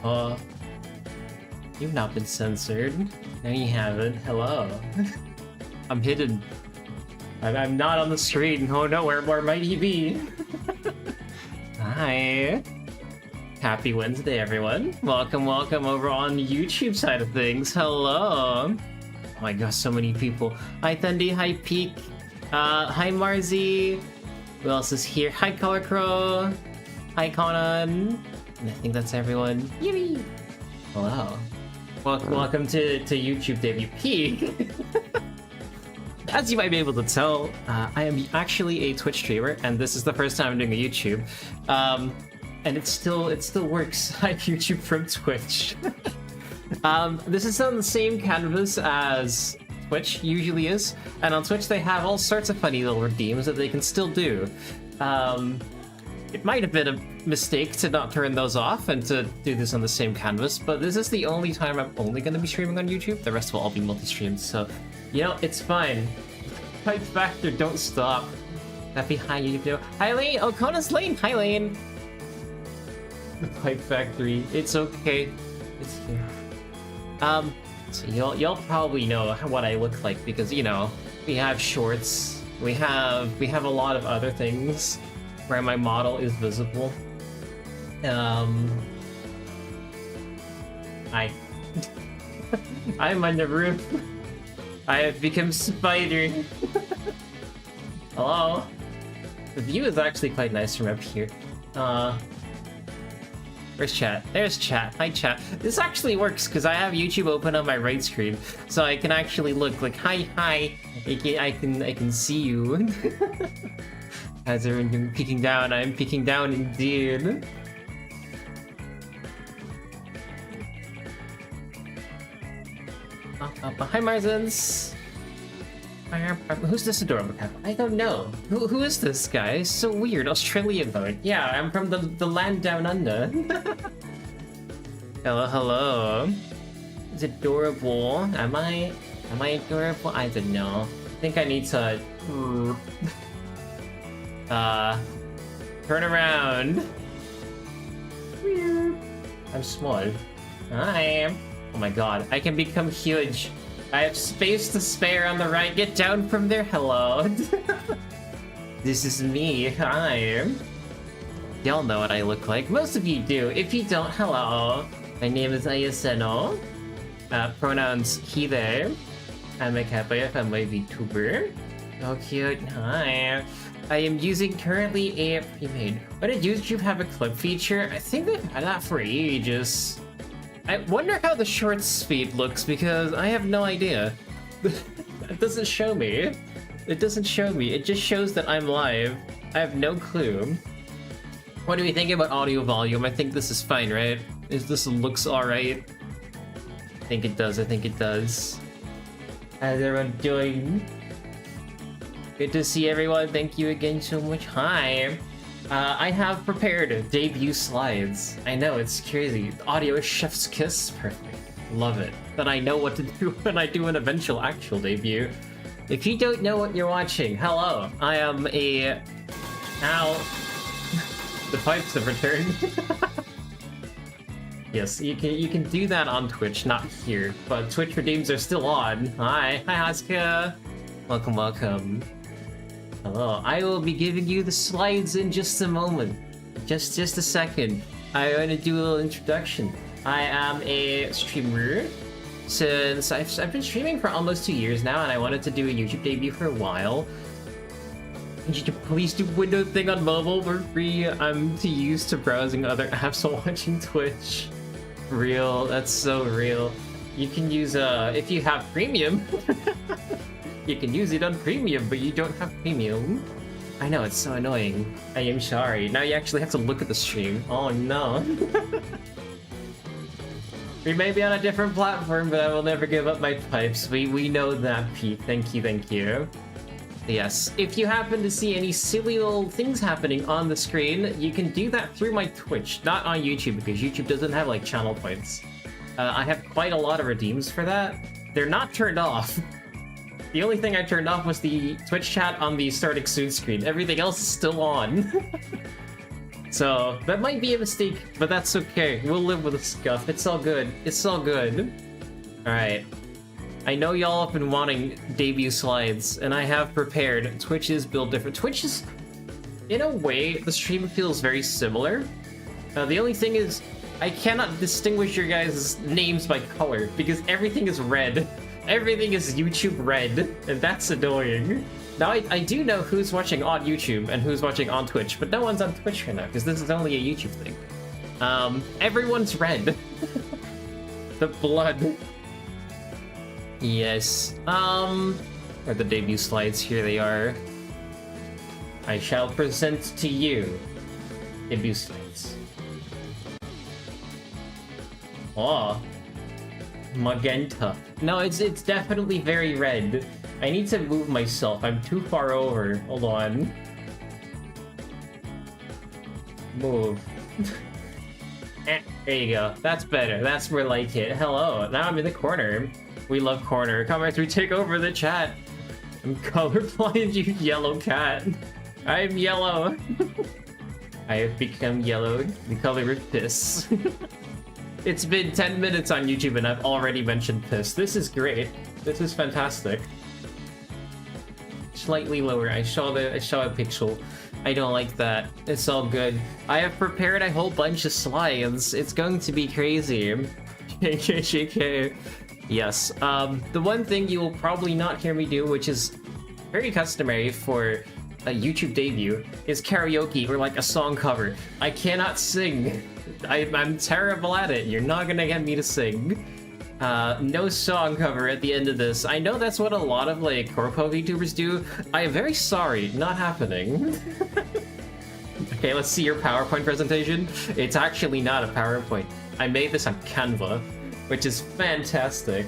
Oh, you've not been censored. No, you haven't. Hello. I'm hidden. I'm not on the screen. Oh no, where might he be? Hi. Happy Wednesday, everyone. Welcome over on the YouTube side of things. Hello. Oh my gosh, so many people. Hi Thundy, hi Peak. Hi Marzi. Who else is here? Hi Color Crow. Hi Conan. And I think that's everyone. Yippee! Hello. Welcome to YouTube debut Peak. As you might be able to tell, I am actually a Twitch streamer, and this is the first time I'm doing a YouTube. And it still works. I YouTube from Twitch. This is on the same canvas as Twitch usually is, and on Twitch they have all sorts of funny little redeems that they can still do. It might have been a mistake to not turn those off and to do this on the same canvas, but this is the only time I'm only going to be streaming on YouTube. The rest will all be multi-streamed, so, you know, it's fine. Pipe Factor, don't stop. Happy hi YouTube video. Hi Lane! Oh, Conan's Lane! Hi Lane! The Pipe Factory, it's okay. It's here. So you'll probably know what I look like because, you know, we have shorts, we have a lot of other things where my model is visible. I'm on the roof. I have become Spider. Hello. The view is actually quite nice from up here. Where's chat? There's chat. Hi chat. This actually works because I have YouTube open on my right screen, so I can actually look like hi. I can see you. As everyone peeking down, I'm peeking down indeed. Hi Marzens. Who's this adorable cat? I don't know. Who is this guy? It's so weird. Australian mode. Yeah, I'm from the land down under. Hello. It's adorable. Am I adorable? I don't know. I think I need to turn around. Weird. I'm small. Hi. Oh my god, I can become huge. I have space to spare on the right. Get down from there. Hello. This is me. Hi. Y'all know what I look like. Most of you do. If you don't, hello. My name is Ayaseno. Pronouns he, they. I'm a Kappa. I'm a VTuber. So cute. Hi. I am using currently a pre-made. Why did YouTube have a clip feature? I think they've had that for ages. I wonder how the short speed looks because I have no idea. It doesn't show me. It doesn't show me. It just shows that I'm live. I have no clue. What do we think about audio volume? I think this is fine, right? This looks alright. I think it does. How's everyone doing? Good to see everyone. Thank you again so much. Hi. I have prepared debut slides. I know, it's crazy. Audio is chef's kiss. Perfect. Love it. Then I know what to do when I do an eventual actual debut. If you don't know what you're watching, hello. I am a... Ow. The pipes have returned. Yes, you can do that on Twitch, not here. But Twitch redeems are still on. Hi. Hi, Haska. Welcome. Hello, I will be giving you the slides in just a moment. Just a second. I'm going to do a little introduction. I am a streamer since I've been streaming for almost 2 years now, and I wanted to do a YouTube debut for a while. Could you please do window thing on mobile for free? I'm too used to browsing other apps while watching Twitch. Real, that's so real. You can use if you have premium. You can use it on premium, but you don't have premium. I know, it's so annoying. I am sorry. Now you actually have to look at the stream. Oh no. We may be on a different platform, but I will never give up my pipes. We know that, Pete. Thank you. Yes, if you happen to see any silly little things happening on the screen, you can do that through my Twitch, not on YouTube, because YouTube doesn't have, like, channel points. I have quite a lot of redeems for that. They're not turned off. The only thing I turned off was the Twitch chat on the starting soon screen. Everything else is still on. So that might be a mistake, but that's okay. We'll live with the scuff. It's all good. It's all good. Alright. I know y'all have been wanting debut slides, and I have prepared. Twitch is built different. Twitch is, in a way, the stream feels very similar. The only thing is, I cannot distinguish your guys' names by color, because everything is red. Everything is YouTube red, and that's annoying. Now, I do know who's watching on YouTube and who's watching on Twitch, but no one's on Twitch right now, because this is only a YouTube thing. Everyone's red. The blood. Yes. Are the debut slides? Here they are. I shall present to you debut slides. Oh. Magenta. No, it's definitely very red. I need to move myself. I'm too far over. Hold on. Move. There you go. That's better. That's more like it. Hello. Now I'm in the corner. We love corner. Come as we take over the chat. I'm colorblind, you yellow cat. I'm yellow. I have become yellowed. The color of piss. It's been 10 minutes on YouTube and I've already mentioned piss. This is great. This is fantastic. Slightly lower. I saw a pixel. I don't like that. It's all good. I have prepared a whole bunch of slides. It's going to be crazy. JK. Yes. The one thing you will probably not hear me do, which is very customary for a YouTube debut, is karaoke or like a song cover. I cannot sing. I'm terrible at it. You're not gonna get me to sing. No song cover at the end of this. I know that's what a lot of like corpo VTubers do. I am very sorry, not happening. Okay, let's see your PowerPoint presentation. It's actually not a PowerPoint. I made this on Canva, which is fantastic.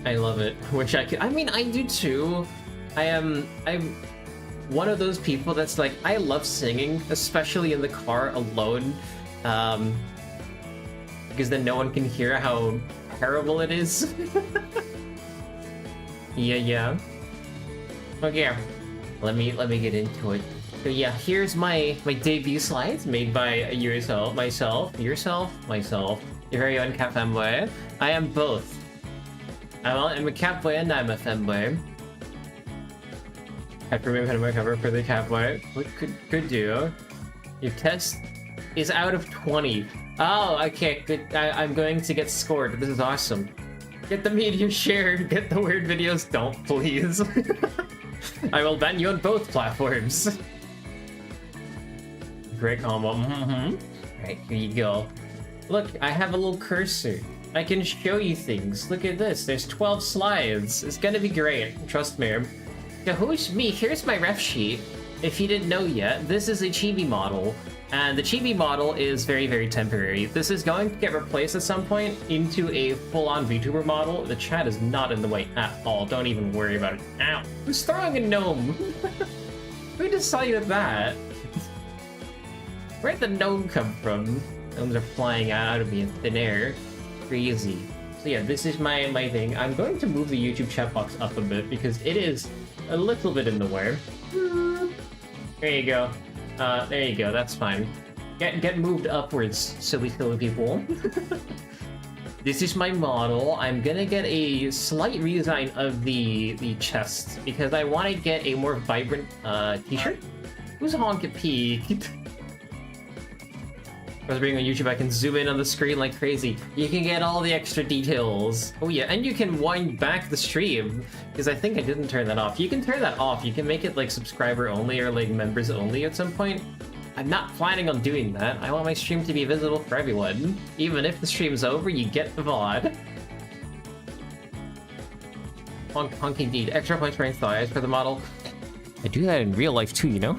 I love it. Wish I could. I mean, I do too. I'm one of those people that's like, I love singing, especially in the car alone. Because then no one can hear how terrible it is. Yeah. Okay, let me get into it. So yeah, here's my debut slides made by myself, your very own cat fanboy. I am both. I'm a cat boy and I'm a fanboy. I have to remove my cover for the cat boy. What could do? Your test is out of 20. Oh, okay, good. I'm going to get scored. This is awesome. Get the media shared. Get the weird videos. Don't, please. I will ban you on both platforms. Great combo. Alright, here you go. Look, I have a little cursor. I can show you things. Look at this. There's 12 slides. It's gonna be great. Trust me. So who's me? Here's my ref sheet. If you didn't know yet, this is a chibi model. And the chibi model is very, very temporary. This is going to get replaced at some point into a full-on VTuber model. The chat is not in the way at all. Don't even worry about it. Ow! Who's throwing a gnome? Who decided that? Where'd the gnome come from? Gnomes are flying out of me in thin air. Crazy. So yeah, this is my thing. I'm going to move the YouTube chat box up a bit because it is a little bit in the way. There you go. There you go, that's fine. Get moved upwards, silly people. This is my model. I'm gonna get a slight redesign of the chest because I want to get a more vibrant t-shirt. Who's honk peek? I was being on YouTube, I can zoom in on the screen like crazy. You can get all the extra details. Oh yeah, and you can wind back the stream, because I think I didn't turn that off. You can turn that off. You can make it like subscriber only or like members only at some point. I'm not planning on doing that. I want my stream to be visible for everyone. Even if the stream's over, you get the VOD. Honk indeed. Extra points for thighs for the model. I do that in real life too, you know?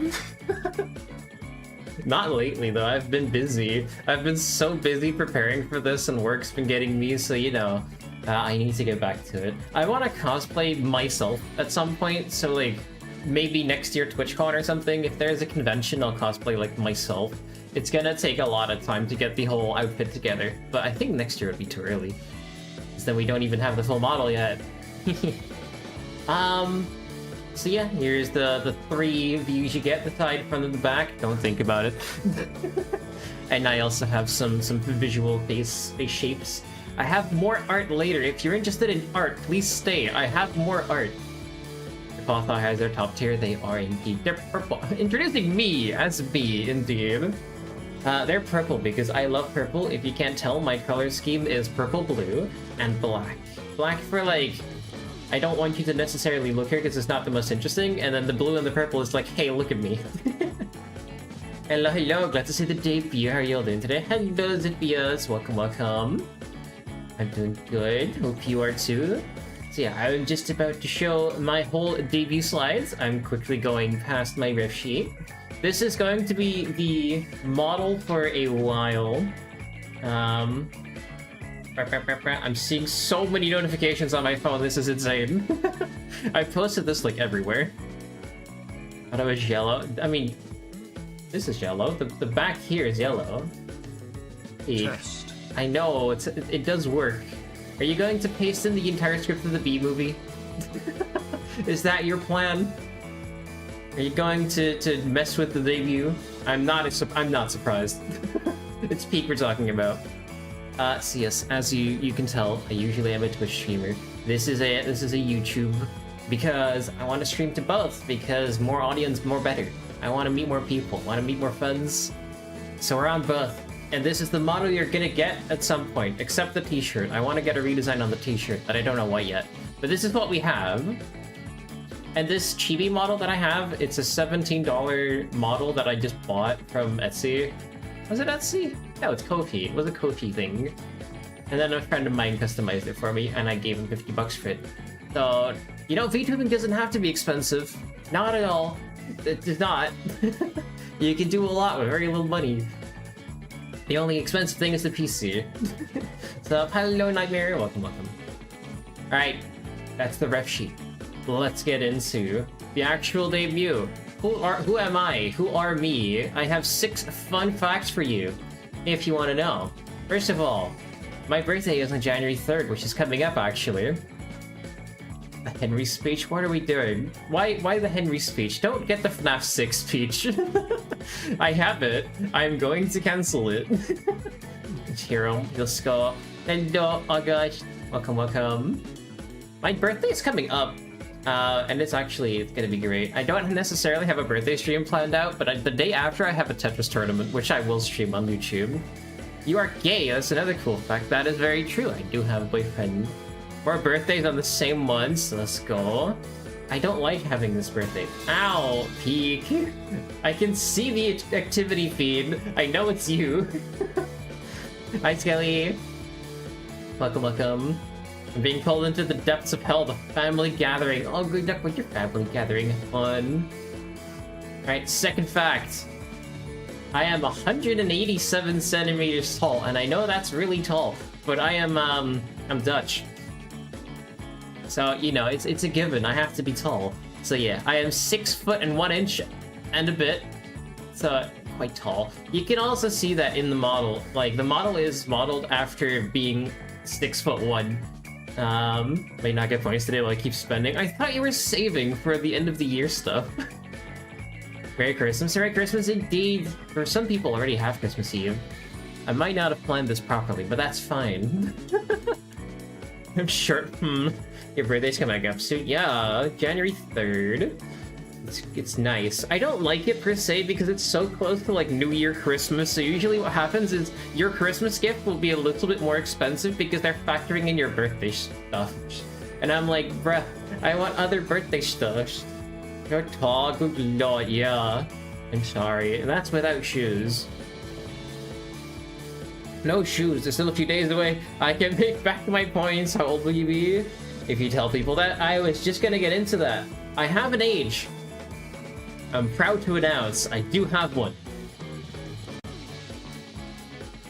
Not lately, though. I've been busy. I've been so busy preparing for this, and work's been getting me, so, you know, I need to get back to it. I want to cosplay myself at some point, so, like, maybe next year TwitchCon or something. If there's a convention, I'll cosplay, like, myself. It's gonna take a lot of time to get the whole outfit together, but I think next year would be too early. Because then we don't even have the full model yet. So yeah, here's the 3 views you get, the side, front, and the back. Don't think about it. And I also have some visual face shapes. I have more art later. If you're interested in art, please stay. I have more art. If Hawthorne has their top tier, they are indeed. They're purple. Introducing me as me, indeed. They're purple because I love purple. If you can't tell, my color scheme is purple, blue, and black. Black for like, I don't want you to necessarily look here because it's not the most interesting, and then the blue and the purple is like, hey, look at me. Hello, hello, glad to see the debut. How are you all doing today? Hello, Zippias. Welcome, welcome. I'm doing good. Hope you are too. So yeah, I'm just about to show my whole debut slides. I'm quickly going past my riff sheet. This is going to be the model for a while. I'm seeing so many notifications on my phone. This is insane. I posted this like everywhere. Thought it was yellow. I mean, this is yellow. The back here is yellow. Test. I know, it does work. Are you going to paste in the entire script of the B movie? Is that your plan? Are you going to mess with the debut? I'm not surprised. It's Peak we're talking about. So yes, as you can tell, I usually am a Twitch streamer. This is a YouTube because I want to stream to both because more audience, more better. I want to meet more people, want to meet more friends. So we're on both. And this is the model you're gonna get at some point, except the t-shirt. I want to get a redesign on the t-shirt, but I don't know what yet. But this is what we have. And this chibi model that I have, it's a $17 model that I just bought from Etsy. Was it Etsy? No, it's Ko-fi. It was a Ko-fi thing. And then a friend of mine customized it for me, and I gave him 50 bucks for it. So, you know, VTubing doesn't have to be expensive. Not at all. It does not. You can do a lot with very little money. The only expensive thing is the PC. So, hello Nightmare, welcome, welcome. Alright, that's the ref sheet. Let's get into the actual debut. Who am I? Who are me? I have 6 fun facts for you, if you want to know. First of all, my birthday is on January 3rd, which is coming up actually. The Henry speech? What are we doing? Why the Henry speech? Don't get the FNAF 6 speech. I have it. I'm going to cancel it. Hero, let's go. Hello, August. Welcome, welcome. My birthday is coming up. And it's gonna be great. I don't necessarily have a birthday stream planned out, but the day after I have a Tetris tournament, which I will stream on YouTube. You are gay, that's another cool fact. That is very true. I do have a boyfriend. Our birthdays on the same month, let's go. I don't like having this birthday. Ow, Peak. I can see the activity feed. I know it's you. Hi, Skelly. Welcome, welcome. I'm being pulled into the depths of hell, the family gathering. Oh, good luck with your family gathering. Fun. Alright, second fact. I am 187 centimeters tall, and I know that's really tall, but I'm Dutch. So, you know, it's a given. I have to be tall. So yeah, I am 6 foot and 1 inch and a bit. So, quite tall. You can also see that in the model. Like, the model is modeled after being 6'1". May not get points today while I keep spending. I thought you were saving for the end of the year stuff. Merry Christmas. Merry Christmas indeed. For some people already have Christmas Eve. I might not have planned this properly, but that's fine. I'm sure. Your birthday's coming up soon. Yeah, January 3rd. It's nice. I don't like it per se because it's so close to like New Year, Christmas. So usually what happens is your Christmas gift will be a little bit more expensive because they're factoring in your birthday stuff. And I'm like, bruh, I want other birthday stuff. You're tall, good lord, yeah. I'm sorry. And that's without shoes. No shoes, they're still a few days away. I can make back my points. How old will you be? If you tell people that, I was just gonna get into that. I have an age. I'm proud to announce I do have one.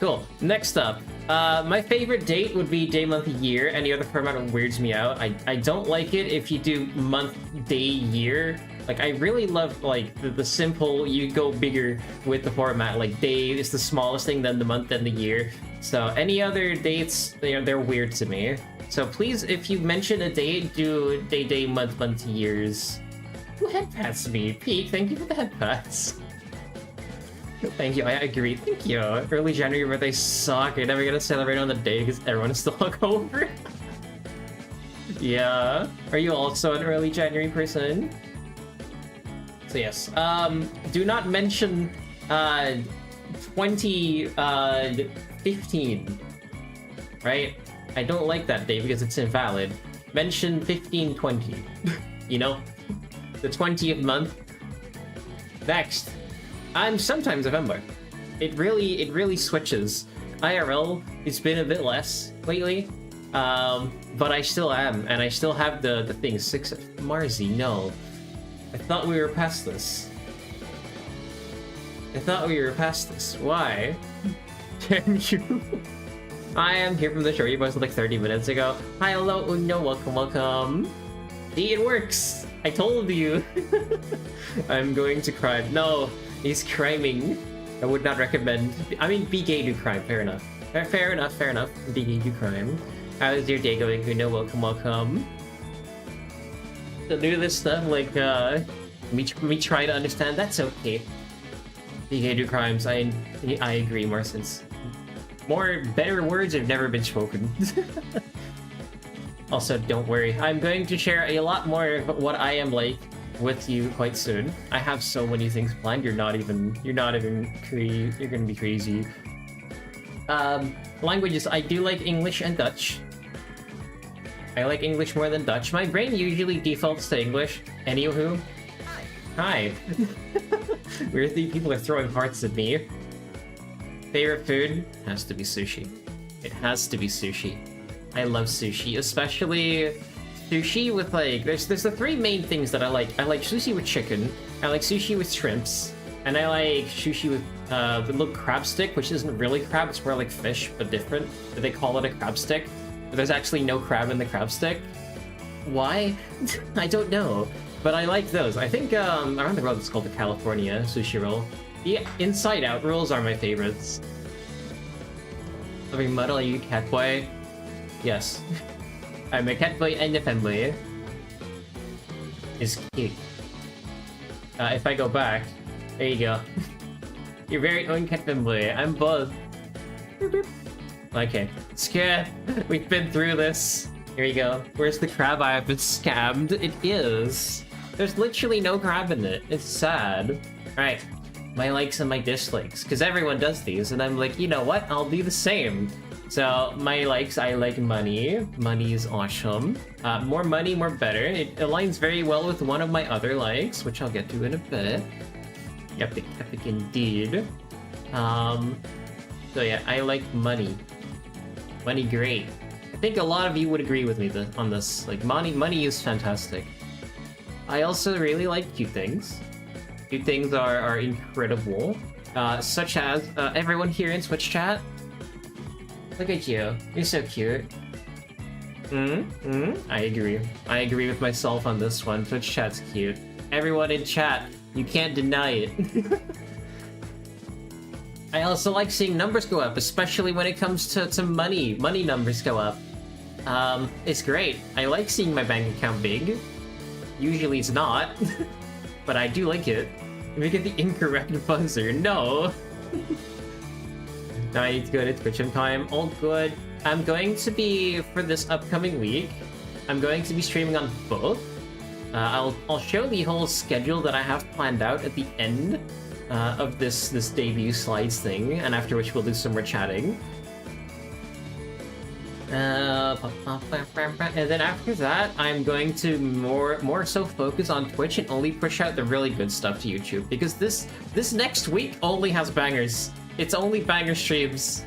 Cool. Next up, my favorite date would be day, month, year. Any other format weirds me out. I don't like it if you do month, day, year. Like, I really love, like, the simple, you go bigger with the format. Like, day is the smallest thing, then the month, then the year. So, any other dates, they're weird to me. So, please, if you mention a date, do day, month, years. Who head pats me? Pete, thank you for the head pats. Thank you, I agree. Thank you. Early January birthday suck. You're never gonna celebrate on the day because everyone is still hungover. Yeah. Are you also an early January person? So yes. Do not mention 2015. Right? I don't like that day because it's invalid. Mention 1520. You know? The 20th month. Next. I'm sometimes November. It really switches. IRL, it's been a bit less lately. But I still am, and I still have the thing. 6 Marzi, no. I thought we were past this. Why? Can you? I am here from the show you posted like 30 minutes ago. Hi, hello, Uno, welcome. See, it works! I told you! I'm going to cry. No, he's criming. I would not recommend. I mean, be gay, do crime. Fair enough. Fair enough. Be gay, do crime. How's your day going, Uno? Welcome. To do this stuff, like, me try to understand, that's okay. Be gay, do crimes. I agree, Marsons. Better words have never been spoken. Also, don't worry. I'm going to share a lot more of what I am like with you quite soon. I have so many things planned. You're gonna be crazy. Languages. I do like English and Dutch. I like English more than Dutch. My brain usually defaults to English. Anywho. Hi. Weird people are throwing hearts at me. Favorite food? Has to be sushi. It has to be sushi. I love sushi, especially sushi with like there's the 3 main things that I like. I like sushi with chicken, I like sushi with shrimps, and I like sushi with the little crab stick, which isn't really crab, it's more like fish, but different. But they call it a crab stick. But there's actually no crab in the crab stick. Why? I don't know. But I like those. I think around the world it's called the California sushi roll. The inside out rolls are my favorites. Loving Muddle, are you cat boy? Yes. I'm a cat boy and a femboy. It's cute. If I go back, there you go. Your very own cat femboy. I'm both. Okay. Scared. We've been through this. Here we go. Where's the crab? I have been scammed. It is. There's literally no crab in it. It's sad. Alright. My likes and my dislikes. Because everyone does these. And I'm like, you know what? I'll do the same. So, my likes, I like money. Money is awesome. More money, more better. It aligns very well with one of my other likes, which I'll get to in a bit. Epic indeed. So yeah, I like money. Money, great. I think a lot of you would agree with me on this. Like, money is fantastic. I also really like cute things. Cute things are incredible. Such as everyone here in Twitch chat. Look at you. You're so cute. I agree. I agree with myself on this one. Twitch chat's cute. Everyone in chat, you can't deny it. I also like seeing numbers go up, especially when it comes to money. Money numbers go up. It's great. I like seeing my bank account big. Usually it's not, but I do like it. Let me get the incorrect buzzer. No. Now I need to go to Twitch in time. All good. I'm going to be, for this upcoming week, I'm going to be streaming on both. I'll show the whole schedule that I have planned out at the end of this debut slides thing, and after which we'll do some more chatting. And then after that, I'm going to more so focus on Twitch and only push out the really good stuff to YouTube, because this next week only has bangers. It's only banger streams.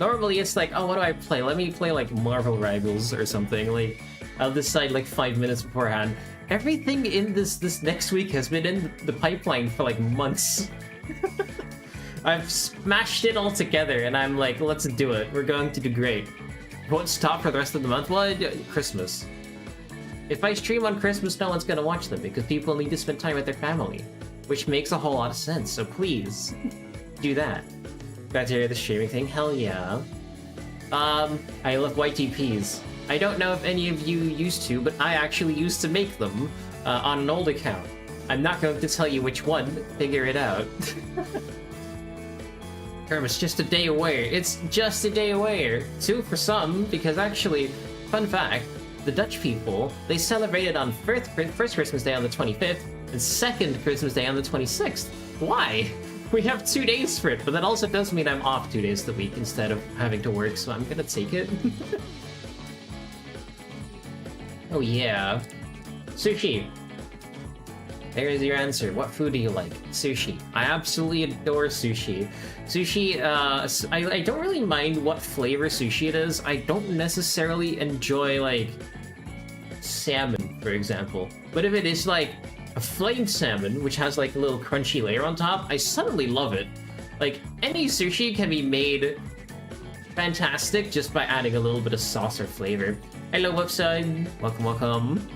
Normally it's like, oh, what do I play? Let me play like Marvel Rivals or something. Like, I'll decide like 5 minutes beforehand. Everything in this next week has been in the pipeline for like months. I've smashed it all together and I'm like, let's do it. We're going to do great. Won't stop for the rest of the month? Well, Christmas. If I stream on Christmas, no one's gonna watch them because people need to spend time with their family, which makes a whole lot of sense, so please do that. Glad to hear the streaming thing. Hell yeah. I love YTPs. I don't know if any of you used to, but I actually used to make them. on an old account. I'm not going to tell you which one. Figure it out. It's just a day away. It's just a day away. 2 for some, because actually, fun fact, the Dutch people, they celebrated on first Christmas Day on the 25th, and second Christmas Day on the 26th. Why? We have 2 days for it, but that also does mean I'm off 2 days of the week instead of having to work, so I'm gonna take it. Oh yeah. Sushi. There's your answer. What food do you like? Sushi. I absolutely adore sushi. Sushi, I don't really mind what flavor sushi it is. I don't necessarily enjoy, like, salmon, for example. But if it is, like, a flamed salmon, which has, like, a little crunchy layer on top, I suddenly love it. Like, any sushi can be made fantastic just by adding a little bit of sauce or flavor. Hello, website. Welcome, welcome.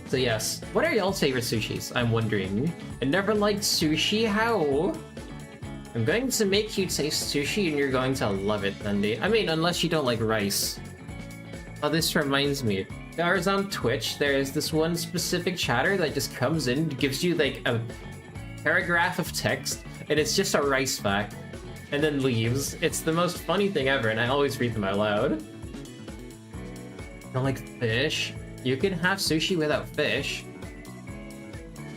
So yes, what are y'all's favorite sushis? I'm wondering. I never liked sushi, how? I'm going to make you taste sushi and you're going to love it, Thundy. I mean, unless you don't like rice. Oh, this reminds me. There's on Twitch, there's this one specific chatter that just comes in, gives you like a paragraph of text, and it's just a rice fact, and then leaves. It's the most funny thing ever, and I always read them out loud. I don't like fish. You can have sushi without fish.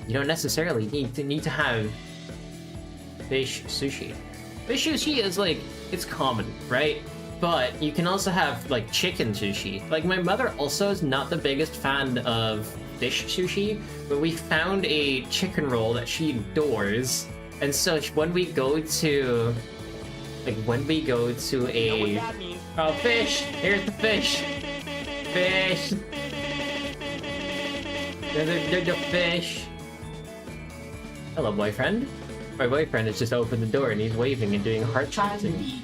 You don't necessarily need to have fish sushi. Fish sushi is like, it's common, right? But you can also have like chicken sushi. Like my mother also is not the biggest fan of fish sushi, but we found a chicken roll that she adores. And so when we go to a oh, fish, here's the fish. Fish. There's the fish. Hello, boyfriend. My boyfriend has just opened the door and he's waving and doing heart shaping.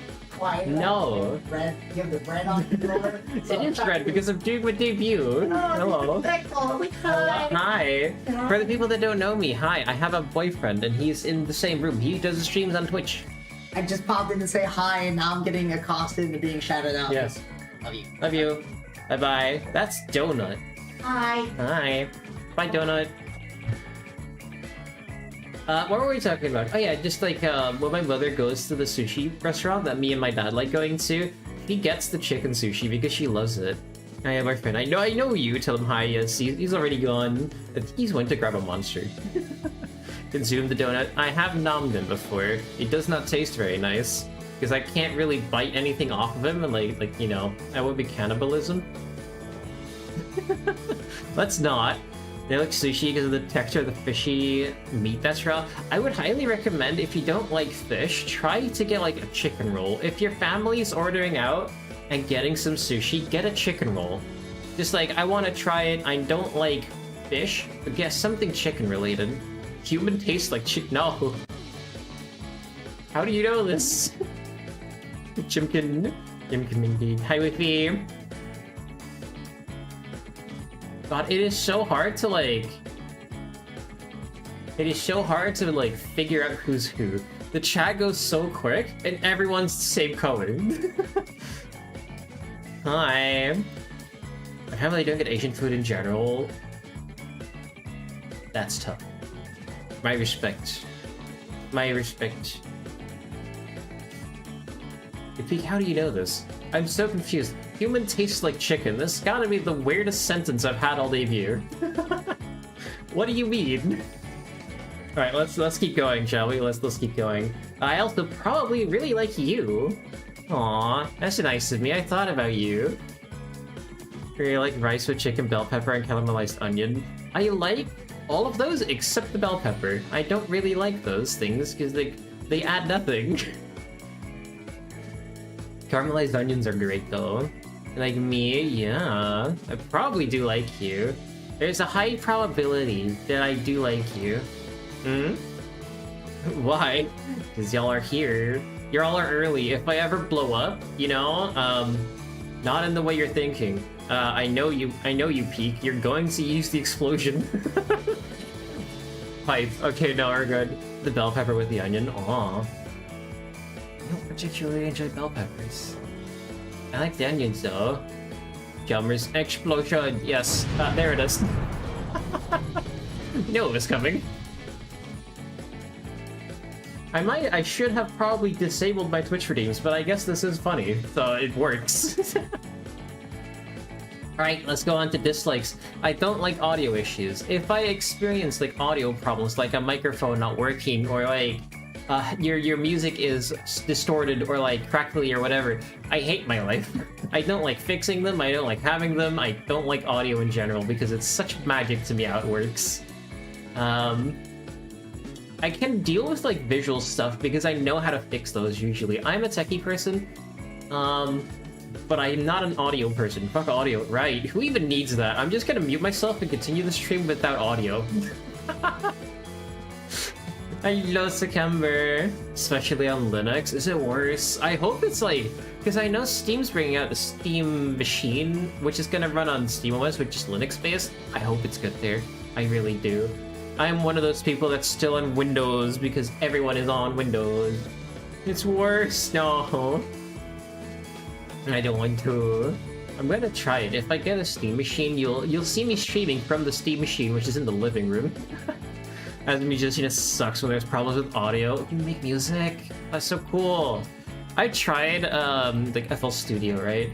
No. Bread. You have the bread on the floor. It is bread because I'm doing my debut. Hello. Hi. For the people that don't know me, hi. I have a boyfriend and he's in the same room. He does streams on Twitch. I just popped in to say hi and now I'm getting accosted and being shouted out. Yes. Love you. Love you. Bye bye. That's Donut. Hi. Hi. Bye, Donut. What were we talking about? Oh yeah, just like when my mother goes to the sushi restaurant that me and my dad like going to, he gets the chicken sushi because she loves it. I have our friend. I know you. Tell him hi. Yes, he's already gone. He's went to grab a monster. Consume the donut. I have nommed him before. It does not taste very nice because I can't really bite anything off of him, and like you know, that would be cannibalism. Let's not. They like sushi because of the texture of the fishy meat that's raw. I would highly recommend, if you don't like fish, try to get like a chicken roll. If your family's ordering out and getting some sushi, get a chicken roll. Just like, I want to try it. I don't like fish, but get something chicken related. Human tastes like chicken. No. How do you know this? Chimkin indeed. Hi, Wiffy. God, it is so hard to like... It is so hard to like figure out who's who. The chat goes so quick, and everyone's the same color. Hi. I really don't get Asian food in general. That's tough. My respect. My respect. How do you know this? I'm so confused. Human tastes like chicken. This gotta be the weirdest sentence I've had all day view. What do you mean? Alright, let's keep going, shall we? Let's keep going. I also probably really like you. Aw, that's nice of me. I thought about you. You like rice with chicken, bell pepper, and caramelized onion. I like all of those except the bell pepper. I don't really like those things because they add nothing. Caramelized onions are great though. Like me, yeah. I probably do like you. There's a high probability that I do like you. Hmm? Why? Because y'all are here. Y'all are early. If I ever blow up, you know, not in the way you're thinking. I know you Peek. You're going to use the explosion. Pipe. Okay, no, we're good. The bell pepper with the onion. Aw. I don't particularly enjoy bell peppers. I like the onions though. Jammers explosion. Yes, there it is. You know it was coming. I should have probably disabled my Twitch redeems, but I guess this is funny, so it works. Alright, let's go on to dislikes. I don't like audio issues. If I experience like audio problems, like a microphone not working, or like your music is distorted or like crackly or whatever, I hate my life. I don't like fixing them, I don't like having them, I don't like audio in general because it's such magic to me how it works. I can deal with like visual stuff because I know how to fix those usually. I'm a techie person, but I'm not an audio person. Fuck audio, right? Who even needs that? I'm just gonna mute myself and continue the stream without audio. Hello, September. Especially on Linux. Is it worse? I hope it's like... Because I know Steam's bringing out the Steam machine, which is gonna run on SteamOS, which is Linux-based. I hope it's good there. I really do. I'm one of those people that's still on Windows because everyone is on Windows. It's worse. No. I don't want to. I'm gonna try it. If I get a Steam machine, you'll see me streaming from the Steam machine, which is in the living room. As musician, it sucks when there's problems with audio. You make music? That's so cool. I tried like FL Studio, right?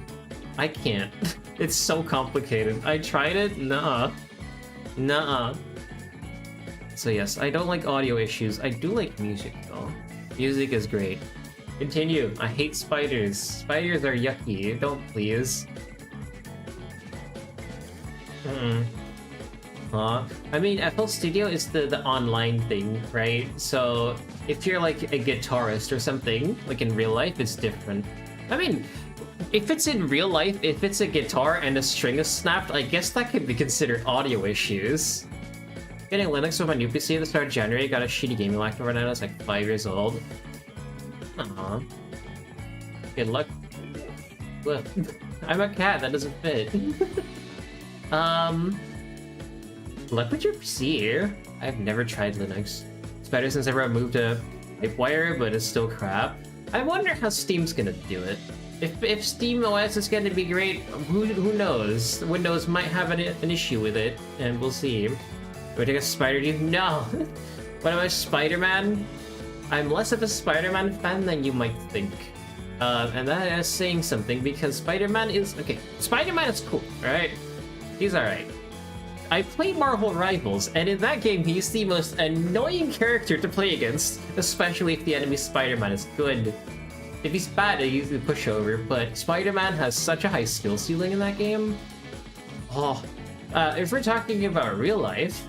I can't. It's so complicated. I tried it. Nuh-uh. Nuh-uh. So yes, I don't like audio issues. I do like music though. Music is great. Continue. I hate spiders. Spiders are yucky. Don't please. I mean, FL Studio is the online thing, right? So if you're like a guitarist or something, like in real life, it's different. I mean, if it's in real life, if it's a guitar and a string is snapped, I guess that could be considered audio issues. Getting Linux with my new PC at the start of January, got a shitty gaming laptop right now, it's like 5 years old. Aww. Good luck. Look, I'm a cat, that doesn't fit. Luck with your PC. I've never tried Linux. It's better since I moved to Pipewire, but it's still crap. I wonder how Steam's gonna do it. If Steam OS is gonna be great, who knows? Windows might have an issue with it, and we'll see. Do I take a Spider-Dude? No! What about Spider-Man? I'm less of a Spider-Man fan than you might think. And that is saying something, because Spider-Man is... Okay, Spider-Man is cool, right? He's alright. I played Marvel Rivals, and in that game, he's the most annoying character to play against, especially if the enemy Spider-Man is good. If he's bad, I use the pushover, but Spider-Man has such a high skill ceiling in that game. Oh, if we're talking about real life,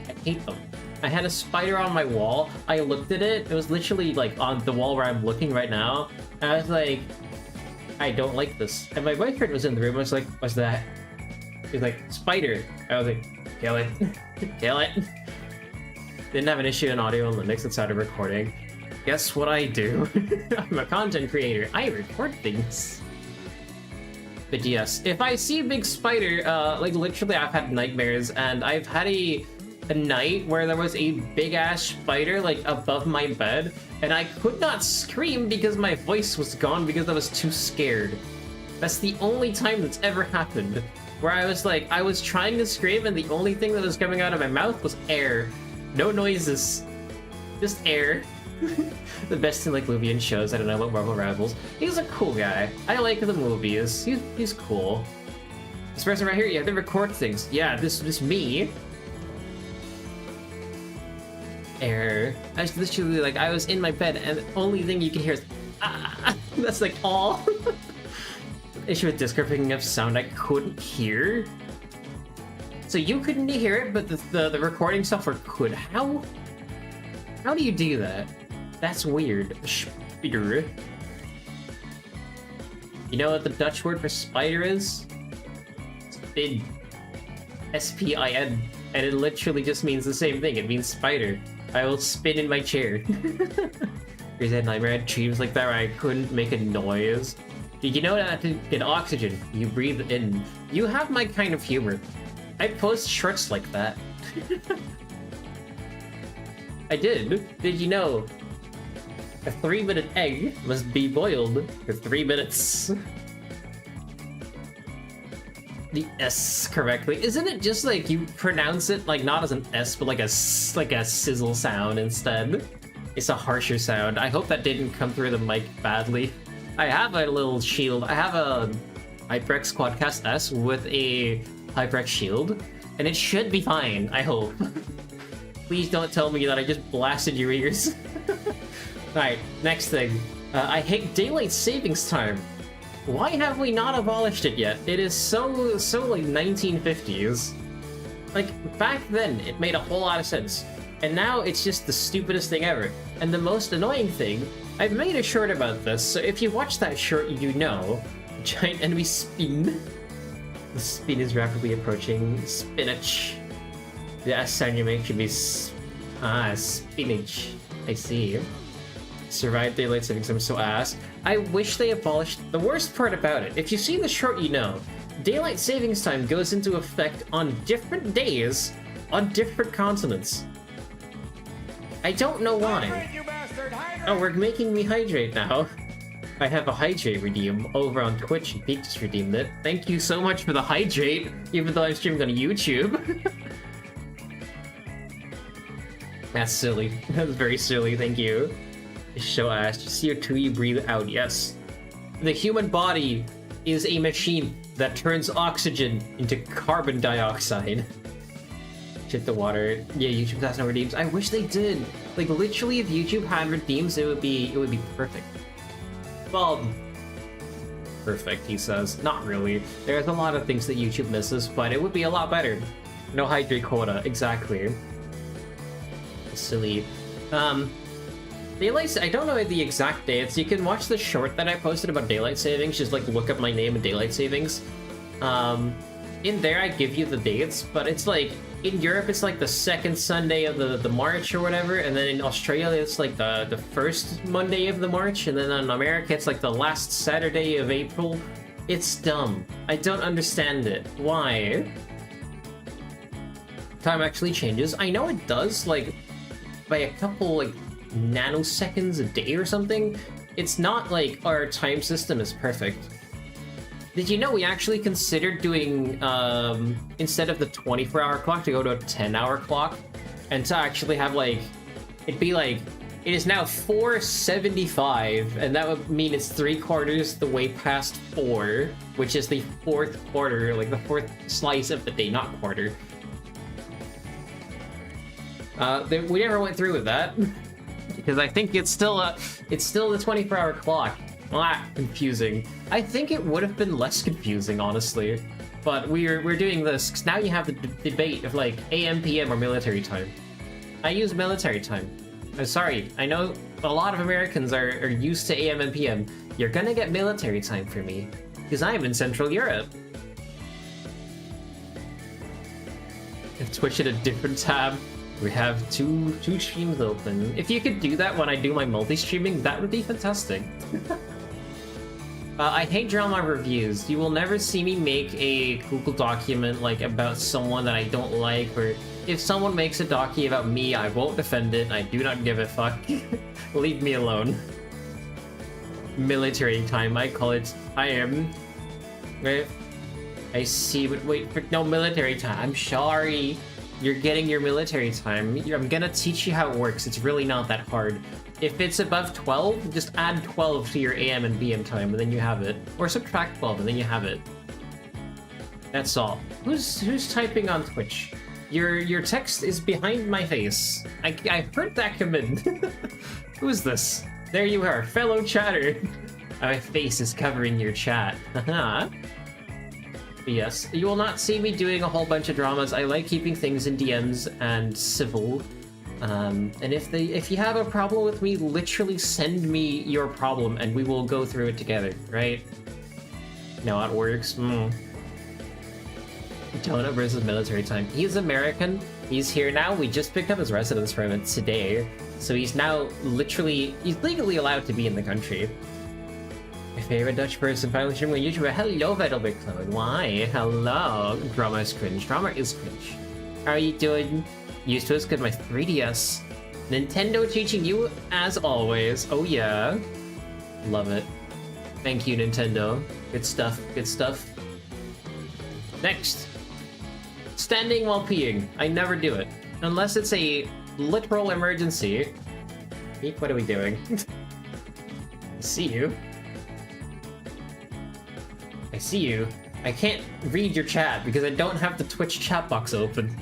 I hate them. I had a spider on my wall, I looked at it, it was literally like on the wall where I'm looking right now, and I was like, I don't like this. And my boyfriend was in the room, I was like, what's that? He's like, spider. I was like, kill it. Kill it. Didn't have an issue in audio and Linux inside of recording. Guess what I do? I'm a content creator. I record things. But yes, if I see a big spider, like literally I've had nightmares, and I've had a night where there was a big ass spider like above my bed, and I could not scream because my voice was gone because I was too scared. That's the only time that's ever happened. Where I was like, I was trying to scream and the only thing that was coming out of my mouth was air. No noises. Just air. The best in like movie and shows, I don't know about Marvel Rivals. He's a cool guy. I like the movies. He's cool. This person right here, yeah, they record things. Yeah, this me. Air. I was literally like, I was in my bed and the only thing you can hear is ah. That's like all. Issue with Discord picking up sound I couldn't hear. So you couldn't hear it, but the recording software could. How do you do that? That's weird. Spider. You know what the Dutch word for spider is? Spin. S-P-I-N. And it literally just means the same thing. It means spider. I will spin in my chair. Here's that nightmare. I had dreams like that where I couldn't make a noise. Did you know that to get oxygen, you breathe in? You have my kind of humor. I post shorts like that. I did. Did you know? A 3-minute egg must be boiled for 3 minutes. the S correctly. Isn't it just like you pronounce it like not as an S, but like a sizzle sound instead? It's a harsher sound. I hope that didn't come through the mic badly. I have a little shield. I have a HyperX Quadcast S with a HyperX shield, and it should be fine, I hope. Please don't tell me that I just blasted your ears. Alright, next thing. I hate daylight savings time. Why have we not abolished it yet? It is so like 1950s. Like, back then, it made a whole lot of sense. And now it's just the stupidest thing ever. And the most annoying thing, I've made a short about this, so if you watch that short, you know. Giant enemy spin. The spin is rapidly approaching. Spinach. The S sound you make should be spinach. I see. Survive daylight savings time, so ass. I wish they abolished the worst part about it. If you see the short, you know. Daylight savings time goes into effect on different days on different continents. I don't know why. Hydrate, you bastard, hydrate! Oh, we're making me hydrate now. I have a hydrate redeem over on Twitch, and Peak just redeemed it. Thank you so much for the hydrate, even though I'm streaming on YouTube. That's silly. That's very silly, thank you. Show ass. CO2 you breathe out, yes. The human body is a machine that turns oxygen into carbon dioxide. Shit the water. Yeah, YouTube has no redeems. I wish they did. Like literally, if YouTube had redeems, it would be perfect. Well, perfect, he says. Not really. There's a lot of things that YouTube misses, but it would be a lot better. No hydrate quota, exactly. Silly. Daylight, I don't know the exact dates. You can watch the short that I posted about daylight savings. Just like look up my name and daylight savings. In there I give you the dates, but it's like in Europe it's like the second Sunday of the March or whatever, and then in Australia it's like the first Monday of the March, and then in America it's like the last Saturday of April. It's dumb. I don't understand it. Why? Time actually changes. I know it does, like by a couple like nanoseconds a day or something. It's not like our time system is perfect. Did you know we actually considered doing, instead of the 24-hour clock, to go to a 10-hour clock? And to actually have, like, it'd be like, it is now 4:75, and that would mean it's 3/4 the way past 4, which is the 4th quarter, like the 4th slice of the day, not quarter. We never went through with that. Because I think it's still the 24-hour clock. Confusing. I think it would have been less confusing, honestly. But we're doing this because now you have the debate of like AM, PM, or military time. I use military time. I'm sorry. I know a lot of Americans are used to AM and PM. You're gonna get military time for me because I'm in Central Europe. Twitch at a different tab. We have two streams open. If you could do that when I do my multi-streaming, that would be fantastic. I hate drama reviews. You will never see me make a Google document like about someone that I don't like, or if someone makes a docu about me, I won't defend it. I do not give a fuck. Leave me alone. Military time, I call it. I am. Right? I see, but wait, no military time. I'm sorry. You're getting your military time. I'm gonna teach you how it works. It's really not that hard. If it's above 12, just add 12 to your AM and PM time, and then you have it. Or subtract 12, and then you have it. That's all. Who's typing on Twitch? Your text is behind my face. I heard that come in. Who is this? There you are, fellow chatter. My face is covering your chat. Haha. Yes, you will not see me doing a whole bunch of dramas. I like keeping things in DMs and civil. And if you have a problem with me, literally send me your problem and we will go through it together, right? No, it works. Donut versus military time. He's American. He's here now. We just picked up his residence permit today. So he's now he's legally allowed to be in the country. My favorite Dutch person finally streaming on YouTube. Hello, Vettelbig Why? Hello. Drama is cringe. Drama is cringe. How are you doing? Used to us good my 3DS. Nintendo teaching you as always. Oh yeah. Love it. Thank you, Nintendo. Good stuff. Good stuff. Next. Standing while peeing. I never do it. Unless it's a literal emergency. Eek, what are we doing? I see you. I see you. I can't read your chat because I don't have the Twitch chat box open.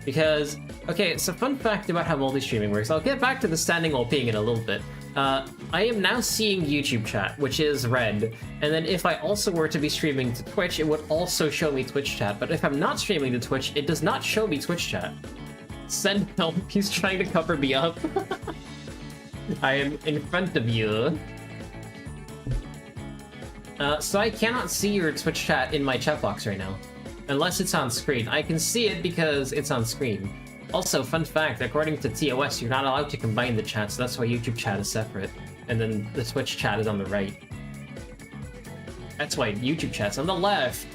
Because, okay, it's a fun fact about how multi-streaming works. I'll get back to the standing while peeing in a little bit. I am now seeing YouTube chat, which is red, and then if I also were to be streaming to Twitch, it would also show me Twitch chat, but if I'm not streaming to Twitch, it does not show me Twitch chat. Send help, he's trying to cover me up. I am in front of you. So I cannot see your Twitch chat in my chat box right now, unless it's on screen. I can see it because it's on screen. Also, fun fact, according to TOS, you're not allowed to combine the chats, so that's why YouTube chat is separate. And then the Twitch chat is on the right. That's why YouTube chat's on the left.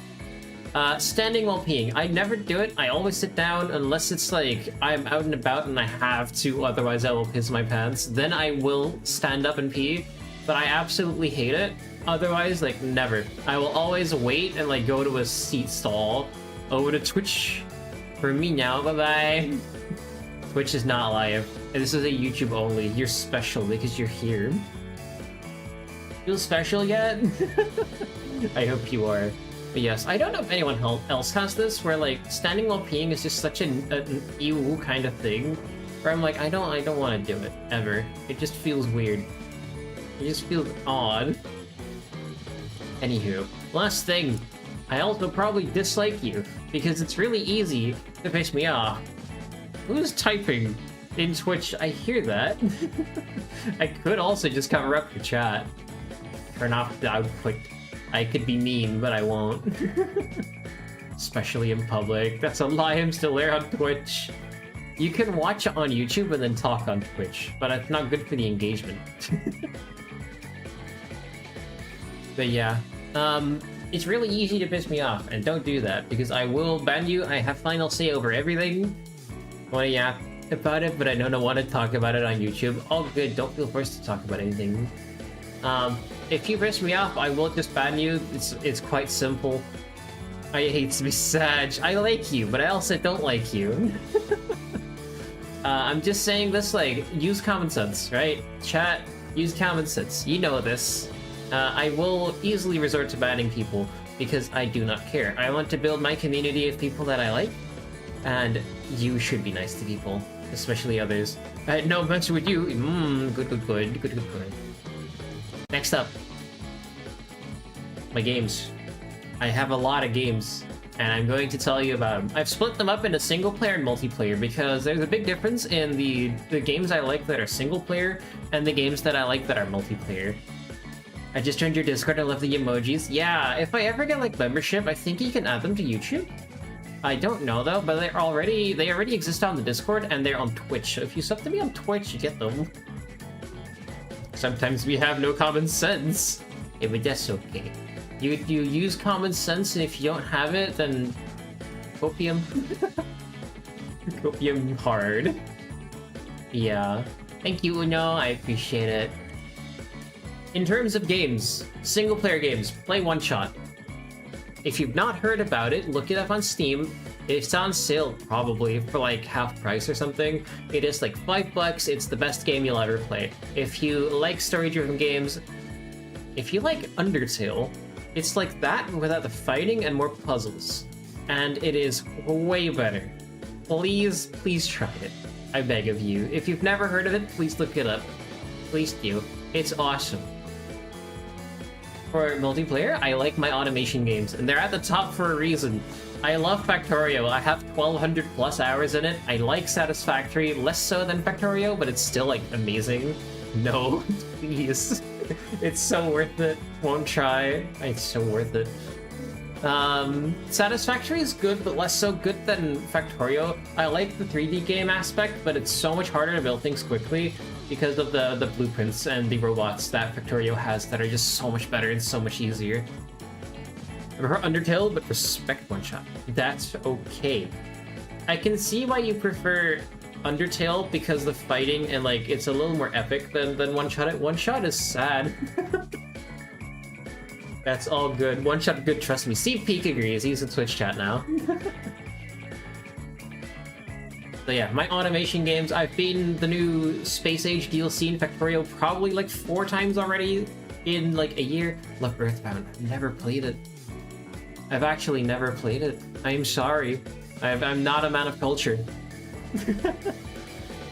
Standing while peeing. I never do it. I always sit down unless it's like I'm out and about and I have to, otherwise I will piss my pants. Then I will stand up and pee, but I absolutely hate it. Otherwise, like, never. I will always wait and like go to a seat stall. Over to Twitch. For me now, bye-bye. Twitch is not live. This is a YouTube only. You're special because you're here. Feel special yet? I hope you are. But yes, I don't know if anyone else has this, where like standing while peeing is just such an ew kind of thing. Where I'm like, I don't want to do it ever. It just feels weird. It just feels odd. Anywho, last thing. I also probably dislike you, because it's really easy to piss me off. Who's typing in Twitch? I hear that. I could also just cover up your chat. Turn off the output. I could be mean, but I won't. Especially in public. That's a lie, I'm still there on Twitch. You can watch it on YouTube and then talk on Twitch, but it's not good for the engagement. But yeah, it's really easy to piss me off, and don't do that, because I will ban you. I have final say over everything. Well, yeah, about it, but I don't want to talk about it on YouTube. All good, don't feel forced to talk about anything. If you piss me off, I will just ban you. It's quite simple. I hate to be sad. I like you, but I also don't like you. I'm just saying this, like, use common sense, right? Chat, use common sense. You know this. I will easily resort to banning people because I do not care. I want to build my community of people that I like, and you should be nice to people, especially others. I had no mention with you. Good. Next up, my games. I have a lot of games, and I'm going to tell you about them. I've split them up into single player and multiplayer because there's a big difference in the games I like that are single player and the games that I like that are multiplayer. I just joined your Discord. I love the emojis. Yeah, if I ever get like membership, I think you can add them to YouTube. I don't know though, but they already exist on the Discord and they're on Twitch. So if you sub to me on Twitch, you get them. Sometimes we have no common sense. Yeah, but that's okay. You use common sense, and if you don't have it, then copium. Copium hard. Yeah. Thank you, Uno. I appreciate it. In terms of games, single-player games, play One Shot. If you've not heard about it, look it up on Steam. It's on sale, probably, for like half price or something. It is like $5. It's the best game you'll ever play. If you like story-driven games, if you like Undertale, it's like that without the fighting and more puzzles. And it is way better. Please try it. I beg of you. If you've never heard of it, please look it up. Please do. It's awesome. For multiplayer, I like my automation games, and they're at the top for a reason. I love Factorio. I have 1,200 plus hours in it. I like Satisfactory, less so than Factorio, but it's still like amazing. No, please. It's so worth it. Won't try. It's so worth it. Satisfactory is good, but less so good than Factorio. I like the 3D game aspect, but it's so much harder to build things quickly because of the blueprints and the robots that Factorio has that are just so much better and so much easier. I prefer Undertale, but respect One Shot. That's okay. I can see why you prefer Undertale because the fighting and like it's a little more epic than One Shot. One Shot is sad. That's all good. One shot good, trust me. See, Peak agrees. He's in Twitch chat now. So yeah, my automation games, I've beaten the new Space Age DLC in Factorio probably like 4 times already in like a year. Love Earthbound. I've never played it. I've actually never played it. I'm sorry. I'm not a man of culture.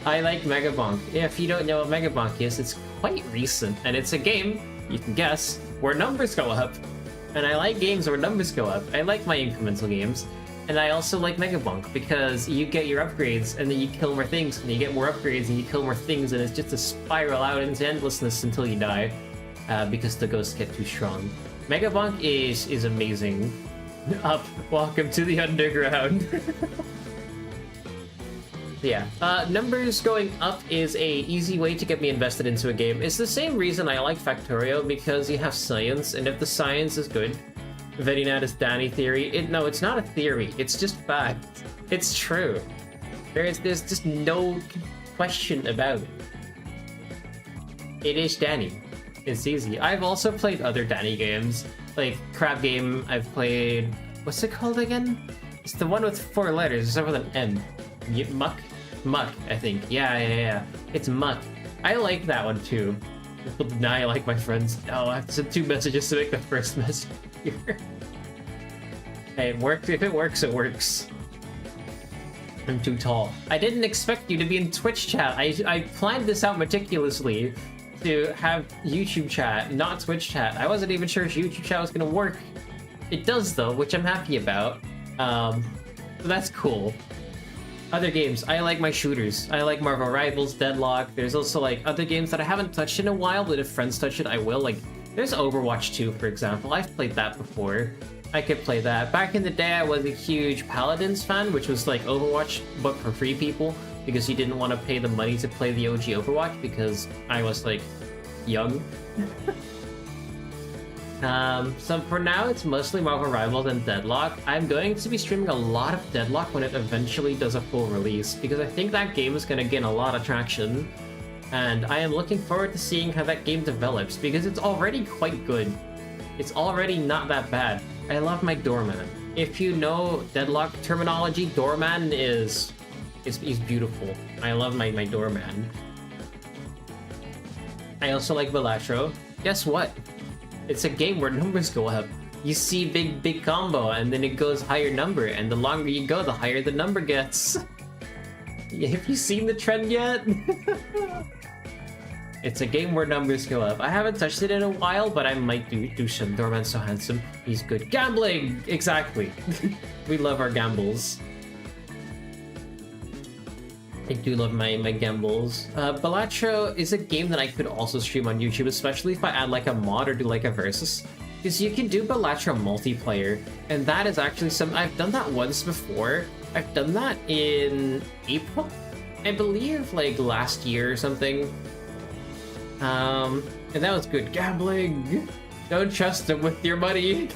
I like Megabonk. If you don't know what Megabonk is, it's quite recent, and it's a game, you can guess, where numbers go up. And I like games where numbers go up. I like my incremental games. And I also like Megabonk because you get your upgrades and then you kill more things, and you get more upgrades and you kill more things, and it's just a spiral out into endlessness until you die because the ghosts get too strong. Megabonk is amazing. Up, welcome to the underground. Yeah, numbers going up is a easy way to get me invested into a game. It's the same reason I like Factorio, because you have science, and if the science is good, very not as Danny theory. No, it's not a theory. It's just fact. It's true. There's just no question about it. It is Danny. It's easy. I've also played other Danny games, like Crab Game. I've played. What's it called again? It's the one with 4 letters. It's with an M. Muck. I think. Yeah. It's Muck. I like that one too. People deny I like my friends. Oh, I have to send 2 messages to make the first message here. Hey, it worked. If it works, it works. I'm too tall. I didn't expect you to be in Twitch chat. I planned this out meticulously to have YouTube chat, not Twitch chat. I wasn't even sure if YouTube chat was gonna work. It does though, which I'm happy about. So that's cool. Other games, I like my shooters. I like Marvel Rivals, Deadlock. There's also like other games that I haven't touched in a while, but if friends touch it, I will. Like, there's Overwatch 2, for example. I've played that before. I could play that. Back in the day, I was a huge Paladins fan, which was like Overwatch, but for free people, because you didn't want to pay the money to play the OG Overwatch, because I was like, young. So for now, it's mostly Marvel Rivals and Deadlock. I'm going to be streaming a lot of Deadlock when it eventually does a full release, because I think that game is going to gain a lot of traction. And I am looking forward to seeing how that game develops, because it's already quite good. It's already not that bad. I love my doorman. If you know Deadlock terminology, doorman is beautiful. I love my doorman. I also like Balatro. Guess what? It's a game where numbers go up. You see big combo, and then it goes higher number, and the longer you go, the higher the number gets. Have you seen the trend yet? It's a game where numbers go up. I haven't touched it in a while, but I might do some. Doorman's so handsome. He's good. Gambling! Exactly. We love our gambles. I do love my gambles. Balatro is a game that I could also stream on YouTube, especially if I add like a mod or do like a versus. Because you can do Balatro multiplayer, and that is actually I've done that once before. I've done that in April, I believe, like last year or something. And that was good. Gambling! Don't trust them with your money!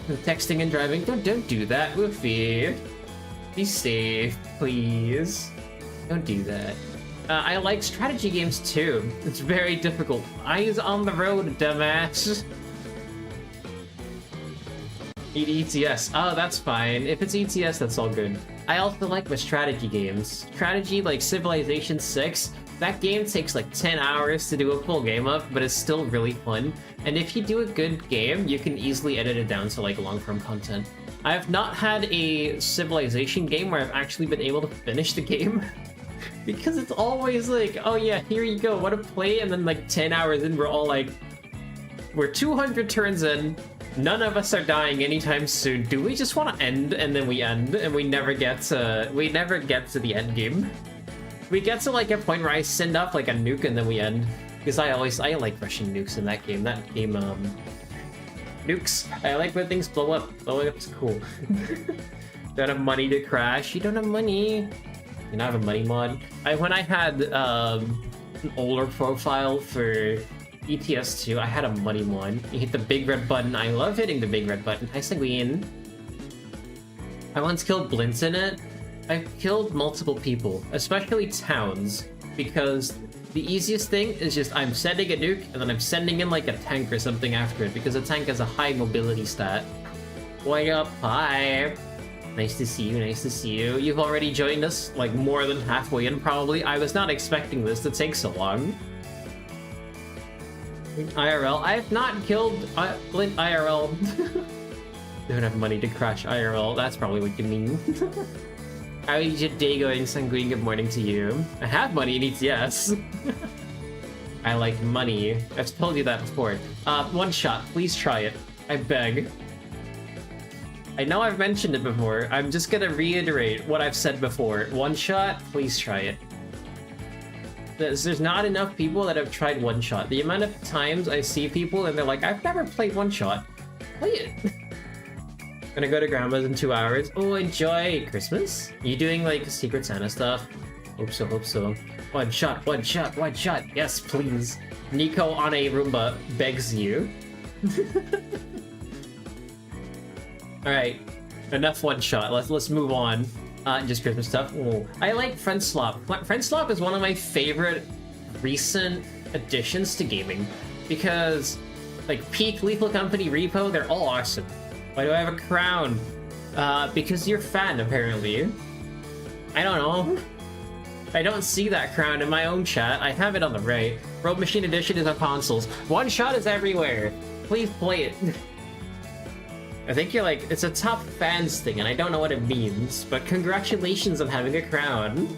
Texting and driving, don't do that, Woofy. Be safe, please. Don't do that. I like strategy games too. It's very difficult. Eyes on the road, dumbass. Eat ETS. Oh, that's fine. If it's ETS, that's all good. I also like my strategy games. Strategy like Civilization 6. That game takes like 10 hours to do a full game of, but it's still really fun. And if you do a good game, you can easily edit it down to like long-form content. I have not had a Civilization game where I've actually been able to finish the game. Because it's always like, oh yeah, here you go, what a play, and then like 10 hours in, we're all like, we're 200 turns in, none of us are dying anytime soon. Do we just want to end? And then we end, and we never get to the end game. We get to like a point where I send up like a nuke and then we end. Because I like rushing nukes in that game. That game, nukes. I like when things blow up. Blowing up is cool. Don't have money to crash. You don't have money. You don't have a money mod. When I had an older profile for ETS2, I had a money mod. You hit the big red button. I love hitting the big red button. Hi, Sanguine. I once killed Blintz in it. I've killed multiple people, especially towns, because The easiest thing is just I'm sending a nuke and then I'm sending in like a tank or something after it because a tank has a high mobility stat. What up, hi? Nice to see you, nice to see you. You've already joined us, like more than halfway in probably. I was not expecting this to take so long. IRL, I have not killed Blint IRL. Don't have money to crash IRL, that's probably what you mean. How is your day going, Sanguine? Good morning to you. I have money in ETS. I like money. I've told you that before. One shot, please try it. I beg. I know I've mentioned it before. I'm just gonna reiterate what I've said before. One shot, please try it. There's not enough people that have tried one shot. The amount of times I see people and they're like, I've never played one shot. Play it. Gonna go to grandma's in 2 hours. Oh, enjoy Christmas. You doing like Secret Santa stuff? Hope so, hope so. One shot, one shot, one shot. Yes, please. Nico on a Roomba begs you. Alright, enough one shot. Let's move on. Just Christmas stuff. Oh, I like Friend Slop. Friend Slop is one of my favorite recent additions to gaming because, like, Peak, Lethal Company, Repo, they're all awesome. Why do I have a crown? Because you're fan, apparently. I don't know. I don't see that crown in my own chat. I have it on the right. Rogue Machine Edition is on consoles. One shot is everywhere. Please play it. I think you're like, it's a top fans thing, and I don't know what it means, but congratulations on having a crown.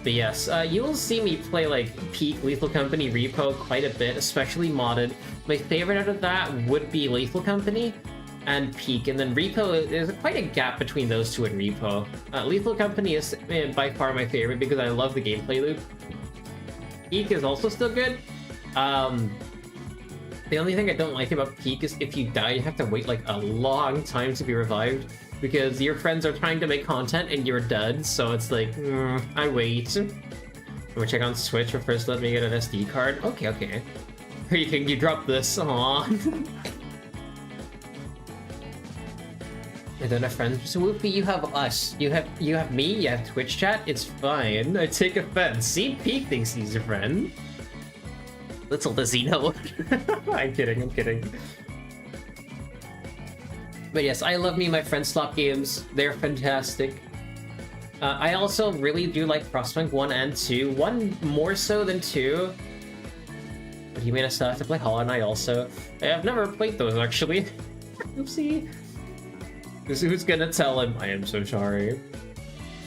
But yes, you will see me play like Peak, Lethal Company, Repo quite a bit, especially modded. My favorite out of that would be Lethal Company and Peak, and then Repo, there's quite a gap between those two and Repo. Lethal Company is by far my favorite because I love the gameplay loop. Peak is also still good. The only thing I don't like about Peak is if you die, you have to wait like a long time to be revived because your friends are trying to make content and you're dead, so it's like, I wait. I'm gonna check on Switch, but first let me get an SD card. Okay, okay. You drop this, aww. I don't have friends. So Whoopi, you have us. You have me, you have Twitch chat, it's fine. I take offense. See, Peak thinks he's your friend. Little does he know. I'm kidding, I'm kidding. But yes, I love me my Friend Slop games. They're fantastic. I also really do like Frostpunk 1 and 2. 1 more so than 2. But he made us have to play Hollow Knight also. I've never played those actually. Oopsie. Who's gonna tell him? I am so sorry.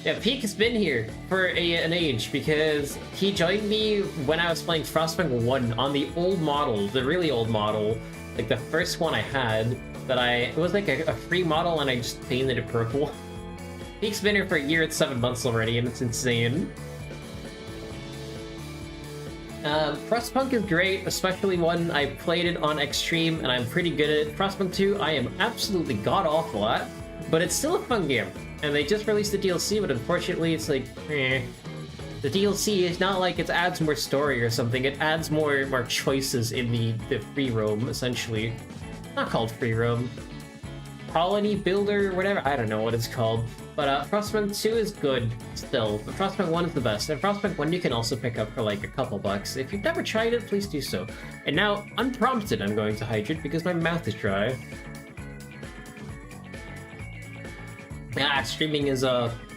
Yeah, Peak has been here for an age because he joined me when I was playing Frostpunk 1 on the old model, the really old model, like the first one I had that it was like a free model and I just painted it purple. Peak's been here for a year and 7 months already and it's insane. Frostpunk is great, especially one I played it on Extreme and I'm pretty good at it. Frostpunk 2, I am absolutely god-awful at, but it's still a fun game. And they just released the DLC, but unfortunately it's like, eh. The DLC is not like it adds more story or something, it adds more choices in the free roam, essentially. Not called free roam. Colony Builder, or whatever, I don't know what it's called. But Frostpunk 2 is good, still. But Frostpunk 1 is the best, and Frostpunk 1 you can also pick up for like a couple bucks. If you've never tried it, please do so. And now, unprompted, I'm going to hydrate because my mouth is dry. Streaming is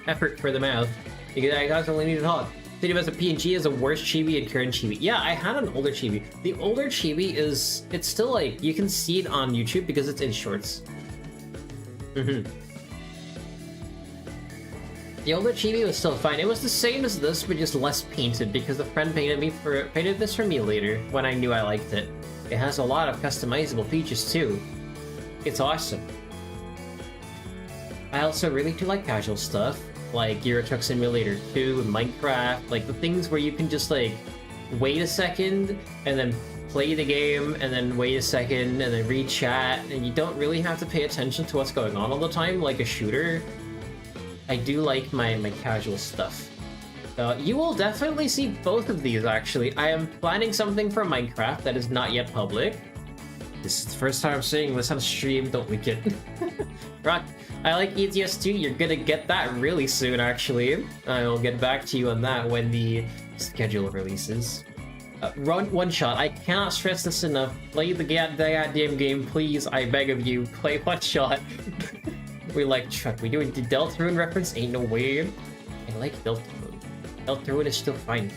effort for the mouth. Because I constantly need it hot. City of as a PNG is a worse chibi and current chibi. Yeah, I had an older chibi. The older chibi it's still like, you can see it on YouTube because it's in shorts. The older chibi was still fine. It was the same as this, but just less painted because a friend painted this for me later when I knew I liked it. It has a lot of customizable features too. It's awesome. I also really do like casual stuff, like Euro Truck Simulator 2 and Minecraft, like the things where you can just like, wait a second, and then play the game, and then wait a second, and then read chat, and you don't really have to pay attention to what's going on all the time, like a shooter. I do like my casual stuff. You will definitely see both of these, actually. I am planning something for Minecraft that is not yet public. This is the first time I'm seeing this on stream, don't leak it. Rock, I like ETS too, you're gonna get that really soon, actually. I will get back to you on that when the schedule of releases. Run one shot. I cannot stress this enough. Play the goddamn game, please. I beg of you. Play one shot. We like Chuck. We doing the Deltarune reference? Ain't no way. I like Deltarune. Deltarune is still fine.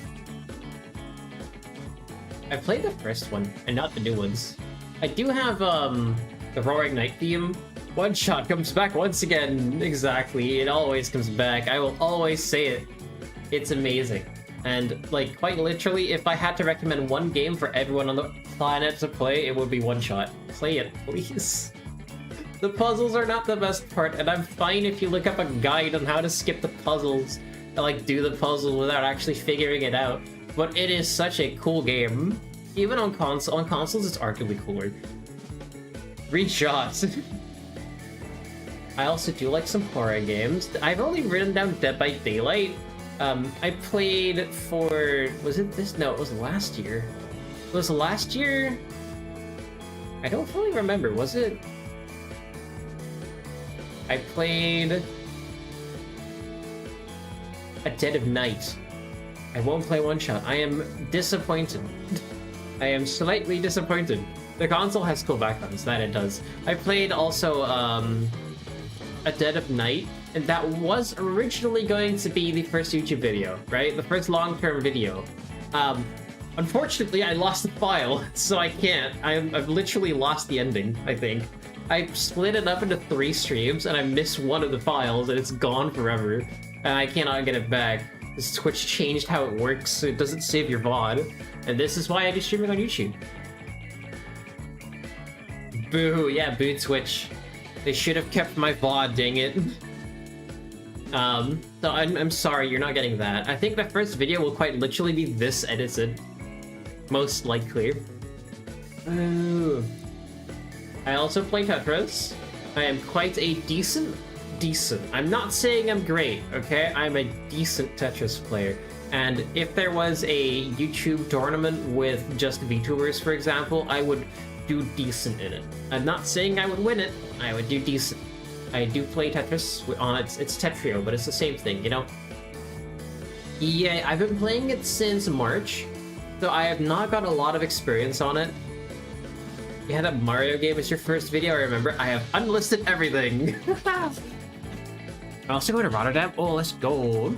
I played the first one and not the new ones. I do have the Roaring Night theme. One shot comes back once again. Exactly. It always comes back. I will always say it. It's amazing. And, like, quite literally, if I had to recommend one game for everyone on the planet to play, it would be One Shot. Play it, please. The puzzles are not the best part, and I'm fine if you look up a guide on how to skip the puzzles and, like, do the puzzle without actually figuring it out. But it is such a cool game. Even on consoles, it's arguably cooler. 3 shots. I also do like some horror games. I've only written down Dead by Daylight. I played for... was it this? No, it was last year. It was last year? I don't fully remember. Was it? I played... A Dead of Night. I won't play One Shot. I am disappointed. I am slightly disappointed. The console has cool backgrounds, that it does. I played also, A Dead of Night, and that was originally going to be the first YouTube video, right? The first long-term video. Unfortunately, I lost the file, so I can't. I've literally lost the ending, I think. I split it up into 3 streams, and I missed one of the files, and it's gone forever. And I cannot get it back. This Twitch changed how it works, so it doesn't save your VOD. And this is why I do streaming on YouTube. Boo, yeah, boo Twitch. They should have kept my VOD, dang it. So I'm sorry, you're not getting that. I think the first video will quite literally be this edited. Most likely. Ooh. I also play Tetris. I am quite a decent. I'm not saying I'm great, okay? I'm a decent Tetris player. And if there was a YouTube tournament with just VTubers, for example, I would do decent in it. I'm not saying I would win it, I would do decent. I do play Tetris on it's Tetrio, but it's the same thing, you know? Yeah, I've been playing it since March, so I have not got a lot of experience on it. You had a Mario game as your first video, I remember. I have unlisted everything. I'm also going to Rotterdam. Oh, let's go.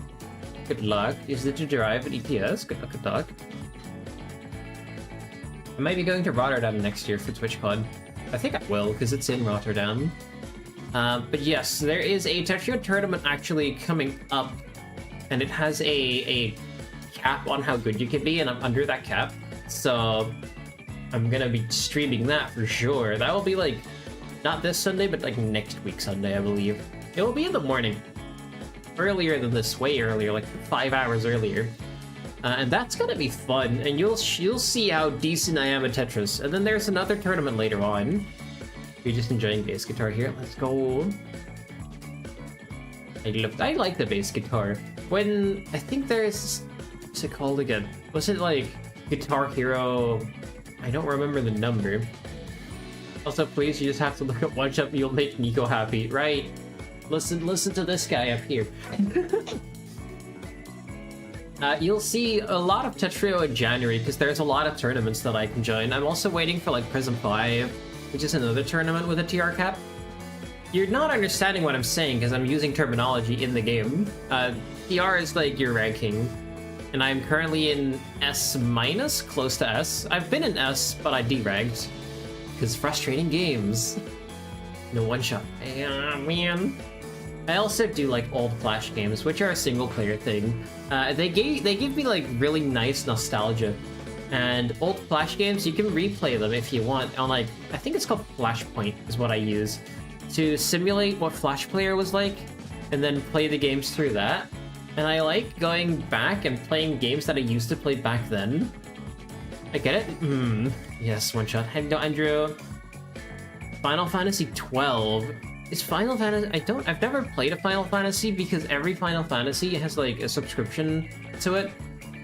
Good luck. Is it to drive an ETS? Good luck, good luck. I might be going to Rotterdam next year for TwitchCon. I think I will, because it's in Rotterdam. But yes, there is a Tetrio tournament actually coming up, and it has a cap on how good you can be, and I'm under that cap. So I'm gonna be streaming that for sure. That will be like, not this Sunday, but like next week Sunday, I believe. It will be in the morning. Earlier than this, way earlier, like 5 hours earlier. And that's gonna be fun, and you'll see how decent I am at Tetris. And then there's another tournament later on. You're just enjoying bass guitar here. Let's go. I like the bass guitar. When I think there's, what's it called again? Was it like Guitar Hero? I don't remember the number. Also, please, you just have to look at One Shot. You'll make Nico happy, right? Listen to this guy up here. You'll see a lot of Tetrio in January because there's a lot of tournaments that I can join. I'm also waiting for like Prism 5, which is another tournament with a TR cap. You're not understanding what I'm saying because I'm using terminology in the game. TR is like your ranking, and I'm currently in S-, close to S. I've been in S, but I deranked because frustrating games. No One Shot. Man. I also do like old Flash games, which are a single player thing. They give me like really nice nostalgia. And old Flash games, you can replay them if you want on like, I think it's called Flashpoint is what I use, to simulate what Flash Player was like, and then play the games through that. And I like going back and playing games that I used to play back then. I get it? Yes, One Shot. Hello, Andrew. Final Fantasy 12. Is Final Fantasy... I've never played a Final Fantasy because every Final Fantasy has like a subscription to it.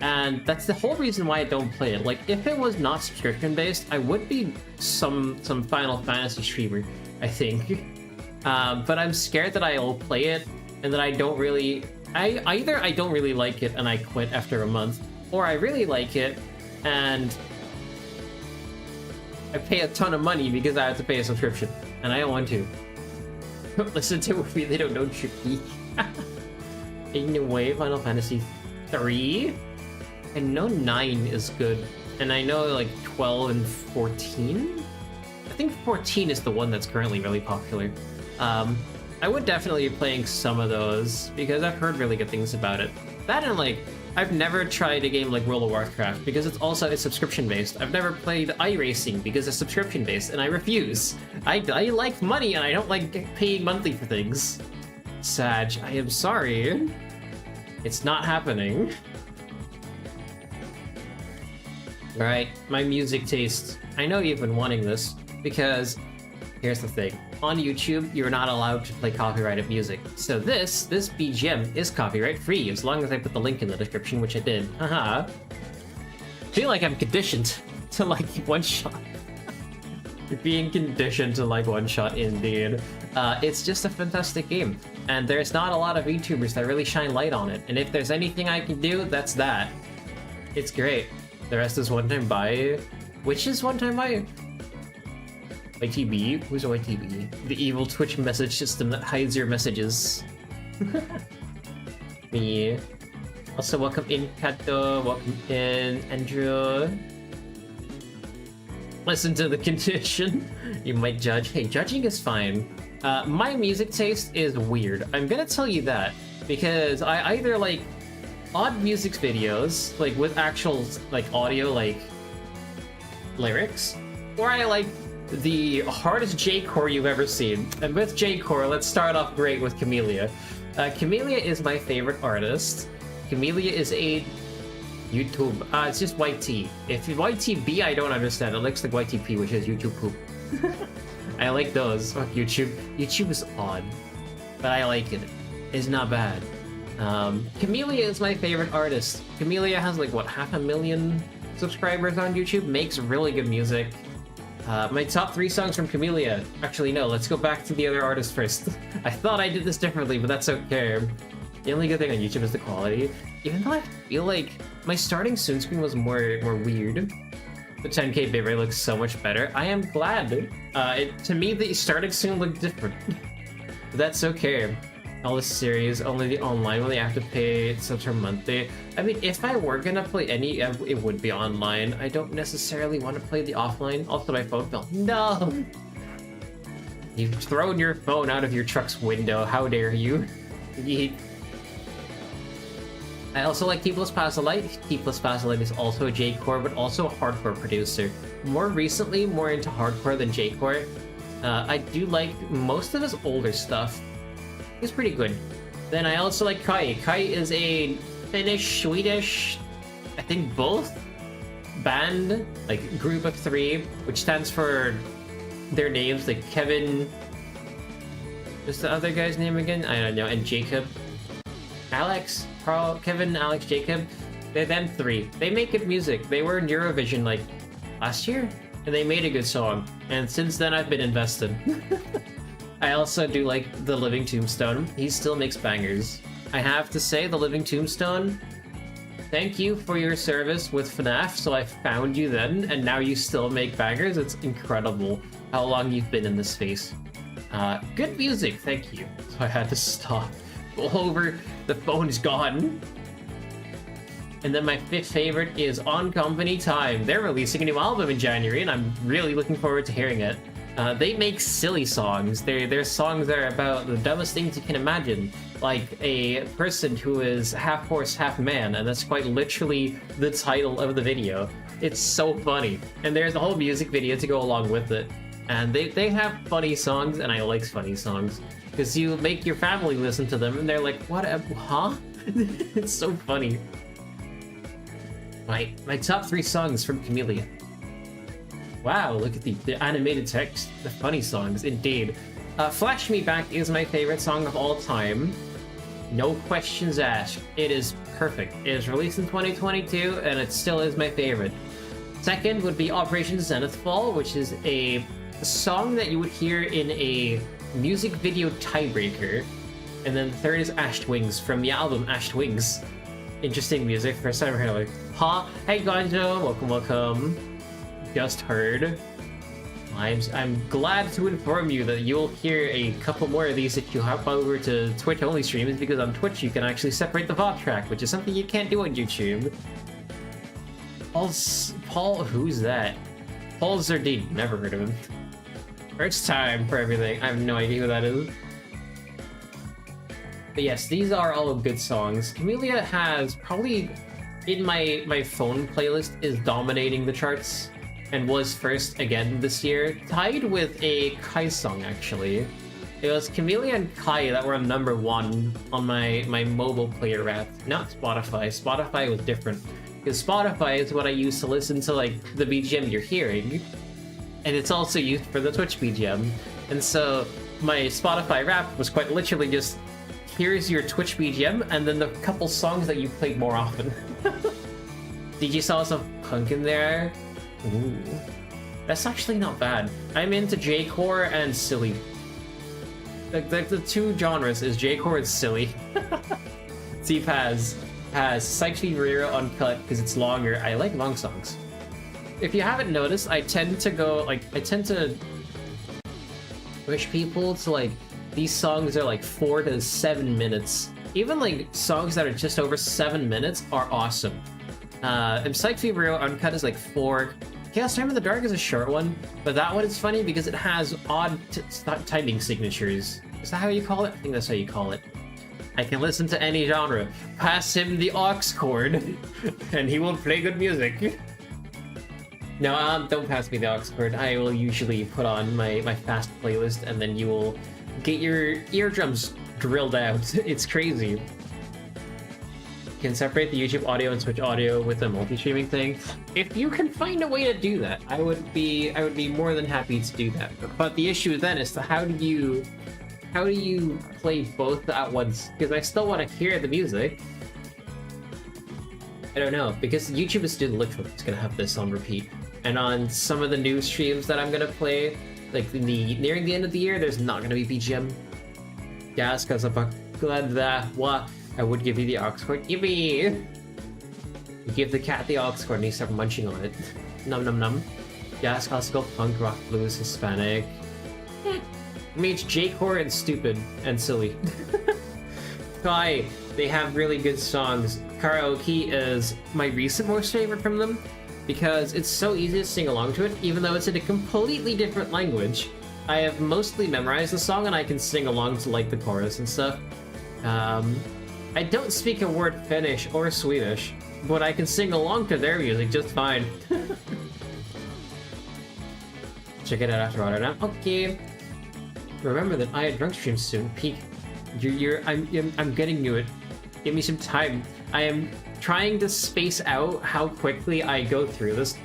And that's the whole reason why I don't play it. Like, if it was not subscription-based, I would be some Final Fantasy streamer, I think. But I'm scared that I'll play it, and that I don't really... Either I don't really like it and I quit after a month, or I really like it, and I pay a ton of money because I have to pay a subscription, and I don't want to. Listen to it if they don't know Tricky. Anyway, Final Fantasy 3. I know 9 is good, and I know like 12 and 14. I think 14 is the one that's currently really popular. I would definitely be playing some of those because I've heard really good things about it. That and like, I've never tried a game like World of Warcraft because it's subscription based. I've never played iRacing because it's subscription based, and I refuse. I like money and I don't like paying monthly for things. Sag, I am sorry. It's not happening. Alright, my music taste. I know you've been wanting this because here's the thing. On YouTube, you're not allowed to play copyrighted music. So this BGM is copyright free as long as I put the link in the description, which I did. Haha. I feel like I'm conditioned to like one shot. You're being conditioned to like one shot indeed. It's just a fantastic game. And there's not a lot of VTubers that really shine light on it. And if there's anything I can do, that's that. It's great. The rest is one time buy. Which is one time buy? YTB? Who's YTB? The evil Twitch message system that hides your messages. Me. Also, welcome in, Kato. Welcome in, Andrew. Listen to the condition. You might judge. Hey, judging is fine. My music taste is weird. I'm gonna tell you that. Because I either like odd music videos, like with actual like audio, like lyrics, or I like the hardest J-core you've ever seen. And with J-core, let's start off great with Camellia. Camellia is my favorite artist. Camellia is a YouTube. It's just YT. If YTB, I don't understand. It looks like YTP, which is YouTube poop. I like those. Fuck YouTube. YouTube is odd, but I like it. It's not bad. Camellia is my favorite artist. Camellia has like, what, 500,000 subscribers on YouTube? Makes really good music. My top 3 songs from Camellia. Actually, no, let's go back to the other artist first. I thought I did this differently, but that's okay. The only good thing on YouTube is the quality. Even though I feel like my starting soon screen was more weird. The 10K bitrate looks so much better. I am glad. To me, the starting soon looked different. But that's okay. All the series, only the online one, they have to pay subs per monthly. I mean, if I were gonna play any, it would be online. I don't necessarily want to play the offline. Also, my phone fell. No! You've thrown your phone out of your truck's window. How dare you? I also like T plus Pasolite. T plus Pasolite is also a J-core, but also a hardcore producer. More recently, more into hardcore than J-core. I do like most of his older stuff. He's pretty good. Then I also like Kai. Kai is a Finnish, Swedish, I think both, band, like group of 3, which stands for their names, like Kevin, what's the other guy's name again? I don't know, and Jacob. Alex, Carl, Kevin, Alex, Jacob. They're them 3. They make good music. They were in Eurovision like last year, and they made a good song. And since then I've been invested. I also do like The Living Tombstone. He still makes bangers. I have to say, The Living Tombstone, thank you for your service with FNAF, so I found you then, and now you still make bangers. It's incredible how long you've been in this space. Good music, thank you. So I had to stop. Over, the phone is gone. And then my 5th favorite is On Company Time. They're releasing a new album in January, and I'm really looking forward to hearing it. They make silly songs. They're songs that are about the dumbest things you can imagine. Like a person who is half horse, half man, and that's quite literally the title of the video. It's so funny. And there's a whole music video to go along with it. And they have funny songs, and I like funny songs. Because you make your family listen to them, and they're like, what, huh? It's so funny. My top 3 songs from Camellia. Wow, look at the animated text, the funny songs, indeed. Flash Me Back is my favorite song of all time. No questions asked. It is perfect. It was released in 2022, and it still is my favorite. Second would be Operation Zenith Fall, which is a song that you would hear in a music video tiebreaker. And then third is Ashed Wings from the album Ashed Wings. interesting music. First time I heard like, huh? Hey Gonjo, welcome. Just heard. I'm glad to inform you that you'll hear a couple more of these if you hop over to Twitch only streams, because on Twitch you can actually separate the VOD track, which is something you can't do on YouTube. Paul, who's that? Paul Zerdine, never heard of him. First time for everything. I have no idea who that is. But yes, these are all good songs. Camellia has probably, in my phone playlist, is dominating the charts. And was first again this year, tied with a Kai song actually. It was Camellia and Kai that were on #1 on my mobile player app, not Spotify. Spotify was different, because Spotify is what I use to listen to like the BGM you're hearing, and it's also used for the Twitch BGM. And so my Spotify rap was quite literally just, here's your Twitch BGM, and then the couple songs that you played more often. Did you saw some punk in there? Ooh, that's actually not bad. I'm into J-core and silly. The two genres is J-core and silly. Steve has Psych Fever Uncut because it's longer. I like long songs. If you haven't noticed, I tend to push people to like, these songs are like 4 to 7 minutes. Even like songs that are just over 7 minutes are awesome. And Psych Fever Uncut is like 4. Chaos Time in the Dark is a short one, but that one is funny because it has odd timing signatures. Is that how you call it? I think that's how you call it. I can listen to any genre. Pass him the aux cord, and he will play good music. No, don't pass me the aux cord. I will usually put on my fast playlist, and then you will get your eardrums drilled out. It's crazy. Can separate the YouTube audio and Twitch audio with the multi-streaming thing. If you can find a way to do that, I would be more than happy to do that. But the issue then is how do you play both at once? Because I still want to hear the music. I don't know, because YouTube is still literally just gonna have this on repeat. And on some of the new streams that I'm gonna play, like nearing the end of the year, there's not gonna be BGM. Yes, because I'm glad that what. I would give you the aux cord. Yippee! You give the cat the aux cord and he start munching on it. Num num num. Jazz, classical, punk, rock, blues, Hispanic. I mean, it's J-core and stupid and silly. Kai, they have really good songs. Karaoke is my recent most favorite from them, because it's so easy to sing along to it, even though it's in a completely different language. I have mostly memorized the song and I can sing along to like the chorus and stuff. I don't speak a word Finnish or Swedish, but I can sing along to their music just fine. Check it out after Rotterdam. Okay. Remember that I had drunk streams soon. Peak. I'm getting to it. Give me some time. I am trying to space out how quickly I go through this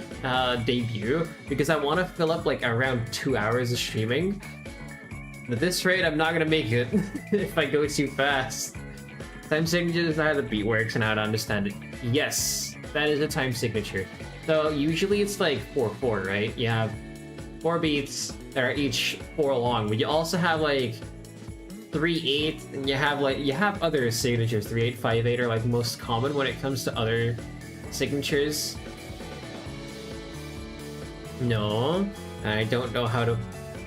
debut, because I want to fill up like around 2 hours of streaming. At this rate, I'm not gonna make it if I go too fast. Time signature is how the beat works and how to understand it. Yes, that is a time signature. So usually it's like 4/4, right? You have 4 beats that are each 4 long, but you also have like 3/8, and you have other signatures. 3/8, 5/8 are like most common when it comes to other signatures. No, I don't know how to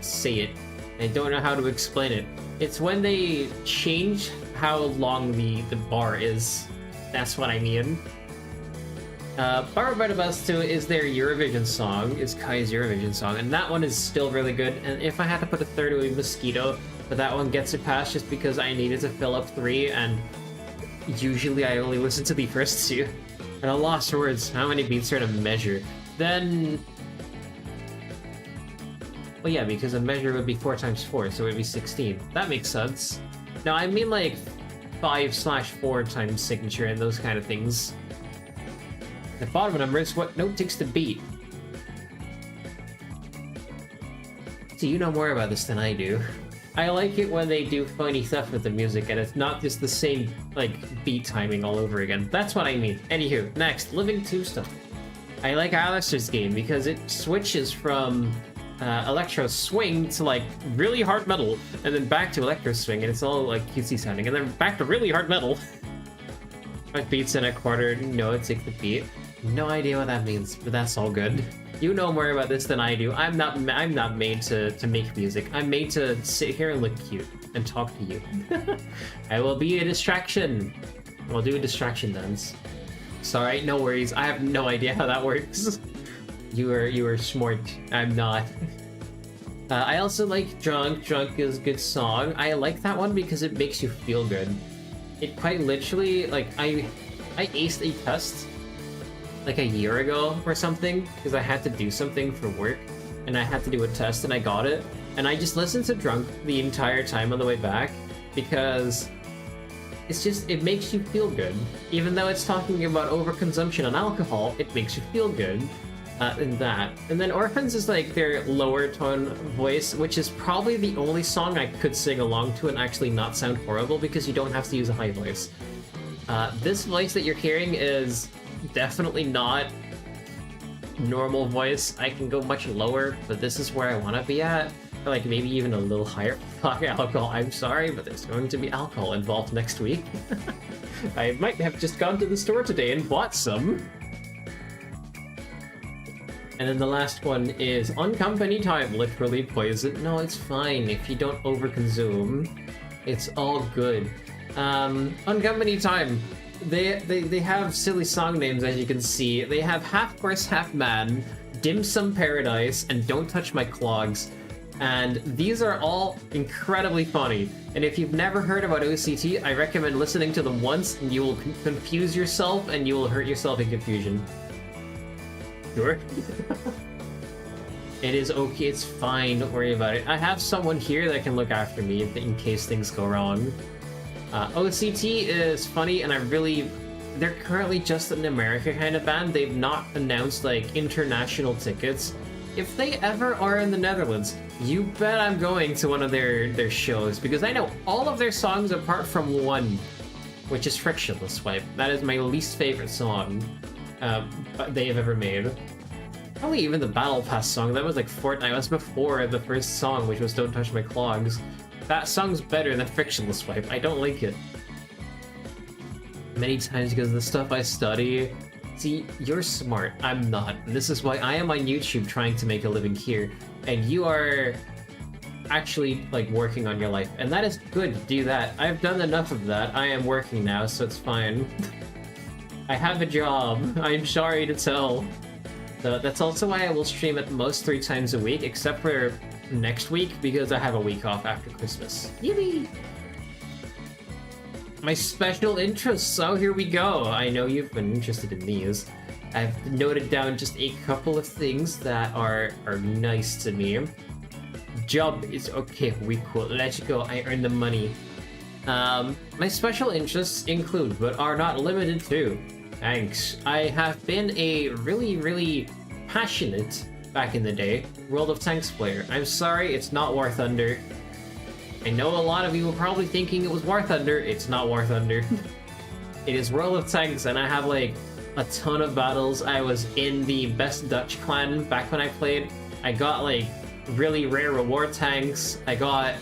say it. I don't know how to explain it. It's when they change how long the bar is. That's what I mean. Bar by the Bus 2 is their Eurovision song, is Kai's Eurovision song, and that one is still really good. And if I had to put a third, it would be Mosquito, but that one gets it past just because I needed to fill up 3, and usually I only listen to the first 2. And I lost words. How many beats are to measure? Then... well, yeah, because a measure would be 4 times 4, so it would be 16. That makes sense. No, I mean like 5/4 times signature and those kind of things. The bottom number is what note takes the beat. So you know more about this than I do. I like it when they do funny stuff with the music and it's not just the same, like, beat timing all over again. That's what I mean. Anywho, next, Living 2 stuff. I like Alistair's game because it switches from electro swing to like really hard metal, and then back to electro swing, and it's all like cutesy sounding, and then back to really hard metal. beats in a quarter. No, it's like the beat. No idea what that means, but that's all good. You know more about this than I do. I'm not made to make music. I'm made to sit here and look cute and talk to you. I will be a distraction. We'll do a distraction dance. Sorry, no worries. I have no idea how that works. You are smart. I'm not. I also like Drunk. Drunk is a good song. I like that one because it makes you feel good. It quite literally, like, I aced a test like a year ago or something because I had to do something for work and I had to do a test and I got it. And I just listened to Drunk the entire time on the way back because it's just, it makes you feel good. Even though it's talking about overconsumption on alcohol, it makes you feel good. In that. And then Orphans is like their lower tone voice, which is probably the only song I could sing along to and actually not sound horrible because you don't have to use a high voice. This voice that you're hearing is definitely not normal voice. I can go much lower, but this is where I want to be at. Or like maybe even a little higher. Fuck alcohol. I'm sorry, but there's going to be alcohol involved next week. I might have just gone to the store today and bought some. And then the last one is On Company Time, literally poison. No, it's fine if you don't overconsume. It's all good. On Company Time, they have silly song names, as you can see. They have Half Horse, Half Man, Dim Sum Paradise, and Don't Touch My Clogs. And these are all incredibly funny. And if you've never heard about OCT, I recommend listening to them once, and you will confuse yourself, and you will hurt yourself in confusion. Sure. It is okay, it's fine, don't worry about it. I have someone here that can look after me in case things go wrong. OCT is funny, and they're currently just an America kind of band. They've not announced, like, international tickets. If they ever are in the Netherlands, you bet I'm going to one of their shows, because I know all of their songs apart from one, which is Frictionless Swipe. That is my least favorite song they have ever made. Probably even the Battle Pass song, that was like Fortnite, was before the first song, which was Don't Touch My Clogs. That song's better than Frictionless Swipe, I don't like it. Many times because of the stuff I study. See, you're smart, I'm not. This is why I am on YouTube trying to make a living here, and you are actually, like, working on your life, and that is good, do that. I've done enough of that, I am working now, so it's fine. I have a job, I'm sorry to tell. So that's also why I will stream at most 3 times a week, except for next week, because I have a week off after Christmas. Yippee! My special interests, so here we go. I know you've been interested in these. I've noted down just a couple of things that are nice to me. Job is okay, we cool, let's go, I earn the money. My special interests include, but are not limited to, thanks. I have been a really passionate, back in the day, World of Tanks player. I'm sorry, it's not War Thunder. I know a lot of you were probably thinking it was War Thunder. It's not War Thunder. It is World of Tanks, and I have like a ton of battles. I was in the Best Dutch clan back when I played. I got like really rare reward tanks. I got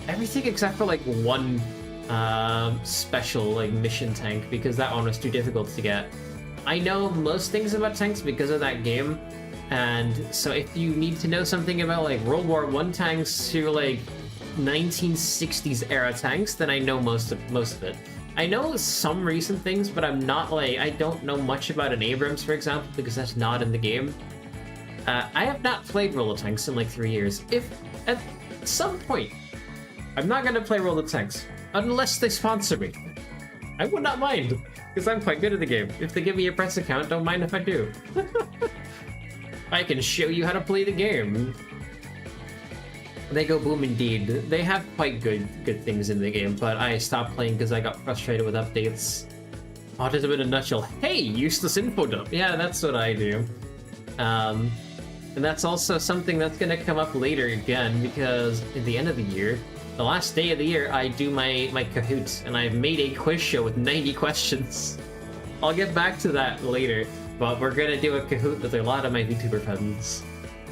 everything except for like one special like mission tank, because that one was too difficult to get. I know most things about tanks because of that game, and so if you need to know something about like World War I tanks to like 1960s era tanks, then I know most of it. I know some recent things, but I'm not like, I don't know much about an Abrams, for example, because that's not in the game. I have not played World of Tanks in like 3 years. If at some point I'm not gonna play World of Tanks unless they sponsor me, I would not mind, because I'm quite good at the game. If they give me a press account, don't mind if I do. I can show you how to play the game. They go boom indeed. They have quite good things in the game, but I stopped playing because I got frustrated with updates. Autism in a nutshell. Hey, useless info dump. Yeah, that's what I do. And that's also something that's gonna come up later again, because at the end of the year, the last day of the year, I do my Kahoot, and I've made a quiz show with 90 questions. I'll get back to that later, but we're gonna do a Kahoot with a lot of my VTuber friends.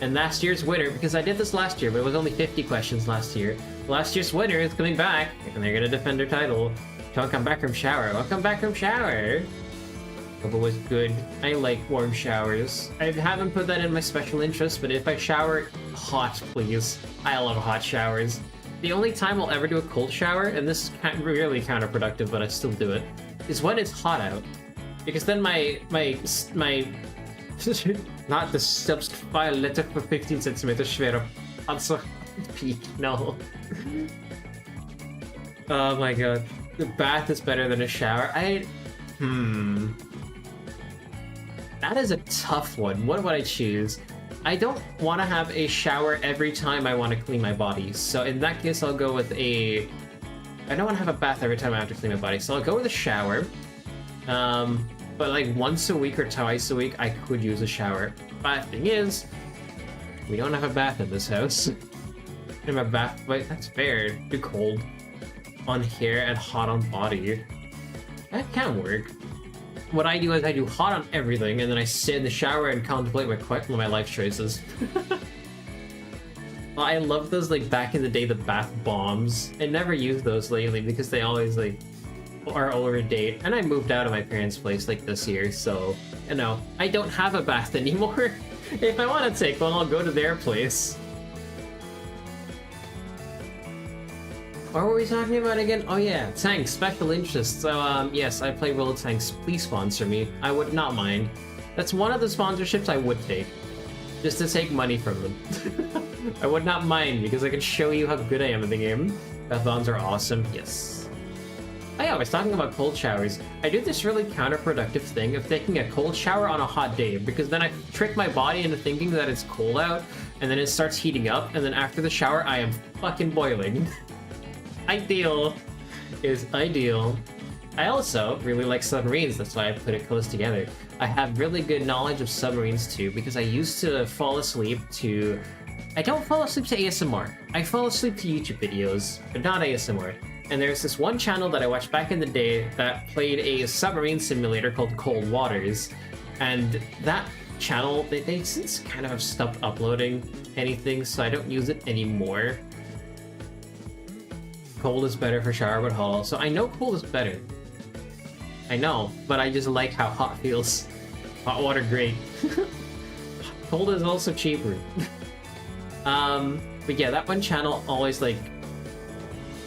And last year's winner, because I did this last year, but it was only 50 questions last year. Last year's winner is coming back, and they're gonna defend their title. Don't come back from shower. Welcome back from shower. Hope it was good. I like warm showers. I haven't put that in my special interest, but if I shower hot, please. I love hot showers. The only time I'll ever do a cold shower, and this is really counterproductive, but I still do it, is when it's hot out. Because then my not the subscribe letter for 15 centimeters schwerer. Also, peak, no. Oh my god. The bath is better than a shower. That is a tough one. What would I choose? I don't want to have a shower every time I want to clean my body. So in that case, I'll go with a... I don't want to have a bath every time I have to clean my body. So I'll go with a shower. But like once a week or twice a week, I could use a shower. But the thing is, we don't have a bath in this house. In my bath, wait, that's fair. Too cold on hair and hot on body. That can work. What I do is I do hot on everything, and then I sit in the shower and contemplate my life choices. Well, I love those, like, back in the day, the bath bombs. I never use those lately because they always, like, are over a date. And I moved out of my parents' place, like, this year, so, you know, I don't have a bath anymore. If I want to take one, I'll go to their place. What were we talking about again? Oh yeah, tanks, special interest. So yes, I play World of Tanks. Please sponsor me. I would not mind. That's one of the sponsorships I would take. Just to take money from them. I would not mind, because I can show you how good I am at the game. Bath-bombs are awesome, yes. Oh yeah, I was talking about cold showers. I do this really counterproductive thing of taking a cold shower on a hot day, because then I trick my body into thinking that it's cold out, and then it starts heating up, and then after the shower, I am fucking boiling. Ideal is ideal. I also really like submarines, that's why I put it close together. I have really good knowledge of submarines too, because I used to fall asleep to... I don't fall asleep to ASMR. I fall asleep to YouTube videos, but not ASMR. And there's this one channel that I watched back in the day that played a submarine simulator called Cold Waters. And that channel, they since kind of have stopped uploading anything, so I don't use it anymore. Cold is better for shower but hot. So I know cold is better. I know, but I just like how hot feels. Hot water, great. Cold is also cheaper. But yeah, that one channel always like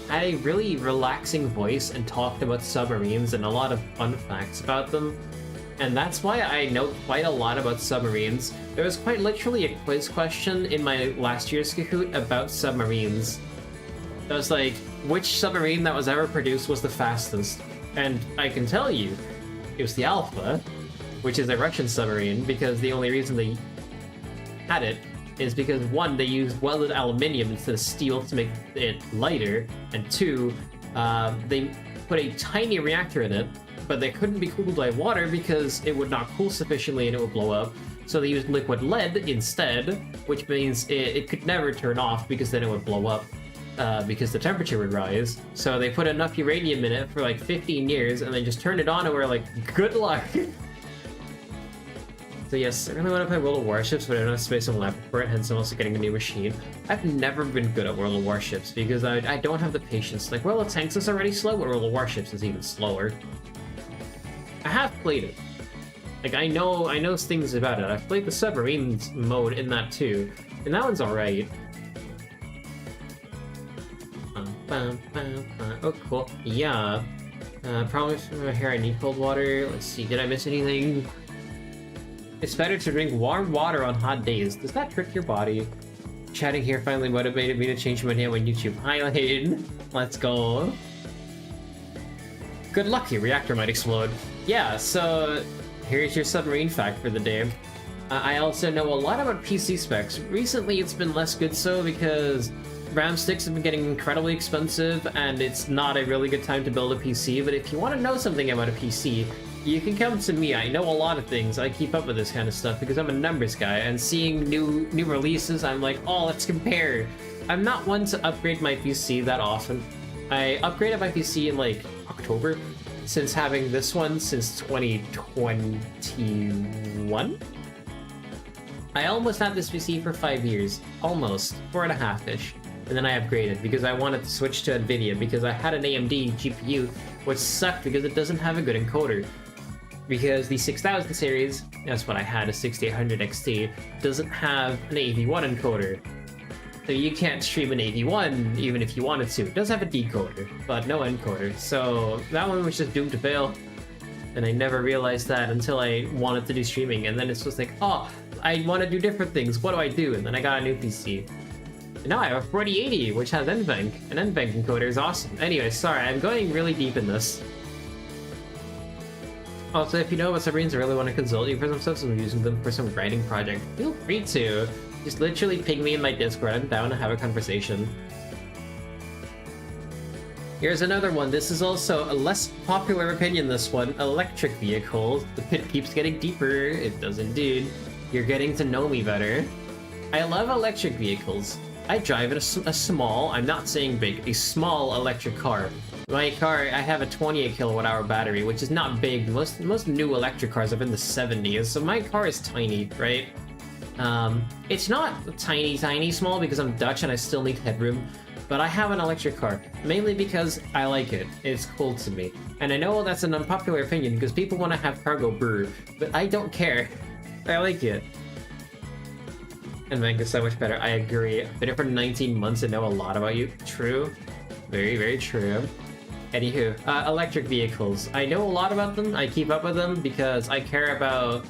had a really relaxing voice and talked about submarines and a lot of fun facts about them. And that's why I know quite a lot about submarines. There was quite literally a quiz question in my last year's Kahoot about submarines. It was like, which submarine that was ever produced was the fastest? And I can tell you, it was the Alpha, which is a Russian submarine, because the only reason they had it is because, one, they used welded aluminium instead of steel to make it lighter, and two, they put a tiny reactor in it, but they couldn't be cooled by water because it would not cool sufficiently and it would blow up. So they used liquid lead instead, which means it could never turn off because then it would blow up. Because the temperature would rise. So they put enough uranium in it for like 15 years and they just turned it on and we're like, good luck! So yes, I really want to play World of Warships, but I don't have space on laptop for it, hence I'm also getting a new machine. I've never been good at World of Warships because I don't have the patience. Like, World of Tanks is already slow, but World of Warships is even slower. I have played it. Like, I know things about it. I've played the submarines mode in that too, and that one's alright. Oh, cool. Yeah. Probably from my hair, I need cold water. Let's see, did I miss anything? It's better to drink warm water on hot days. Does that trick your body? Chatting here finally motivated me to change my name on YouTube. Hi, Lane. Let's go. Good luck, your reactor might explode. Yeah, so here's your submarine fact for the day. I also know a lot about PC specs. Recently, it's been less good so because RAM sticks have been getting incredibly expensive, and it's not a really good time to build a PC, but if you want to know something about a PC, you can come to me. I know a lot of things. I keep up with this kind of stuff because I'm a numbers guy, and seeing new releases, I'm like, oh, let's compare. I'm not one to upgrade my PC that often. I upgraded my PC in, like, October, since having this one since 2021? I almost had this PC for 5 years. Almost. 4.5-ish. and then I upgraded because I wanted to switch to NVIDIA because I had an AMD GPU, which sucked because it doesn't have a good encoder. Because the 6000 series, that's what I had, a 6800 XT, doesn't have an AV1 encoder. So you can't stream an AV1 even if you wanted to. It does have a decoder, but no encoder. So that one was just doomed to fail. And I never realized that until I wanted to do streaming. And then it's just like, oh, I want to do different things. What do I do? And then I got a new PC. And now I have a 4080, which has NVENC. An NVENC encoder is awesome. Anyway, sorry, I'm going really deep in this. Also, if you know about submarines or really want to consult you for some stuff, so I'm using them for some writing project, feel free to. Just literally ping me in my Discord. I'm down to have a conversation. Here's another one. This is also a less popular opinion, this one. Electric vehicles. The pit keeps getting deeper. It does indeed. You're getting to know me better. I love electric vehicles. I drive a small, I'm not saying big, a small electric car. My car, I have a 28 kilowatt hour battery, which is not big. Most new electric cars are in the 70s, so my car is tiny, right? It's not tiny small because I'm Dutch and I still need headroom, but I have an electric car, mainly because I like it. It's cool to me. And I know that's an unpopular opinion because people want to have cargo brr, but I don't care. I like it. And Mank is so much better. I agree. I've been here for 19 months and know a lot about you. True. Very, very true. Anywho, electric vehicles. I know a lot about them. I keep up with them because I care about...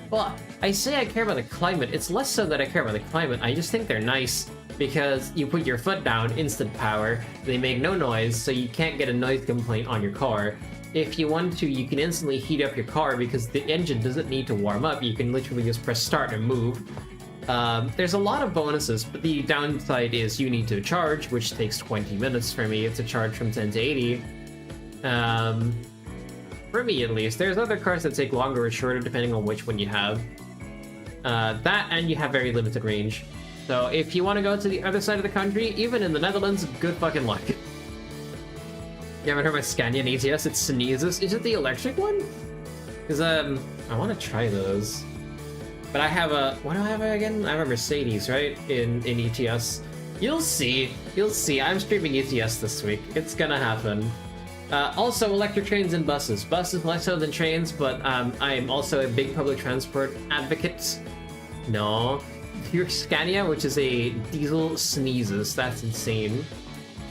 Well, I say I care about the climate. It's less so that I care about the climate. I just think they're nice because you put your foot down, instant power. They make no noise, so you can't get a noise complaint on your car. If you want to, you can instantly heat up your car because the engine doesn't need to warm up. You can literally just press start and move. There's a lot of bonuses, but the downside is you need to charge, which takes 20 minutes for me. It's a charge from 10 to 80. For me, at least. There's other cars that take longer or shorter, depending on which one you have. That, and you have very limited range. So if you want to go to the other side of the country, even in the Netherlands, good fucking luck. You haven't heard my Scania ETS? It sneezes. Is it the electric one? Because, I want to try those. But I have a... What do I have again? I have a Mercedes, right? In ETS. You'll see. You'll see. I'm streaming ETS this week. It's gonna happen. Also, electric trains and buses. Buses less so than trains, but I am also a big public transport advocate. No. Your Scania, which is a diesel, sneezes. That's insane.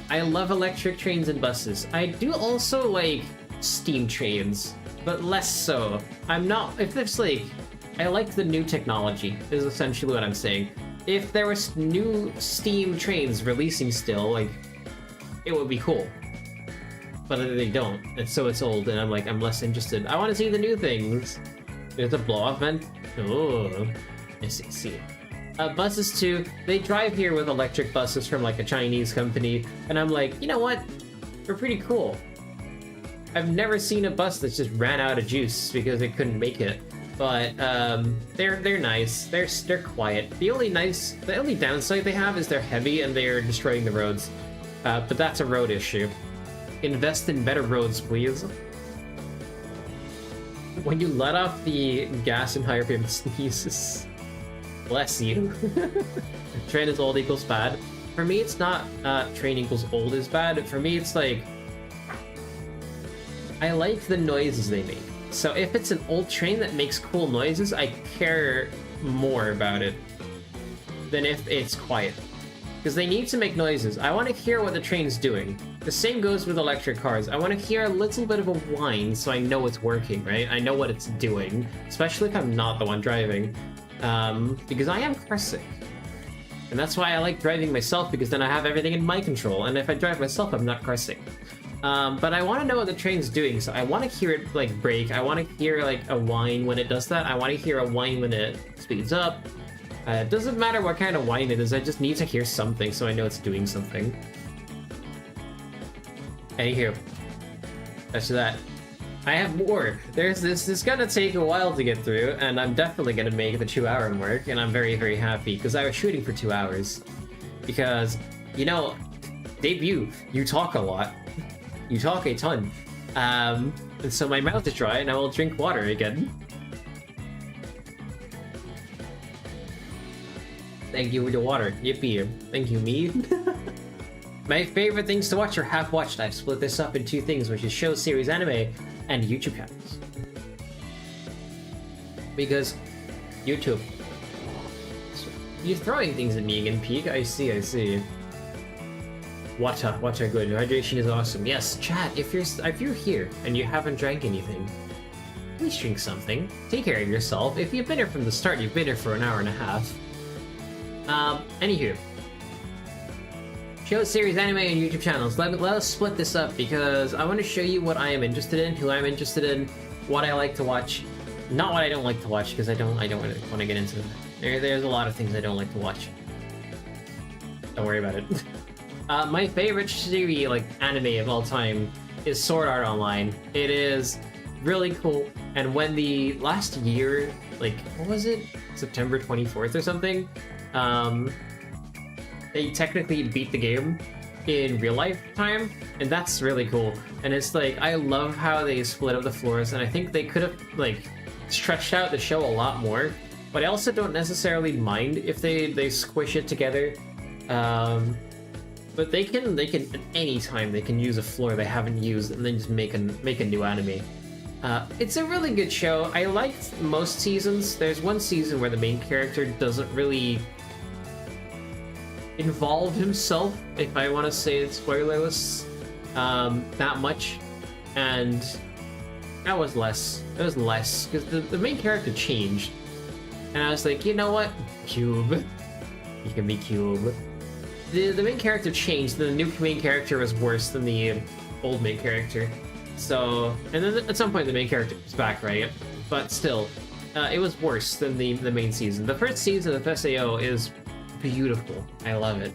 I love electric trains and buses. I do also like steam trains, but less so. I'm not... If there's like... I like the new technology, is essentially what I'm saying. If there was new steam trains releasing still, like, it would be cool. But they don't, and so it's old, and I'm less interested. I want to see the new things. There's a blow-off vent. Oh, I see. Buses too. They drive here with electric buses from like a Chinese company, and I'm like, you know what? They're pretty cool. I've never seen a bus that just ran out of juice because it couldn't make it. But they're nice. They're quiet. The only downside they have is they're heavy and they're destroying the roads. But that's a road issue. Invest in better roads, please. When you let off the gas in higher payment sneezes. Bless you. Train is old equals bad. For me, it's not train equals old is bad. For me, it's like... I like the noises they make. So if it's an old train that makes cool noises, I care more about it than if it's quiet. Because they need to make noises. I want to hear what the train's doing. The same goes with electric cars. I want to hear a little bit of a whine so I know it's working, right? I know what it's doing. Especially if I'm not the one driving. Because I am car sick. And that's why I like driving myself, because then I have everything in my control. And if I drive myself, I'm not car sick. But I want to know what the train's doing, so I want to hear it, like, brake. I want to hear, like, a whine when it does that. I want to hear a whine when it speeds up. It doesn't matter what kind of whine it is, I just need to hear something so I know it's doing something. Anywho. That's that. I have more. This is gonna take a while to get through, and I'm definitely gonna make the 2-hour mark, and I'm very, very happy, because I was shooting for 2 hours. Because, you know, debut, you talk a lot. You talk a ton. And so my mouth is dry and I will drink water again. Thank you for the water. Yippee. Thank you, me. My favorite things to watch or have watched. I've split this up in two things, which is shows, series, anime, and YouTube channels. Because YouTube. You're throwing things at me again, Peak. I see. Water good. Hydration is awesome. Yes, chat. If you're here and you haven't drank anything, please drink something. Take care of yourself. If you've been here from the start, you've been here for an hour and a half. Anywho. Show, series, anime, and YouTube channels. Let us split this up because I want to show you what I am interested in, who I'm interested in, what I like to watch. Not what I don't like to watch, because I don't want to get into that. There's a lot of things I don't like to watch. Don't worry about it. My favorite series, like, anime of all time is Sword Art Online. It is really cool, and when the last year, like, what was it? September 24th or something? They technically beat the game in real life time, and that's really cool. And it's like, I love how they split up the floors, and I think they could have, like, stretched out the show a lot more, but I also don't necessarily mind if they squish it together. But they can at any time they can use a floor they haven't used and then just make a new anime. It's a really good show. I liked most seasons. There's one season where the main character doesn't really involve himself, if I want to say it spoilerless, that much, and that was less. It was less because the main character changed, and I was like, you know what, Cube, you can be Cube. The main character changed. The new main character was worse than the old main character. So, and then at some point the main character was back, right? But still, it was worse than the main season. The first season of SAO is beautiful. I love it.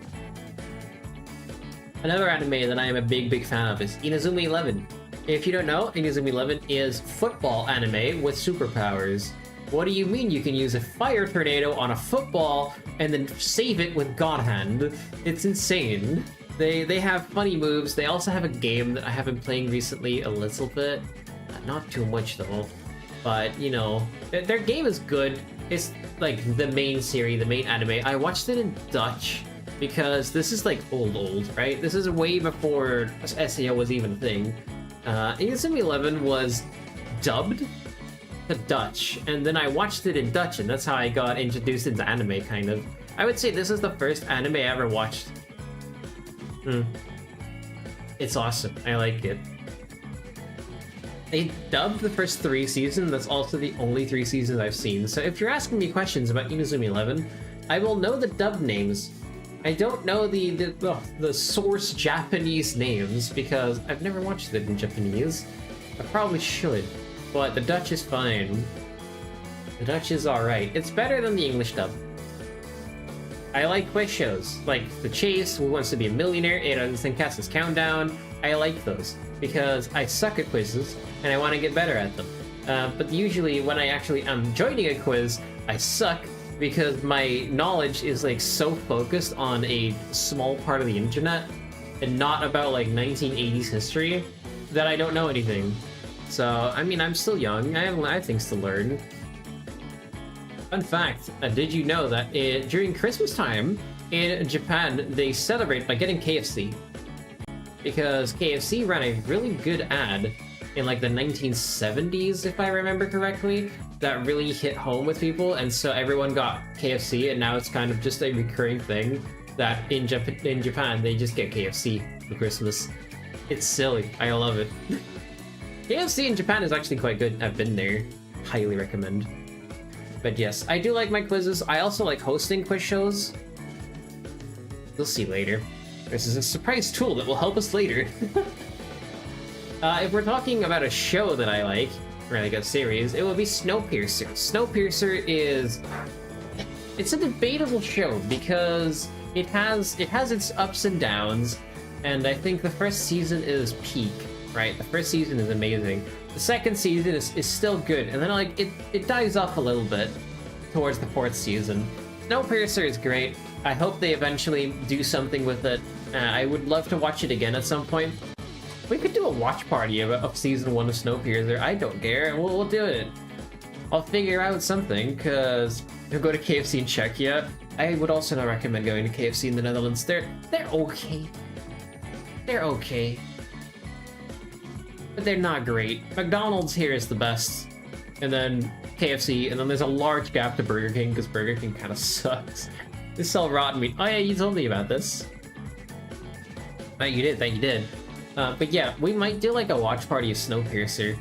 Another anime that I am a big fan of is Inazuma 11. If you don't know, Inazuma 11 is football anime with superpowers. What do you mean you can use a fire tornado on a football and then save it with God Hand? It's insane. They have funny moves. They also have a game that I have been playing recently a little bit. Not too much though. But, you know, their game is good. It's like the main series, the main anime. I watched it in Dutch because this is like old, right? This is way before SEO was even a thing. Inazuma 11 was dubbed to Dutch, and then I watched it in Dutch, and that's how I got introduced into anime, kind of. I would say this is the first anime I ever watched. It's awesome. I like it. They dubbed the first 3 seasons. That's also the only 3 seasons I've seen. So if you're asking me questions about Inazuma 11, I will know the dub names. I don't know the source Japanese names because I've never watched it in Japanese. I probably should, but the Dutch is fine. The Dutch is alright. It's better than the English dub. I like quiz shows, like The Chase, Who Wants to Be a Millionaire, 8 Castles Countdown. I like those because I suck at quizzes and I want to get better at them. But usually when I actually am joining a quiz, I suck because my knowledge is like so focused on a small part of the internet and not about like 1980s history that I don't know anything. So, I mean, I'm still young. I have things to learn. Fun fact, did you know that during Christmas time in Japan, they celebrate by getting KFC? Because KFC ran a really good ad in like the 1970s, if I remember correctly, that really hit home with people, and so everyone got KFC, and now it's kind of just a recurring thing that in Japan, they just get KFC for Christmas. It's silly. I love it. KFC in Japan is actually quite good. I've been there. Highly recommend. But yes, I do like my quizzes. I also like hosting quiz shows. We'll see later. This is a surprise tool that will help us later. If we're talking about a show that I like, or like a series, it would be Snowpiercer. Snowpiercer is... it's a debatable show because it has its ups and downs, and I think the first season is peak, right? The first season is amazing. The second season is still good, and then like it dies off a little bit towards the 4th season. Snowpiercer is great. I hope they eventually do something with it. I would love to watch it again at some point. We could do a watch party of season 1 of Snowpiercer. I don't care. We'll do it. I'll figure out something, because you'll go to KFC in Czechia. I would also not recommend going to KFC in the Netherlands. They're okay. They're okay. But they're not great. McDonald's here is the best. And then KFC, and then there's a large gap to Burger King, because Burger King kind of sucks. They sell rotten meat. Oh yeah, you told me about this. Oh, you did. But yeah, we might do like a watch party of Snowpiercer.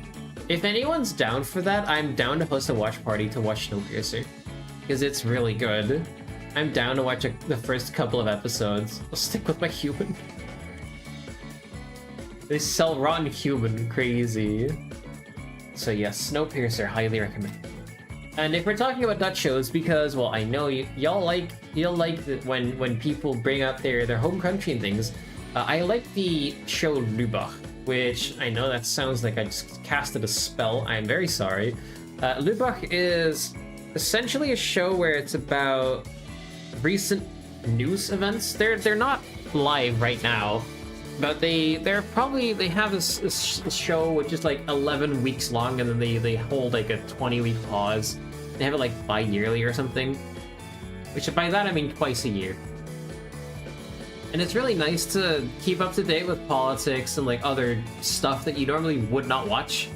If anyone's down for that, I'm down to host a watch party to watch Snowpiercer. Because it's really good. I'm down to watch the first couple of episodes. I'll stick with my human. They sell rotten human, crazy. So yes, Snowpiercer, highly recommend. And if we're talking about Dutch shows, because well, I know y'all like when people bring up their home country and things. I like the show Lubach, which I know that sounds like I just casted a spell. I'm very sorry. Lubach is essentially a show where it's about recent news events. They're not live right now. But they have this show which is like 11 weeks long, and then they hold like a 20-week pause. They have it like bi-yearly or something, which by that I mean twice a year. And it's really nice to keep up to date with politics and like other stuff that you normally would not watch,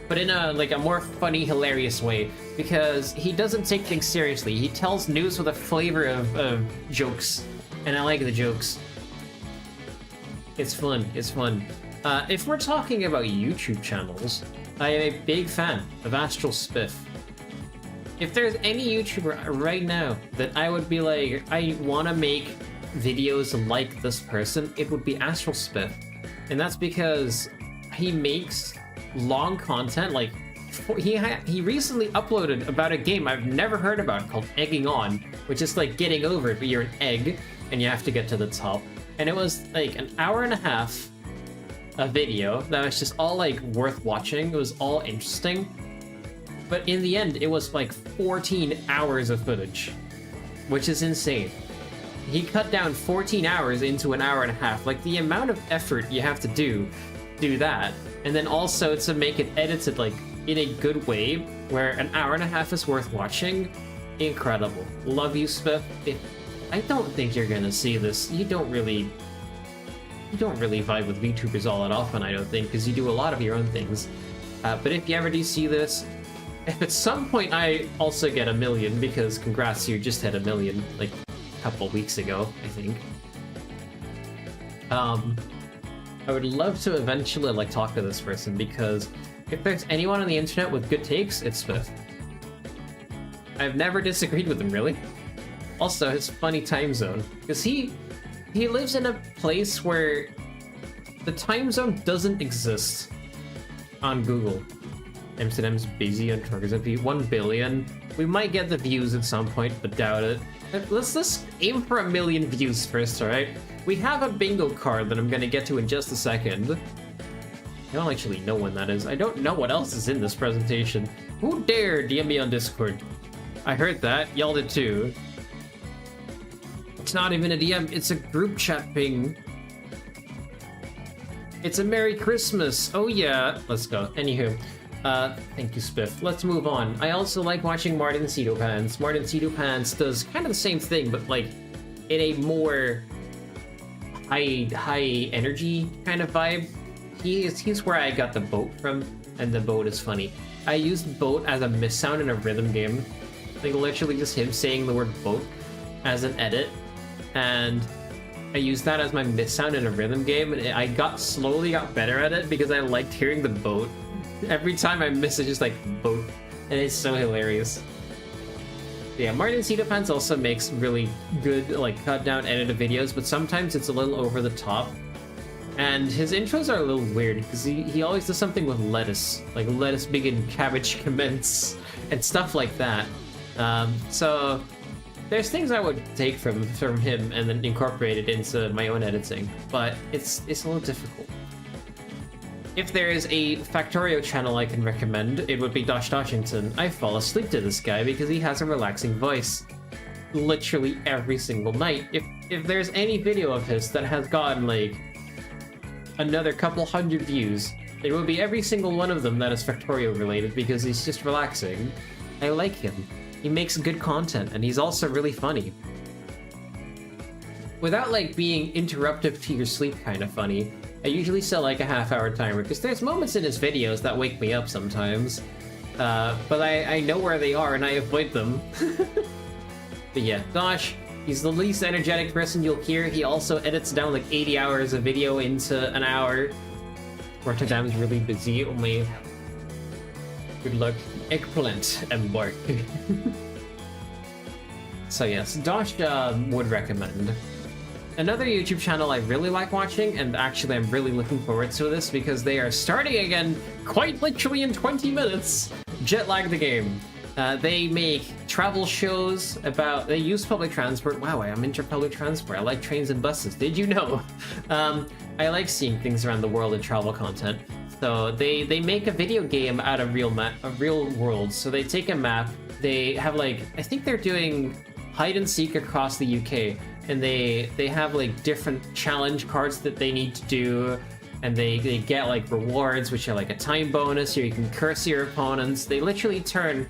but in a more funny, hilarious way, because he doesn't take things seriously. He tells news with a flavor of jokes, and I like the jokes. It's fun. If we're talking about YouTube channels, I am a big fan of Astral Spiff. If there's any YouTuber right now that I would be like, I want to make videos like this person, it would be Astral Spiff. And that's because he makes long content. Like, he recently uploaded about a game I've never heard about called Egging On, which is like getting over it, but you're an egg and you have to get to the top. And it was like an hour and a half a video that was just all like worth watching. It was all interesting. But in the end, it was like 14 hours of footage, which is insane. He cut down 14 hours into an hour and a half. Like, the amount of effort you have to do that. And then also to make it edited like in a good way where an hour and a half is worth watching. Incredible. Love you, Spiff. I don't think you're gonna see this. You don't really vibe with VTubers all that often, I don't think, because you do a lot of your own things. But if you ever do see this, if at some point I also get 1 million, because congrats, you just had 1 million, like, a couple weeks ago, I think. I would love to eventually, like, talk to this person, because if there's anyone on the internet with good takes, it's Spiff. I've never disagreed with him, really. Also, his funny time zone, because he lives in a place where the time zone doesn't exist on Google. Amsterdam's busy on targets of 1 billion. We might get the views at some point, but doubt it. Let's aim for 1 million views first, alright? We have a bingo card that I'm gonna get to in just a second. I don't actually know when that is. I don't know what else is in this presentation. Who dare DM me on Discord? I heard that. Y'all did too. It's not even a DM, it's a group chat ping. It's a Merry Christmas. Oh yeah. Let's go. Anywho. Thank you, Spiff. Let's move on. I also like watching Martin Cedo Pants. Martin Cedo Pants does kind of the same thing, but like in a more high energy kind of vibe. He's where I got the boat from, and the boat is funny. I used boat as a missound in a rhythm game. Like literally just him saying the word boat as an edit, and I used that as my missound in a rhythm game, and I slowly got better at it because I liked hearing the boat. Every time I miss it, just like boat, and it's so hilarious. Yeah, Martin Cedo Pants also makes really good, like, cut down edited videos, but sometimes it's a little over the top. And his intros are a little weird because he always does something with lettuce, like lettuce begin, cabbage commence, and stuff like that. So there's things I would take from him and then incorporate it into my own editing, but it's a little difficult. If there is a Factorio channel I can recommend, it would be Dosh Doshington. I fall asleep to this guy because he has a relaxing voice. Literally every single night. If there's any video of his that has gotten like another couple hundred views, it would be every single one of them that is Factorio related because he's just relaxing. I like him. He makes good content and he's also really funny. without like being interruptive to your sleep kind of funny, I usually set like a half-hour timer, because there's moments in his videos that wake me up sometimes. But I know where they are and I avoid them. But yeah, Dosh, he's the least energetic person you'll hear. He also edits down like 80 hours of video into an hour. Rotterdam's really busy, only... Good luck. Eggplant and bark. So yes, Dosh would recommend. Another YouTube channel I really like watching, and actually I'm really looking forward to this because they are starting again quite literally in 20 minutes. Jetlag the game. They make travel shows about... They use public transport. Wow, I'm into public transport. I like trains and buses. Did you know? I like seeing things around the world and travel content. So they make a video game out of real world. So they take a map. They have like... I think they're doing hide and seek across the UK. And they have like different challenge cards that they need to do. And they get like rewards, which are like a time bonus, or you can curse your opponents. They literally turn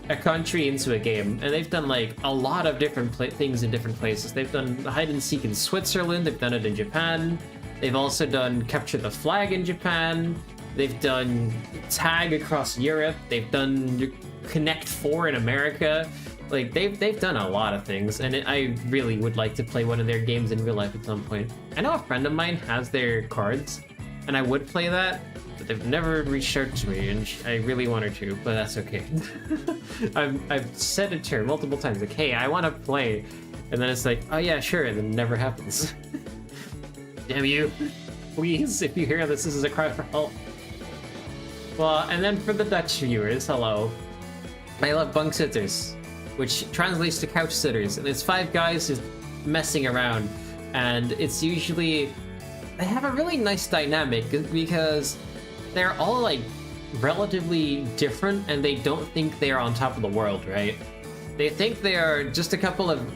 a country into a game, and they've done like a lot of different things in different places. They've done hide and seek in Switzerland, they've done it in Japan, they've also done capture the flag in Japan, they've done tag across Europe, they've done Connect 4 in America. Like they've done a lot of things, and I really would like to play one of their games in real life at some point. I know a friend of mine has their cards, and I would play that, but they've never reached out to me, and I really want her to, but that's okay. I've said it to her multiple times, like, hey, I want to play, and then it's like, oh yeah, sure, and then it never happens. Damn you. Please, if you hear this is a cry for help. Well, and then for the Dutch viewers, hello. I love bunk sitters, which translates to couch sitters, and it's 5 guys just messing around, and it's usually... They have a really nice dynamic because they're all like relatively different, and they don't think they are on top of the world, right? They think they are just a couple of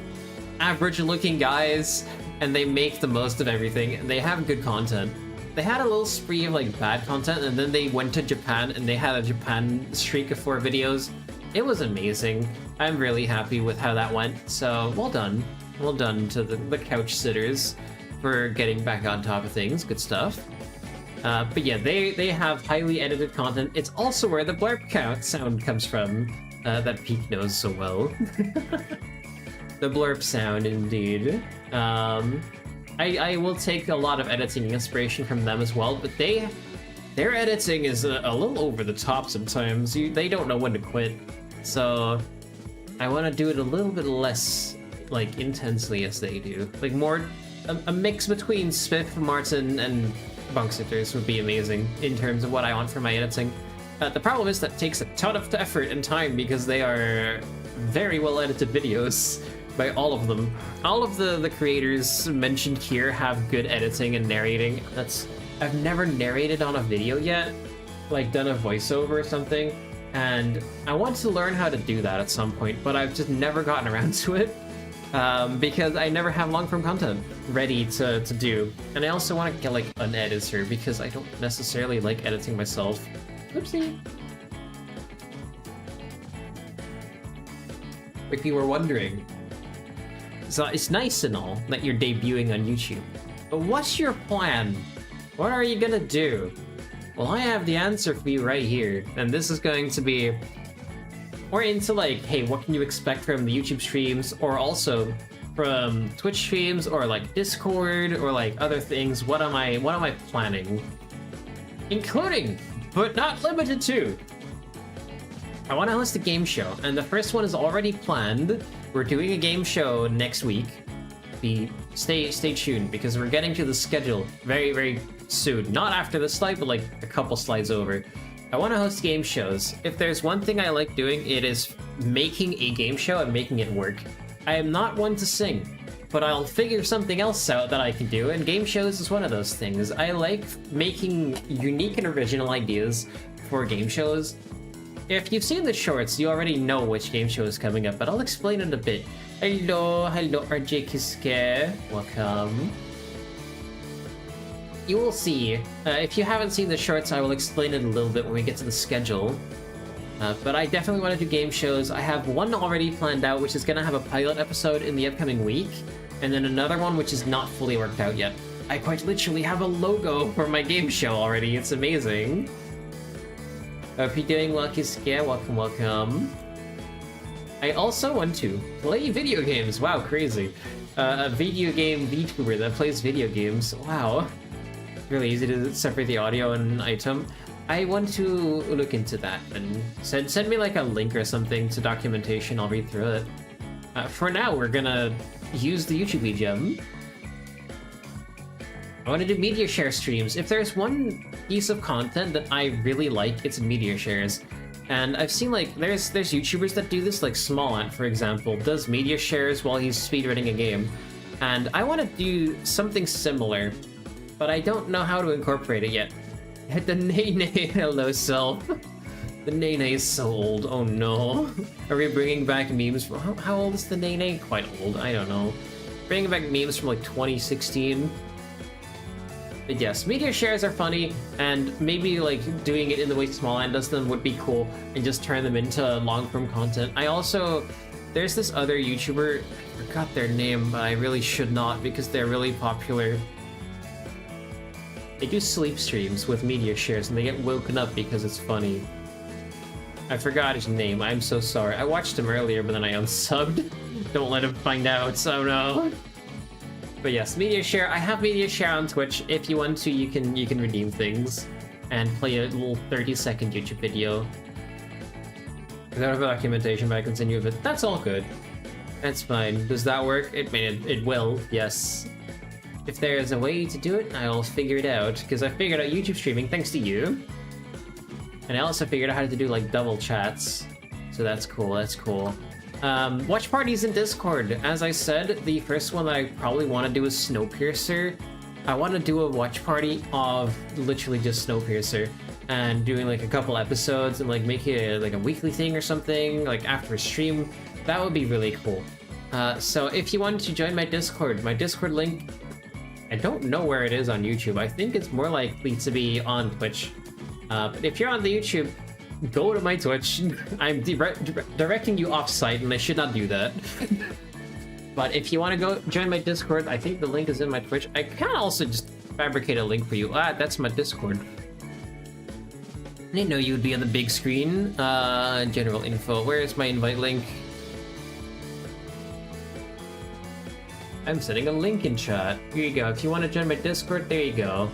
average looking guys, and they make the most of everything, and they have good content. They had a little spree of like bad content, and then they went to Japan and they had a Japan streak of 4 videos. It was amazing. I'm really happy with how that went, so well done. Well done to the couch sitters for getting back on top of things. Good stuff. But yeah, they have highly edited content. It's also where the blurb count sound comes from, that Peak knows so well. The blurb sound, indeed. I will take a lot of editing inspiration from them as well, but their editing is a little over the top sometimes. They don't know when to quit. So I want to do it a little bit less like intensely as they do. Like more a mix between Smith, Martin, and Bunksitters would be amazing in terms of what I want for my editing. The problem is that it takes a ton of effort and time because they are very well edited videos by all of them. All of the creators mentioned here have good editing and narrating. I've never narrated on a video yet, like done a voiceover or something, and I want to learn how to do that at some point, but I've just never gotten around to it. Because I never have long-form content ready to do. And I also want to get like an editor because I don't necessarily like editing myself. Oopsie. If you were wondering. So it's nice and all that you're debuting on YouTube, but what's your plan? What are you gonna do? Well, I have the answer for you right here, and this is going to be more into like, hey, what can you expect from the YouTube streams, or also from Twitch streams, or like Discord, or like other things. What am I planning? Including, but not limited to, I want to host a game show, and the first one is already planned. We're doing a game show next week. Stay tuned, because we're getting to the schedule very, very soon. Not after this slide, but like a couple slides over. I want to host game shows. If there's one thing I like doing, it is making a game show and making it work. I am not one to sing, but I'll figure something else out that I can do, and game shows is one of those things. I like making unique and original ideas for game shows. If you've seen the shorts, you already know which game show is coming up, but I'll explain it a bit. Hello RJ Kiske. Welcome. You will see. If you haven't seen the shorts, I will explain it a little bit when we get to the schedule. But I definitely want to do game shows. I have one already planned out, which is going to have a pilot episode in the upcoming week. And then another one which is not fully worked out yet. I quite literally have a logo for my game show already. It's amazing. Hope you're doing well, Kiskia. Welcome, welcome. I also want to play video games. Wow, crazy. A video game VTuber that plays video games. Wow. Really easy to separate the audio and item. I want to look into that and send me like a link or something to documentation. I'll read through it. For now, we're gonna use the YouTube gem. I want to do media share streams. If there's one piece of content that I really like, it's media shares. And I've seen like there's YouTubers that do this, like Small for example, does media shares while he's speedrunning a game. And I want to do something similar, but I don't know how to incorporate it yet. The Nene, hello self. The Nene is so old, oh no. Are we bringing back memes from, how old is the Nene? Quite old, I don't know. Bringing back memes from like 2016. But yes, media shares are funny, and maybe like doing it in the way Small does them would be cool, and just turn them into long-form content. I also, there's this other YouTuber, I forgot their name, but I really should not because they're really popular. They do sleep streams with media shares, and they get woken up because it's funny. I forgot his name, I'm so sorry. I watched him earlier, but then I unsubbed. Don't let him find out, so no. But yes, media share. I have media share on Twitch. If you want to, you can redeem things and play a little 30-second YouTube video. I don't have documentation, but I can send you with it. That's all good. That's fine. Does that work? It will. Yes. If there is a way to do it, I'll figure it out. Because I figured out YouTube streaming thanks to you. And I also figured out how to do like double chats. So that's cool. That's cool. Watch parties in Discord. As I said, the first one that I probably want to do is Snowpiercer. I want to do a watch party of literally just Snowpiercer and doing like a couple episodes and like making it like a weekly thing or something, like after a stream. That would be really cool. So if you want to join my Discord link, I don't know where it is on YouTube. I think it's more likely to be on Twitch. But if you're on the YouTube, go to my Twitch. I'm directing you off-site, and I should not do that. But if you want to go join my Discord, I think the link is in my Twitch. I can also just fabricate a link for you. That's my Discord. I didn't know you would be on the big screen. General info. Where is my invite link? I'm sending a link in chat. Here you go. If you want to join my Discord, there you go.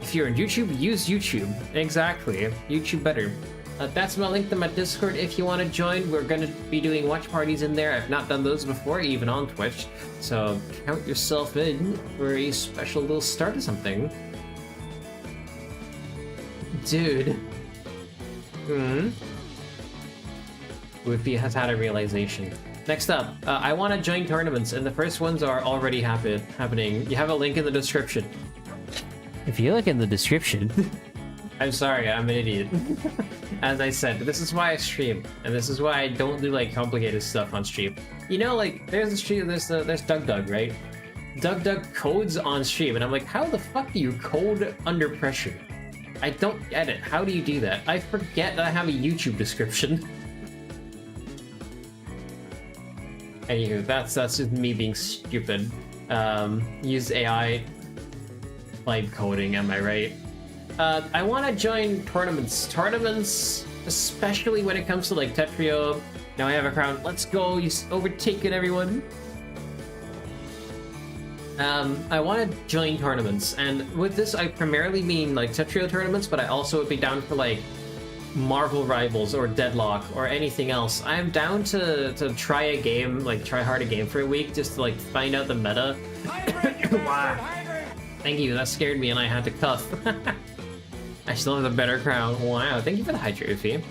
If you're on YouTube, use YouTube. Exactly. YouTube better. That's my link to my Discord if you want to join. We're going to be doing watch parties in there. I've not done those before, even on Twitch. So count yourself in for a special little start of something. Dude. Woofy has had a realization. Next up, I want to join tournaments, and the first ones are already happening. You have a link in the description. If you look in the description... I'm sorry, I'm an idiot. As I said, this is why I stream, and this is why I don't do like complicated stuff on stream. You know, like, there's a stream, there's Doug, right? Doug codes on stream, and I'm like, how the fuck do you code under pressure? I don't get it. How do you do that? I forget that I have a YouTube description. Anywho, that's just me being stupid. Use AI vibe coding, am I right? I want to join tournaments, especially when it comes to like Tetrio. Now I have a crown. Let's go! You overtaken everyone. I want to join tournaments, and with this I primarily mean like Tetrio tournaments, but I also would be down for like Marvel Rivals or Deadlock or anything else. I'm down to try a game, like try hard a game for a week just to like find out the meta. Wow. Thank you, that scared me and I had to cuff. I still have the better crown. Wow, thank you for the hydrate fee.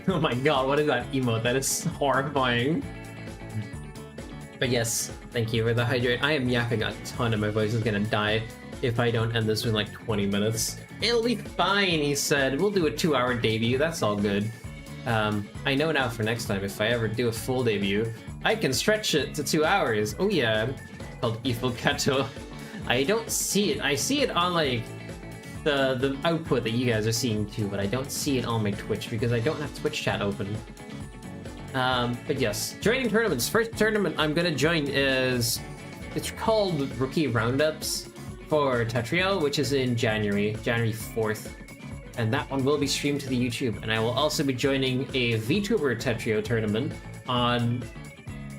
Oh my god, what is that emote? That is horrifying. But yes, thank you for the hydrate. I am yapping a ton and my voice is gonna die if I don't end this in like 20 minutes. It'll be fine, he said. We'll do a 2-hour debut, that's all good. I know now for next time, if I ever do a full debut, I can stretch it to 2 hours. Oh yeah, called Ifo Kato. I don't see it. I see it on like the output that you guys are seeing too, but I don't see it on my Twitch because I don't have Twitch chat open. But yes, joining tournaments. First tournament I'm gonna join is, it's called Rookie Roundups for Tetrio, which is in January 4th. And that one will be streamed to the YouTube. And I will also be joining a VTuber Tetrio tournament on,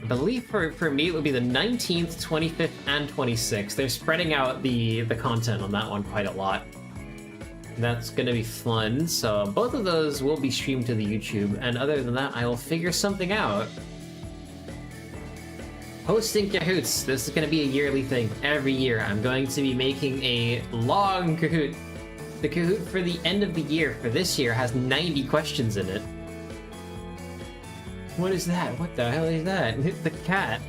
I believe for me it would be the 19th, 25th, and 26th. They're spreading out the content on that one quite a lot. That's gonna be fun. So both of those will be streamed to the YouTube. And other than that, I will figure something out. Hosting Kahoots. This is gonna be a yearly thing. Every year I'm going to be making a long Kahoot. The Kahoot for the end of the year for this year has 90 questions in it. What is that? What the hell is that? The cat.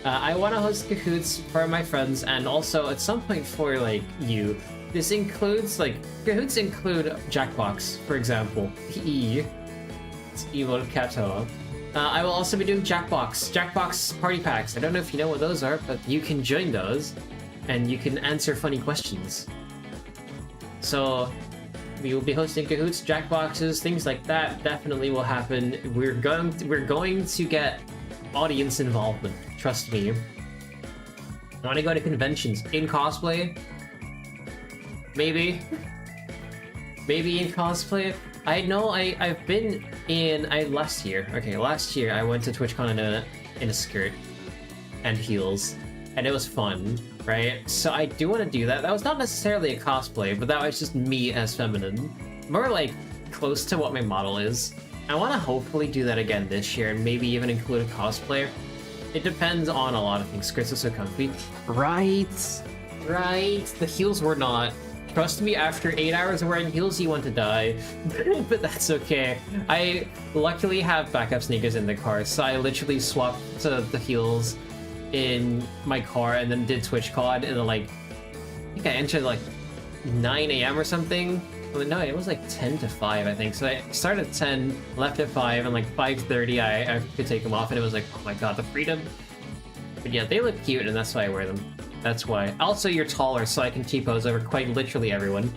I want to host Kahoots for my friends and also at some point for like you. This includes like Kahoots include Jackbox, for example. It's evil Kato. I will also be doing Jackbox party packs. I don't know if you know what those are, but you can join those and you can answer funny questions. So we will be hosting Kahoots, Jackboxes, things like that. Definitely will happen. We're going to get audience involvement. Trust me. I want to go to conventions in cosplay. Maybe in cosplay. I know I've been in last year. Okay, last year I went to TwitchCon in a skirt and heels, and it was fun. Right? So I do want to do that. That was not necessarily a cosplay, but that was just me as feminine. More like close to what my model is. I want to hopefully do that again this year and maybe even include a cosplay. It depends on a lot of things. Skirts are so comfy. Right. The heels were not. Trust me, after 8 hours of wearing heels, you want to die. But that's okay. I luckily have backup sneakers in the car, so I literally swapped to the heels in my car and then did Twitch COD and then like I think I entered like 9 a.m. or something. Well, no, it was like 10 to 5 I think. So I started at 10, left at 5, and like 5:30 I could take them off and it was like, oh my god, the freedom. But yeah, they look cute and that's why I wear them. That's why. Also, you're taller so I can T-pose over quite literally everyone.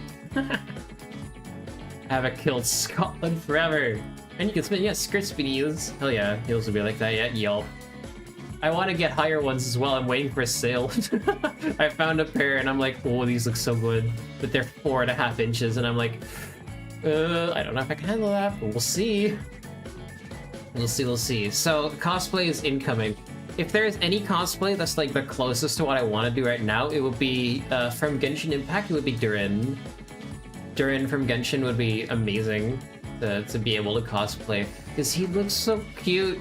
Haven't killed Scotland forever. And you can spin, yeah, skirt spinny heels. Hell yeah, heels will be like that, yeah, yelp. I want to get higher ones as well. I'm waiting for a sale. I found a pair and I'm like, oh, these look so good. But they're 4.5 inches and I'm like, I don't know if I can handle that, but we'll see. We'll see. So cosplay is incoming. If there's any cosplay that's like the closest to what I want to do right now, it would be from Genshin Impact, it would be Durin. Durin from Genshin would be amazing to be able to cosplay because he looks so cute.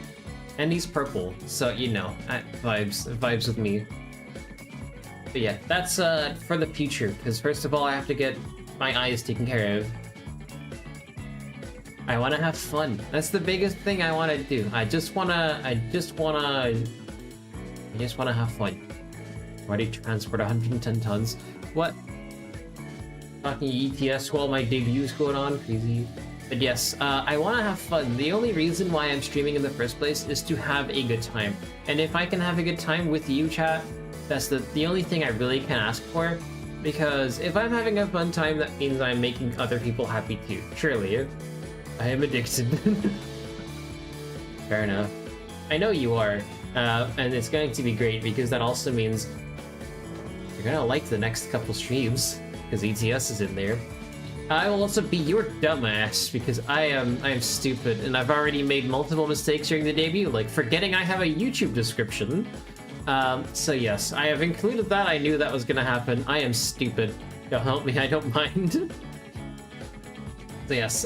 And he's purple, so you know, vibes with me. But yeah, that's for the future, because first of all, I have to get my eyes taken care of. I want to have fun. That's the biggest thing I want to do. I just wanna have fun. Ready to transport 110 tons. What? Talking ETS while my debut's going on? Crazy. But yes, I want to have fun. The only reason why I'm streaming in the first place is to have a good time. And if I can have a good time with you, chat, that's the only thing I really can ask for. Because if I'm having a fun time, that means I'm making other people happy too. Surely. I am addicted. Fair enough. I know you are. And it's going to be great because that also means you're gonna like the next couple streams. Because ETS is in there. I will also be your dumbass because I am stupid and I've already made multiple mistakes during the debut, like forgetting I have a YouTube description. So yes, I have included that. I knew that was gonna happen. I am stupid. Don't help me, I don't mind. So yes,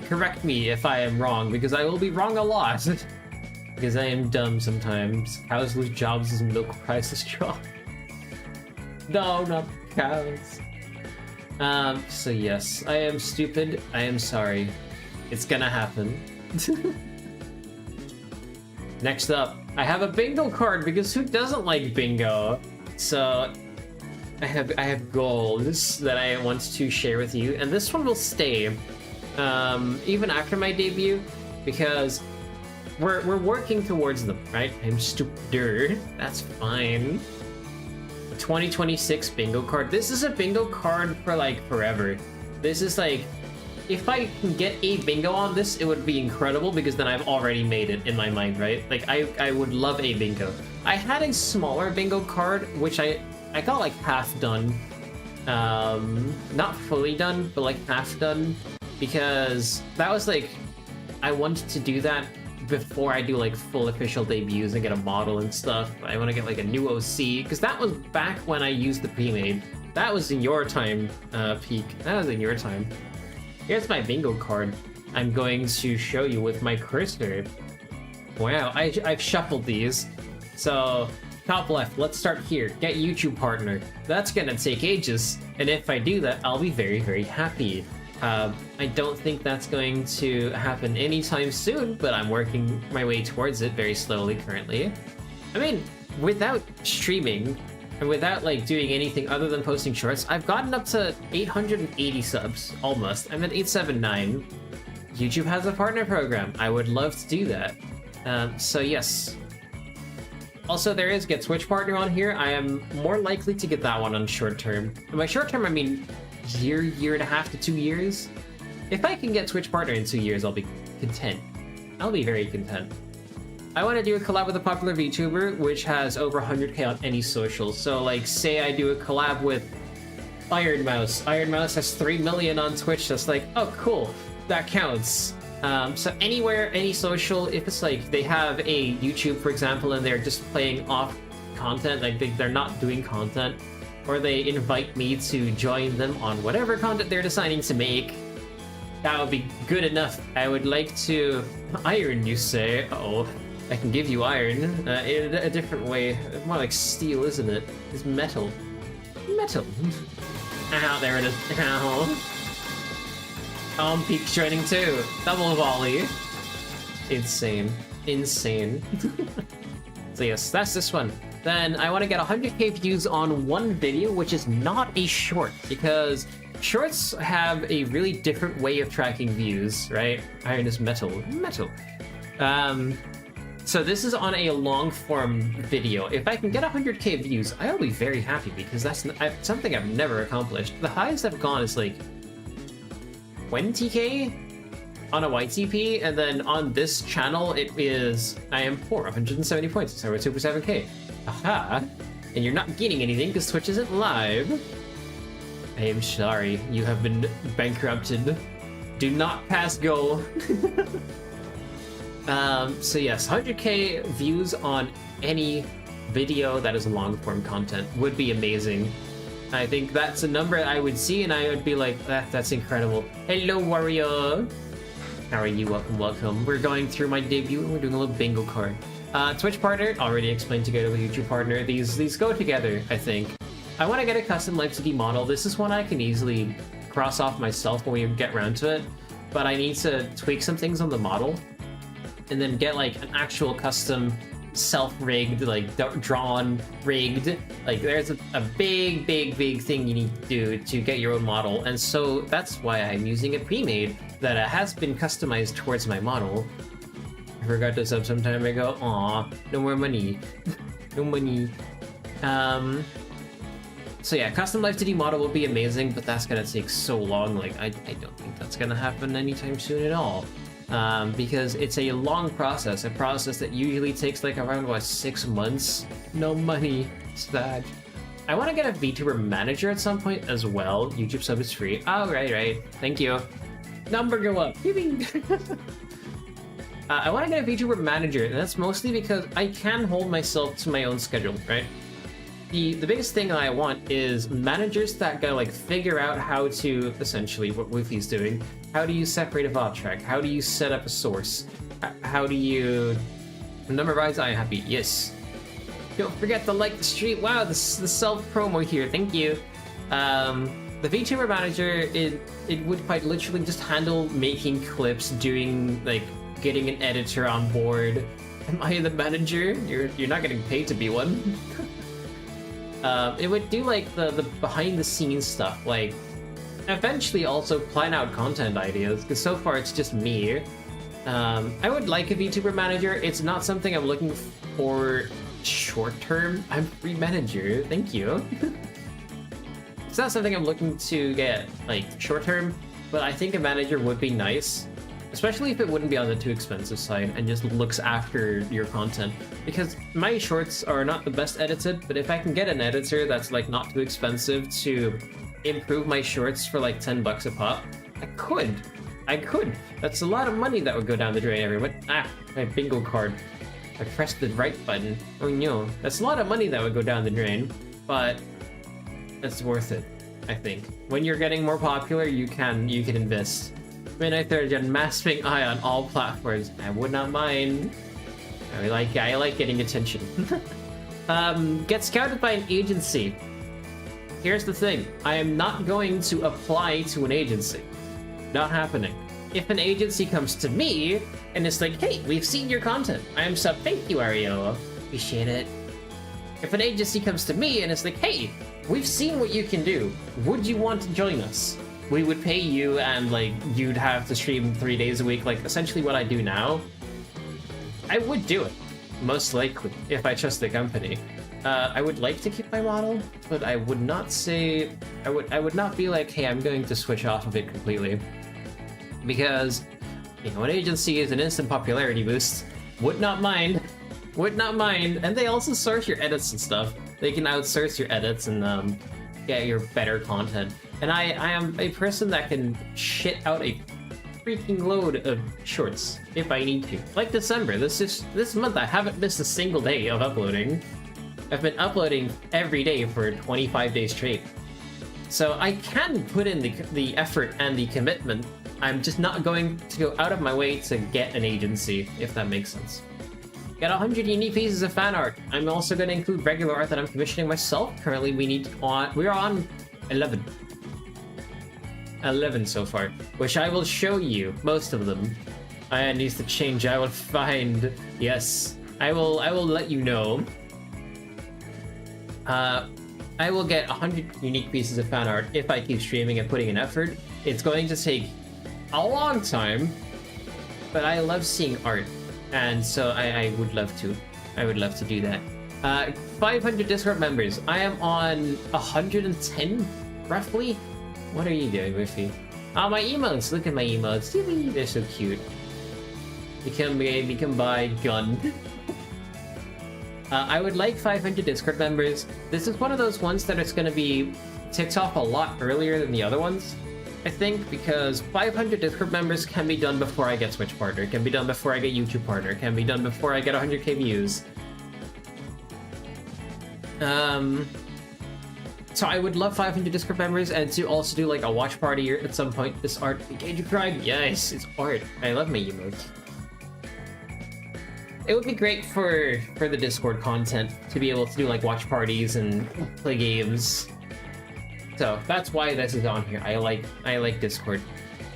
correct me if I am wrong because I will be wrong a lot. Because I am dumb sometimes. Cows lose jobs as milk prices drop. No, not cows. So yes, I am stupid, I am sorry. It's gonna happen. Next up, I have a bingo card because who doesn't like bingo? So I have goals that I want to share with you, and this one will stay even after my debut because we're working towards them, right? I'm stupider. That's fine. 2026 bingo card. This is a bingo card for like forever. This is like, if I can get a bingo on this, it would be incredible because then I've already made it in my mind, right? Like I would love a bingo. I had a smaller bingo card, which I got like half done. Not fully done, but like half done, because that was like, I wanted to do that before I do like full official debuts and get a model and stuff. I want to get like a new OC, because that was back when I used the pre-made. That was in your time, Peak. That was in your time. Here's my bingo card. I'm going to show you with my cursor. Wow, I've shuffled these. So, top left, let's start here. Get YouTube partner. That's gonna take ages, and if I do that, I'll be very, very happy. I don't think that's going to happen anytime soon, but I'm working my way towards it very slowly currently. I mean, without streaming, and without like doing anything other than posting shorts, I've gotten up to 880 subs, almost. I'm at 879. YouTube has a partner program. I would love to do that. So yes. Also, there is Get Twitch Partner on here. I am more likely to get that one on short term. And by short term, I mean year and a half to 2 years. If I can get Twitch Partner in 2 years, I'll be content. I'll be very content. I want to do a collab with a popular VTuber, which has over 100k on any social. So, like, say I do a collab with Iron Mouse. Iron Mouse has 3 million on Twitch. That's like, oh, cool. That counts. So anywhere, any social, if it's like they have a YouTube, for example, and they're just playing off content, like they're not doing content, or they invite me to join them on whatever content they're deciding to make, that would be good enough. I would like to... Iron, you say? Uh-oh. I can give you iron in a different way. More like steel, isn't it? It's metal. Metal. Ow, there it is. Ow. Peak's joining too. Double volley. Insane. Insane. So yes, that's this one. Then I want to get 100k views on one video, which is not a short, because shorts have a really different way of tracking views, right? Iron is metal. Metal. So this is on a long form video. If I can get 100k views, I'll be very happy, because that's something I've never accomplished. The highest I've gone is like 20k on a YTP, and then on this channel it is, I am poor, 170 points, so we're 2.7k. Aha! And you're not getting anything because Twitch isn't live. I am sorry, you have been bankrupted. Do not pass go. So yes, 100k views on any video that is long form content would be amazing. I think that's a number I would see and I would be like, that's incredible. Hello, Wario! How are you? Welcome, welcome. We're going through my debut and we're doing a little bingo card. Twitch partner, already explained together with YouTube partner. These go together, I think. I want to get a custom Live 2D model. This is one I can easily cross off myself when we get around to it, but I need to tweak some things on the model and then get like an actual custom self-rigged, like drawn, rigged. Like there's a big thing you need to do to get your own model, and so that's why I'm using a pre-made that has been customized towards my model. I forgot to sub some time ago. Aw, no more money. No money. So yeah, custom Live 2D model will be amazing, but that's gonna take so long. Like I don't think that's gonna happen anytime soon at all. Because it's a long process, a process that usually takes like around, what, 6 months? No money. Sad. I want to get a VTuber manager at some point as well. YouTube sub is free. Oh, right. Thank you. Number go up. I want to get a VTuber manager, and that's mostly because I can hold myself to my own schedule, right? The biggest thing I want is managers that go like figure out how to, essentially what Woofy's doing, how do you separate a VOD track, how do you set up a source, how do you numberize iHappy, yes. Don't forget to like the stream. Wow, the self-promo here, thank you. The VTuber manager, it would quite literally just handle making clips, doing like getting an editor on board. Am I the manager? You're not getting paid to be one. It would do like the behind the scenes stuff, like eventually also plan out content ideas, because so far it's just me. I would like a VTuber manager. It's not something I'm looking for short term, I'm free manager. Thank you. It's not something I'm looking to get like short term, but I think a manager would be nice, especially if it wouldn't be on the too expensive side and just looks after your content. Because my shorts are not the best edited, but if I can get an editor that's like not too expensive to improve my shorts for like 10 bucks a pop, I could. That's a lot of money that would go down the drain, everyone. Ah, my bingo card. I pressed the right button. Oh no, that's a lot of money that would go down the drain, but it's worth it, I think. When you're getting more popular, you can invest. Midnight Third Gen masping eye on all platforms. I would not mind. I like getting attention. Get scouted by an agency. Here's the thing. I am not going to apply to an agency. Not happening. If an agency comes to me and it's like, hey, we've seen your content. I am sub. Thank you, Ariel. Appreciate it. If an agency comes to me and it's like, hey, we've seen what you can do. Would you want to join us? We would pay you and like you'd have to stream 3 days a week, like essentially what I do now. I would do it, most likely, if I trust the company. I would like to keep my model, but I would not say I would not be like, hey, I'm going to switch off of it completely. Because, you know, an agency is an instant popularity boost. Would not mind, and they also source your edits and stuff. They can outsource your edits and get your better content. And I am a person that can shit out a freaking load of shorts if I need to. Like December, this month I haven't missed a single day of uploading. I've been uploading every day for 25 days straight. So I can put in the effort and the commitment. I'm just not going to go out of my way to get an agency, if that makes sense. Got 100 unique pieces of fan art. I'm also going to include regular art that I'm commissioning myself. Currently, we're on 11. 11 so far, which I will show you most of them. I needs to change. I will find. Yes, I will let you know. I will get 100 unique pieces of fan art if I keep streaming and putting in effort. It's going to take a long time, but I love seeing art, and so I would love to. I would love to do that. 500 Discord members. I am on 110, roughly. What are you doing, Riffy? Oh, my emotes. Look at my emotes. They're so cute. Become buy gun. I would like 500 Discord members. This is one of those ones that it's going to be ticked off a lot earlier than the other ones, I think, because 500 Discord members can be done before I get Twitch partner, can be done before I get YouTube partner, can be done before I get 100k views. So I would love 500 Discord members, and to also do like a watch party at some point. This art, engage your crowd. Yes, it's art. I love my emotes. It would be great for the Discord content to be able to do like watch parties and play games. So that's why this is on here. I like Discord.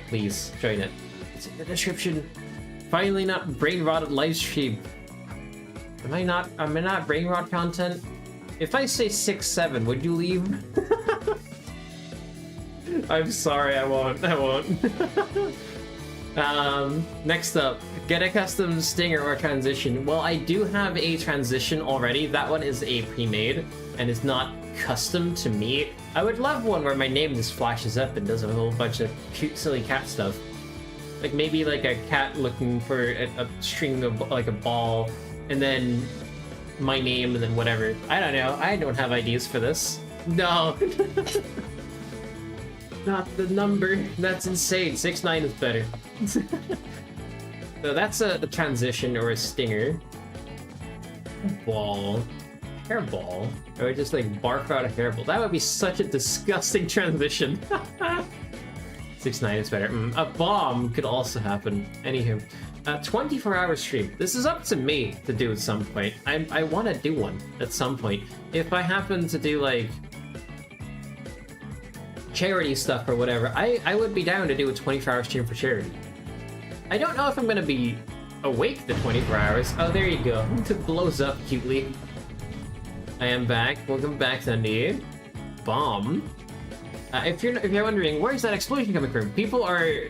Please join it. It's in the description. Finally, not brain rotted live stream. Am I not brain rot content? If I say 6-7, would you leave? I'm sorry, I won't. Next up, get a custom stinger or transition. Well, I do have a transition already. That one is a pre-made and is not custom to me. I would love one where my name just flashes up and does a whole bunch of cute, silly cat stuff. Like maybe like a cat looking for a string of like a ball, and then my name, and then whatever. I don't know. I don't have ideas for this. No. Not the number. That's insane. 6-9 is better. So that's a transition or a stinger. Ball. Hairball. Or just like barf out a hairball. That would be such a disgusting transition. 6-9 is better. A bomb could also happen. Anywho. 24-hour stream. This is up to me to do at some point. I want to do one at some point. If I happen to do like charity stuff or whatever, I would be down to do a 24-hour stream for charity. I don't know if I'm going to be awake the 24 hours. Oh, there you go. It blows up cutely. I am back. Welcome back, Sandy. Bomb. If you're wondering, where's that explosion coming from? People are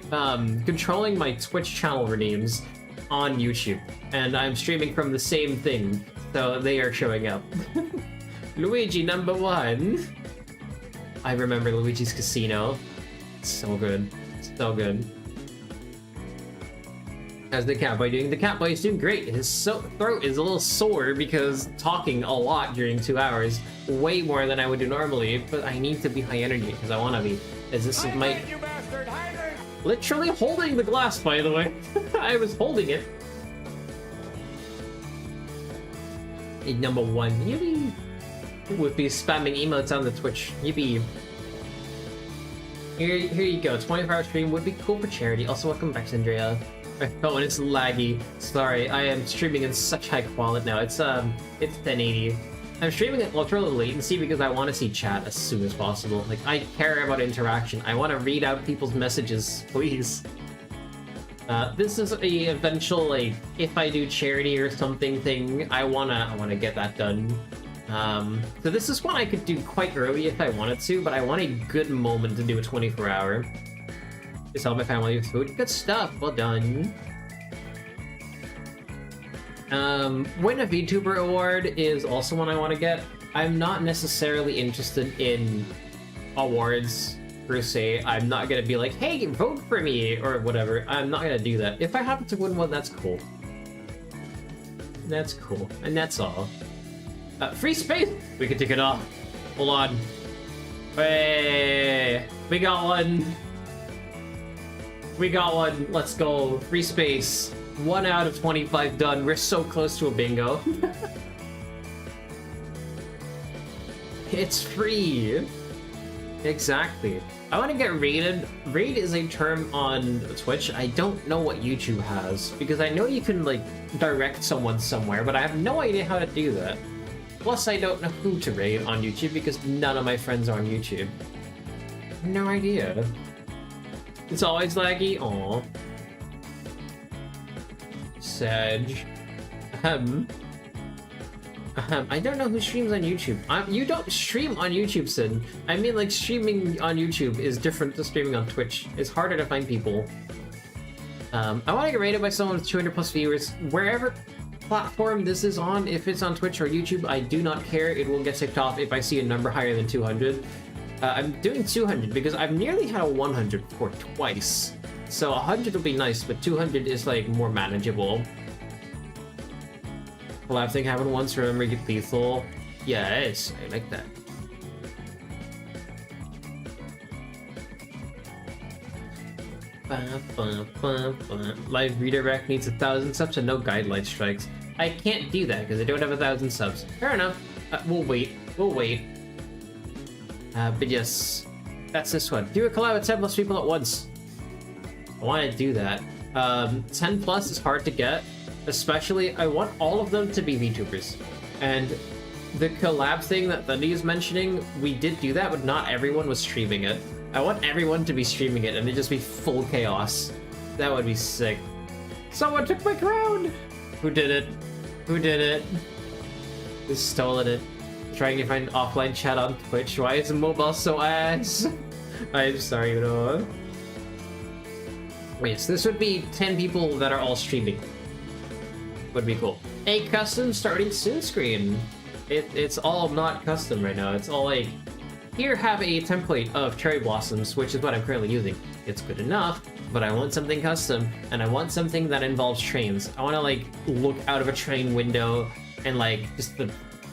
controlling my Twitch channel names on YouTube, and I'm streaming from the same thing. So they are showing up. Luigi #1. I remember Luigi's Casino. So good. So good. How's the Catboy doing? The Catboy is doing great. His throat is a little sore because talking a lot during 2 hours. Way more than I would do normally, but I need to be high energy because I want to be. As this is my... Literally holding the glass, by the way. I was holding it. #1. Yippee! Would be spamming emotes on the Twitch. Yippee! Here you go. 24-hour stream would be cool for charity. Also, welcome back, Andrea. My phone is laggy. Sorry, I am streaming in such high quality now. It's 1080. I'm streaming at ultra low latency because I want to see chat as soon as possible. Like, I care about interaction. I want to read out people's messages, please. This is a eventual, like, if I do charity or something thing, I wanna get that done. So this is one I could do quite early if I wanted to, but I want a good moment to do a 24-hour. Just help my family with food. Good stuff. Well done. Win a VTuber award is also one I want to get. I'm not necessarily interested in awards per se. I'm not gonna be like, hey, vote for me or whatever. I'm not gonna do that. If I happen to win one, that's cool. That's cool, and that's all. Free space. We can take it off. Hold on. Hey, we got one. We got one. Let's go. Free space. 1 out of 25 done. We're so close to a bingo. It's free. Exactly. I want to get raided. Raid is a term on Twitch. I don't know what YouTube has, because I know you can, like, direct someone somewhere, but I have no idea how to do that. Plus, I don't know who to raid on YouTube because none of my friends are on YouTube. No idea. It's always laggy. Aww. Sag. I don't know who streams on YouTube. You don't stream on YouTube, Sid. I mean, like, streaming on YouTube is different to streaming on Twitch. It's harder to find people. I want to get rated by someone with 200 plus viewers. Wherever platform this is on, if it's on Twitch or YouTube, I do not care. It will get ticked off if I see a number higher than 200. I'm doing 200 because I've nearly had a 100 before twice. So 100 will be nice, but 200 is, like, more manageable. Collab thing happened once, remember get lethal? Yes, I like that. Live redirect needs 1,000 subs and no guideline strikes. I can't do that because I don't have 1,000 subs. Fair enough. We'll wait. We'll wait. But yes, that's this one. Do a collab with 10 plus people at once. I want to do that. 10 plus is hard to get. Especially, I want all of them to be VTubers. And the collab thing that Thundy is mentioning, we did do that, but not everyone was streaming it. I want everyone to be streaming it and it just be full chaos. That would be sick. Someone took my crown! Who did it? Who did it? Who's stolen it? Trying to find offline chat on Twitch. Why is mobile so ass? I'm sorry, you know. Wait, so this would be 10 people that are all streaming. Would be cool. A custom starting soon screen. It's all not custom right now. It's all like, here, have a template of cherry blossoms, which is what I'm currently using. It's good enough, but I want something custom, and I want something that involves trains. I want to, like, look out of a train window and, like, just the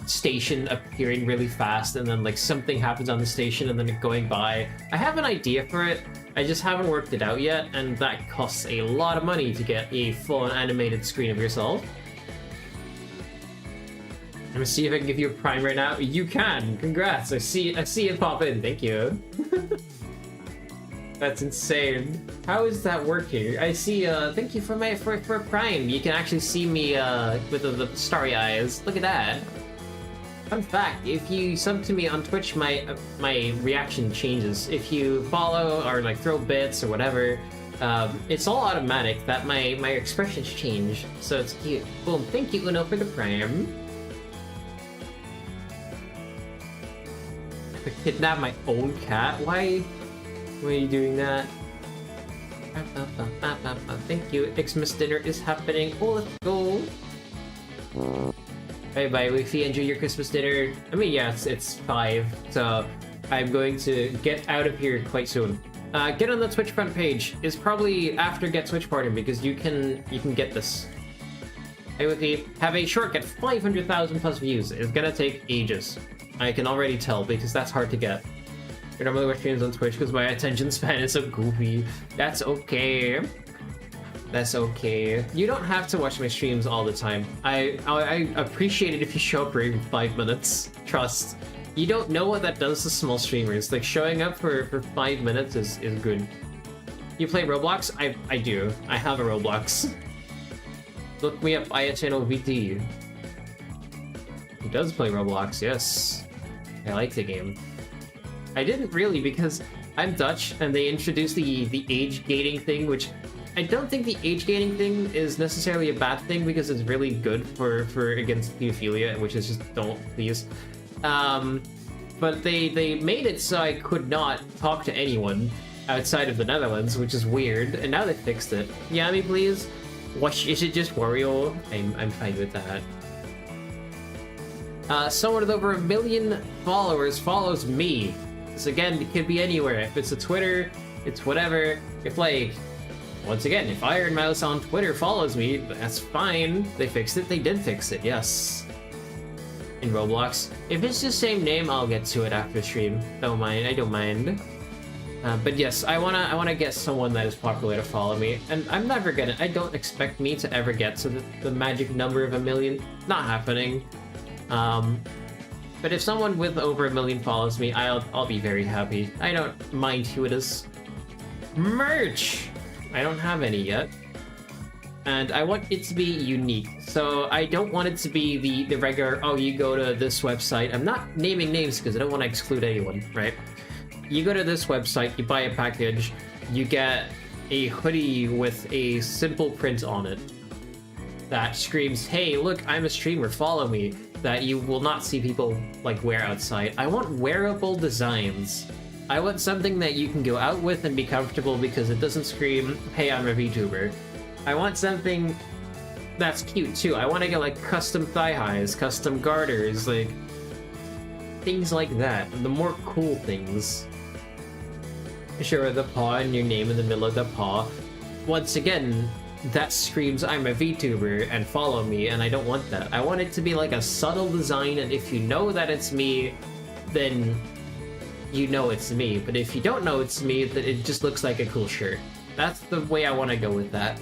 station appearing really fast, and then, like, something happens on the station and then it going by. I have an idea for it. I just haven't worked it out yet, and that costs a lot of money to get a full animated screen of yourself. I'm gonna see if I can give you a prime right now. You can! Congrats! I see it pop in. Thank you. That's insane. How is that working? I see, thank you for a prime. You can actually see me, with the starry eyes. Look at that. Fun fact, if you sub to me on Twitch, my reaction changes. If you follow or, like, throw bits or whatever, it's all automatic that my expressions change. So it's cute. Boom, thank you, Uno, for the prime. I kidnap my own cat? Why are you doing that? Thank you. Xmas dinner is happening. Oh, let's go. Bye bye, Wifi. Enjoy your Christmas dinner. I mean, yeah, it's 5, so I'm going to get out of here quite soon. Get on the Twitch front page is probably after Get Twitch Partner because you can get this. Hey, Wifi, have a short get 500,000 plus views. It's gonna take ages. I can already tell because that's hard to get. I normally watch streams on Twitch because my attention span is so goofy. That's okay. That's okay. You don't have to watch my streams all the time. I appreciate it if you show up for even 5 minutes. Trust. You don't know what that does to small streamers. Like, showing up for 5 minutes is good. You play Roblox? I do. I have a Roblox. Look me up, Ayaseno VT. He does play Roblox, yes. I like the game. I didn't really because I'm Dutch and they introduced the age gating thing, which I don't think the age gating thing is necessarily a bad thing because it's really good for against pedophilia, which is just don't, please. But they made it so I could not talk to anyone outside of the Netherlands, which is weird, and now they fixed it. Yami, please. What, is it just Wario? I'm fine with that. Someone with over 1 million followers follows me. This again, it could be anywhere. If it's a Twitter, it's whatever. If like, once again, if Iron Mouse on Twitter follows me, that's fine. They fixed it. They did fix it. Yes. In Roblox, if it's the same name, I'll get to it after stream. Don't mind. I don't mind. But yes, I wanna get someone that is popular to follow me, and I'm never gonna. I don't expect me to ever get to the magic number of 1 million. Not happening. But if someone with over 1 million follows me, I'll be very happy. I don't mind who it is. Merch! I don't have any yet. And I want it to be unique. So I don't want it to be the regular, oh, you go to this website. I'm not naming names because I don't want to exclude anyone, right? You go to this website, you buy a package, you get a hoodie with a simple print on it that screams, hey, look, I'm a streamer, follow me, that you will not see people like wear outside. I want wearable designs. I want something that you can go out with and be comfortable because it doesn't scream, hey, I'm a VTuber. I want something that's cute too. I want to get like custom thigh highs, custom garters, like things like that. The more cool things. Sure, the paw and your name in the middle of the paw. Once again, that screams I'm a VTuber and follow me, and I don't want that. I want it to be like a subtle design, and if you know that it's me, then you know it's me. But if you don't know it's me, then it just looks like a cool shirt. That's the way I want to go with that.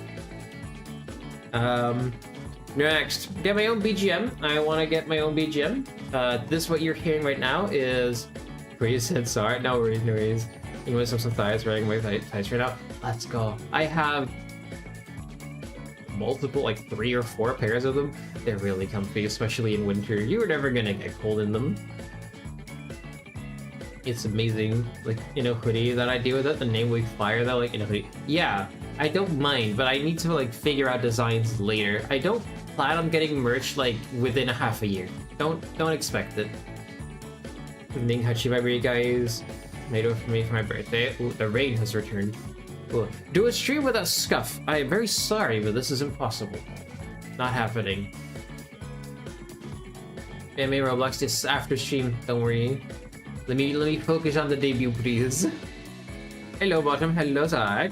Next, get my own BGM. I want to get my own BGM. This, what you're hearing right now is... Grace said sorry. No worries, no worries. You want some thighs, wearing my thighs right now? Let's go. I have multiple, like 3 or 4 pairs of them. They're really comfy, especially in winter. You were never gonna get cold in them. It's amazing. Like, in a hoodie that I do with it, the name will fire though, like in a hoodie. Yeah, I don't mind, but I need to like figure out designs later. I don't plan on getting merch like within a half a year. Don't expect it. Evening, Hachi Vibrate, guys. Made it for me for my birthday. Ooh, the rain has returned. Ooh. Do a stream with a scuff. I am very sorry, but this is impossible. Not happening. Anime Roblox this after stream. Don't worry. Let me focus on the debut, please. Hello, Bottom. Hello, Zach.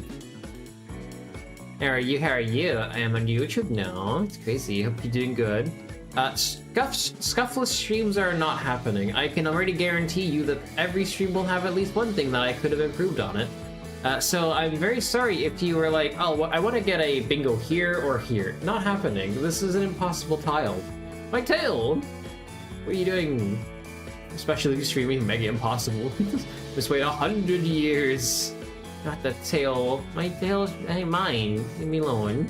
How are you? How are you? I am on YouTube now. It's crazy. Hope you're doing good. Scuffless streams are not happening. I can already guarantee you that every stream will have at least one thing that I could have improved on it. So I'm very sorry if you were like, oh, well, I want to get a bingo here or here. Not happening. This is an impossible tile. My tail! What are you doing? Especially streaming Mega Impossible. Just wait 100 years. Not the tail. My tail ain't mine. Leave me alone.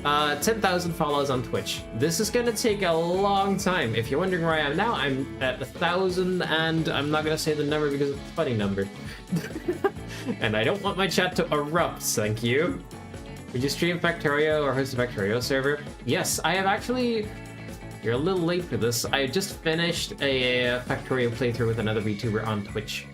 10,000 follows on Twitch. This is gonna take a long time. If you're wondering where I am now, I'm at 1,000, and I'm not gonna say the number because it's a funny number. And I don't want my chat to erupt, thank you. Would you stream Factorio or host a Factorio server? Yes, I have actually... You're a little late for this. I just finished a Factorio playthrough with another VTuber on Twitch.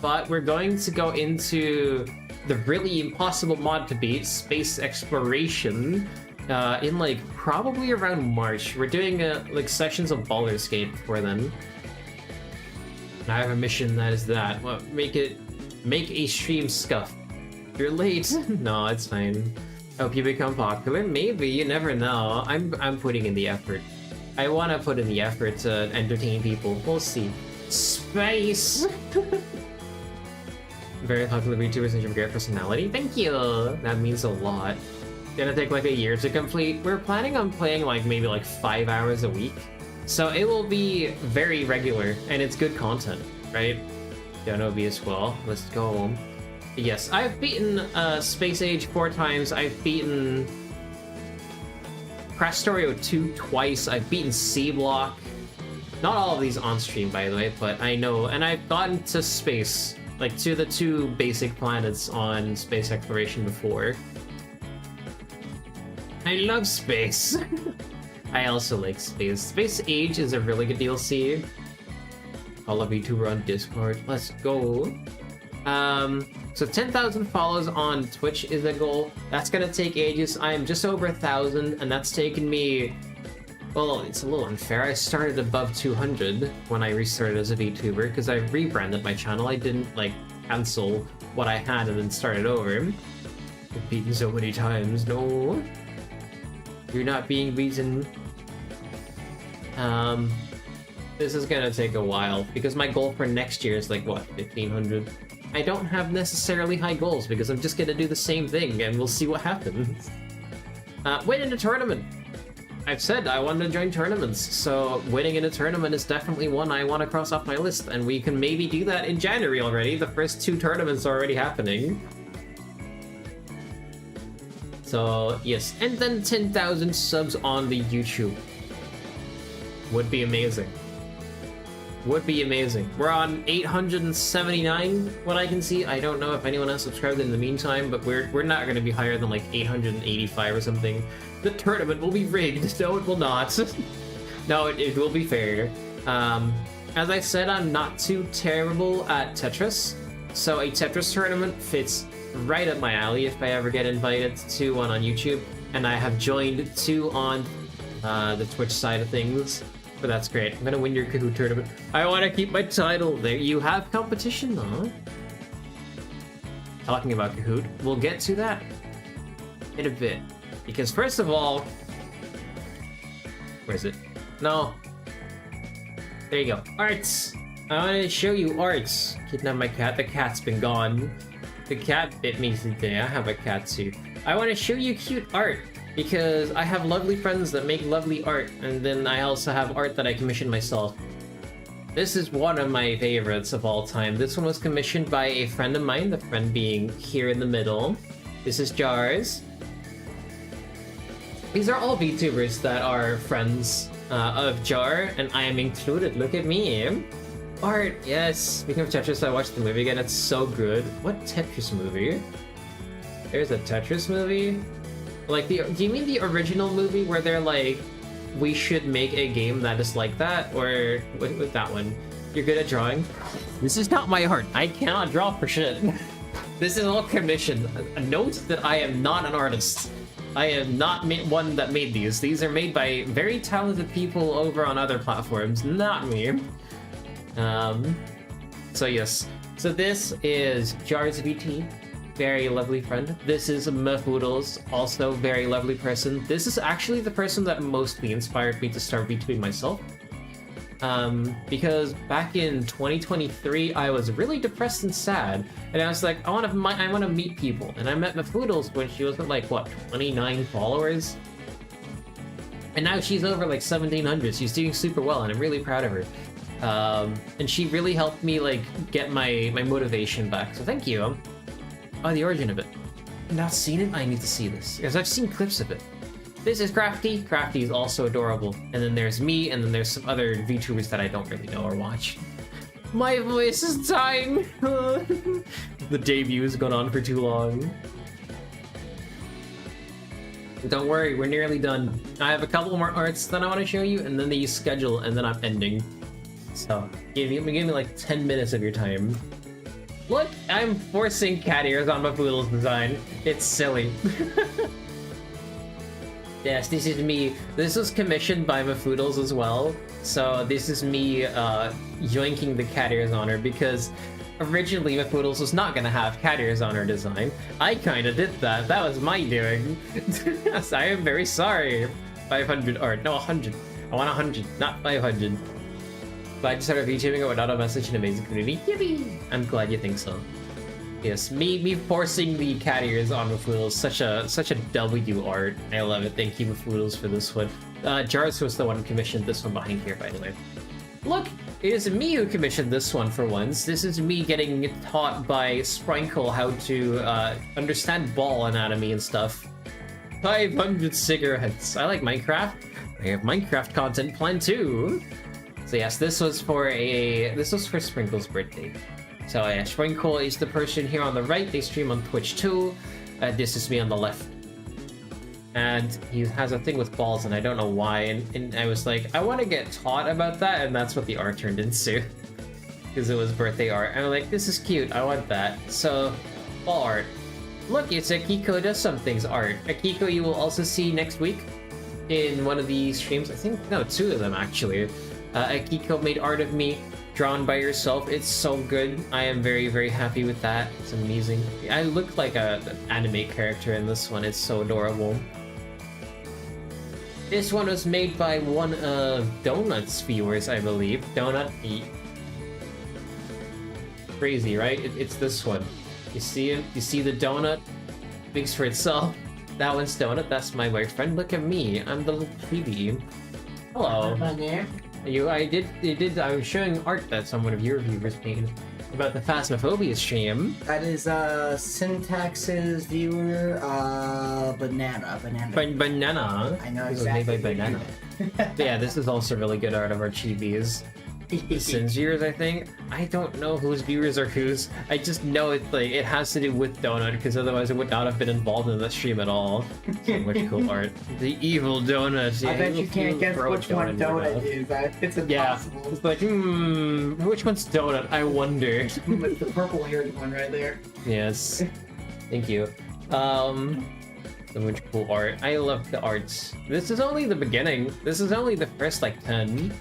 But we're going to go into the really impossible mod to beat, space exploration. in like probably around March. We're doing like sessions of Baldur's Gate before then. I have a mission that is that. Well, make a stream scuff. You're late. No, it's fine. Hope you become popular. Maybe, you never know. I'm putting in the effort. I want to put in the effort to entertain people. We'll see. Space. Very popular VTubers and your great personality. Thank you. That means a lot. Gonna take like a year to complete. We're planning on playing like maybe like 5 hours a week. So it will be very regular and it's good content, right? Don't be as well. Let's go. Yes, I've beaten Space Age 4 times. I've beaten Crastorio 2 twice. I've beaten C-Block. Not all of these on stream, by the way, but I know. And I've gotten to space, like to the 2 basic planets on space exploration before. I love space. I also like space. Space Age is a really good DLC. Call a VTuber on Discord. Let's go. So 10,000 follows on Twitch is a goal. That's gonna take ages. I am just over 1,000, and that's taken me... Well, it's a little unfair. I started above 200 when I restarted as a VTuber, because I rebranded my channel. I didn't, like, cancel what I had and then started over. I've beaten so many times. No. You're not being beaten. This is gonna take a while, because my goal for next year is, like, what, 1,500? I don't have necessarily high goals, because I'm just gonna do the same thing, and we'll see what happens. Win in a tournament! I've said I want to join tournaments, so winning in a tournament is definitely one I want to cross off my list, and we can maybe do that in January already. The first 2 tournaments are already happening. So, yes. And then 10,000 subs on the YouTube. Would be amazing. Would be amazing. We're on 879, what I can see. I don't know if anyone else subscribed in the meantime, but we're not going to be higher than like 885 or something. The tournament will be rigged. No, it will not. No, it will be fair. As I said, I'm not too terrible at Tetris, so a Tetris tournament fits right up my alley if I ever get invited to one on YouTube, and I have joined 2 on the Twitch side of things. But that's great. I'm gonna win your Kahoot tournament. I want to keep my title there. You have competition, though. Talking about Kahoot, we'll get to that in a bit. Because first of all... Where is it? No. There you go. Arts! I want to show you arts. Kidnap my cat. The cat's been gone. The cat bit me today. I have a cat too. I want to show you cute art. Because I have lovely friends that make lovely art, and then I also have art that I commission myself. This is one of my favorites of all time. This one was commissioned by a friend of mine, the friend being here in the middle. This is Jars. These are all VTubers that are friends of Jar, and I am included. Look at me. Art, yes. Speaking of Tetris, I watched the movie again. It's so good. What Tetris movie? There's a Tetris movie? Like, do you mean the original movie where they're like, we should make a game that is like that? Or with that one? You're good at drawing? This is not my art. I cannot draw for shit. This is all commissioned. Note that I am not an artist. I am not one that made these. These are made by very talented people over on other platforms, not me. So yes. So this is Jars VT. Very lovely friend. This is Mahoodles, also very lovely person. This is actually the person that mostly inspired me to start VTubing myself. Because back in 2023, I was really depressed and sad, and I was like, I want to meet people. And I met Mahoodles when she was at like, what, 29 followers? And now she's over like 1,700. She's doing super well, and I'm really proud of her. And she really helped me like get my motivation back, so thank you. Oh, the origin of it. I've not seen it? I need to see this, because I've seen clips of it. This is Crafty. Crafty is also adorable. And then there's me, and then there's some other VTubers that I don't really know or watch. My voice is dying! The debut has gone on for too long. Don't worry, we're nearly done. I have a couple more arts that I want to show you, and then the schedule, and then I'm ending. So, give me like 10 minutes of your time. Look, I'm forcing cat ears on my Mahoodles design. It's silly. Yes, this is me. This was commissioned by Mafoodles as well. So this is me yoinking the cat ears on her because originally Mafoodles was not gonna have cat ears on her design. I kinda did that. That was my doing. Yes, I am very sorry. 500 art. No, 100. I want 100, not 500. Glad you started VTubing it without a message in amazing community. Yippee! I'm glad you think so. Yes, me forcing the cat ears on Mafoodles, such a W art. I love it. Thank you, Mafoodles, for this one. Jars was the one who commissioned this one behind here, by the way. Look, it is me who commissioned this one for once. This is me getting taught by Sprinkle how to understand ball anatomy and stuff. 500 cigarettes. I like Minecraft. I have Minecraft content planned too. So yes, this was for Sprinkle's birthday. So yeah, Sprinkle is the person here on the right. They stream on Twitch too. This is me on the left. And he has a thing with balls, and I don't know why. And I was like, I want to get taught about that, and that's what the art turned into. Because it was birthday art. And I'm like, this is cute. I want that. So, ball art. Look, it's Akiko Does Some Things art. Akiko you will also see next week in one of the streams. I think, no, 2 of them actually. Akiko made art of me, drawn by yourself. It's so good. I am very, very happy with that. It's amazing. I look like an anime character in this one. It's so adorable. This one was made by one of Donut's viewers, I believe. Donut Eat. Crazy, right? It's this one. You see it? You see the donut? Speaks for itself. That one's Donut. That's my boyfriend. Look at me. I'm the little baby. Hello. I was showing art that someone of your viewers made about the Phasmophobia stream. That is Syntax's viewer, Banana. Banana. I know This exactly. was made by Banana. But yeah, this is also really good art of our chibis. Sin's viewers, I think. I don't know whose viewers are whose. I just know it has to do with Donut, because otherwise I would not have been involved in the stream at all. So much cool art. The evil Donut. Yeah, I bet you can't guess which one Donut is. It's impossible. Yeah, it's like, which one's Donut? I wonder. It's the purple-haired one right there. Yes. Thank you. So much cool art. I love the arts. This is only the beginning. This is only the first, like, 10.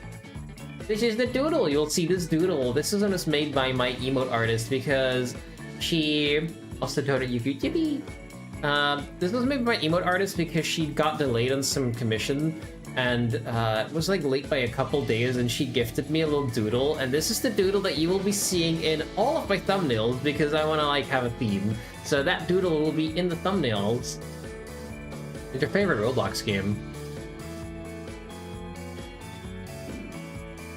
This is the doodle. You'll see this doodle. This one was made by my emote artist because she also Donut Yuki Yippee. This was made by my emote artist because she got delayed on some commission and was like late by a couple days, and she gifted me a little doodle, and this is the doodle that you will be seeing in all of my thumbnails because I want to like have a theme. So that doodle will be in the thumbnails. It's your favorite Roblox game?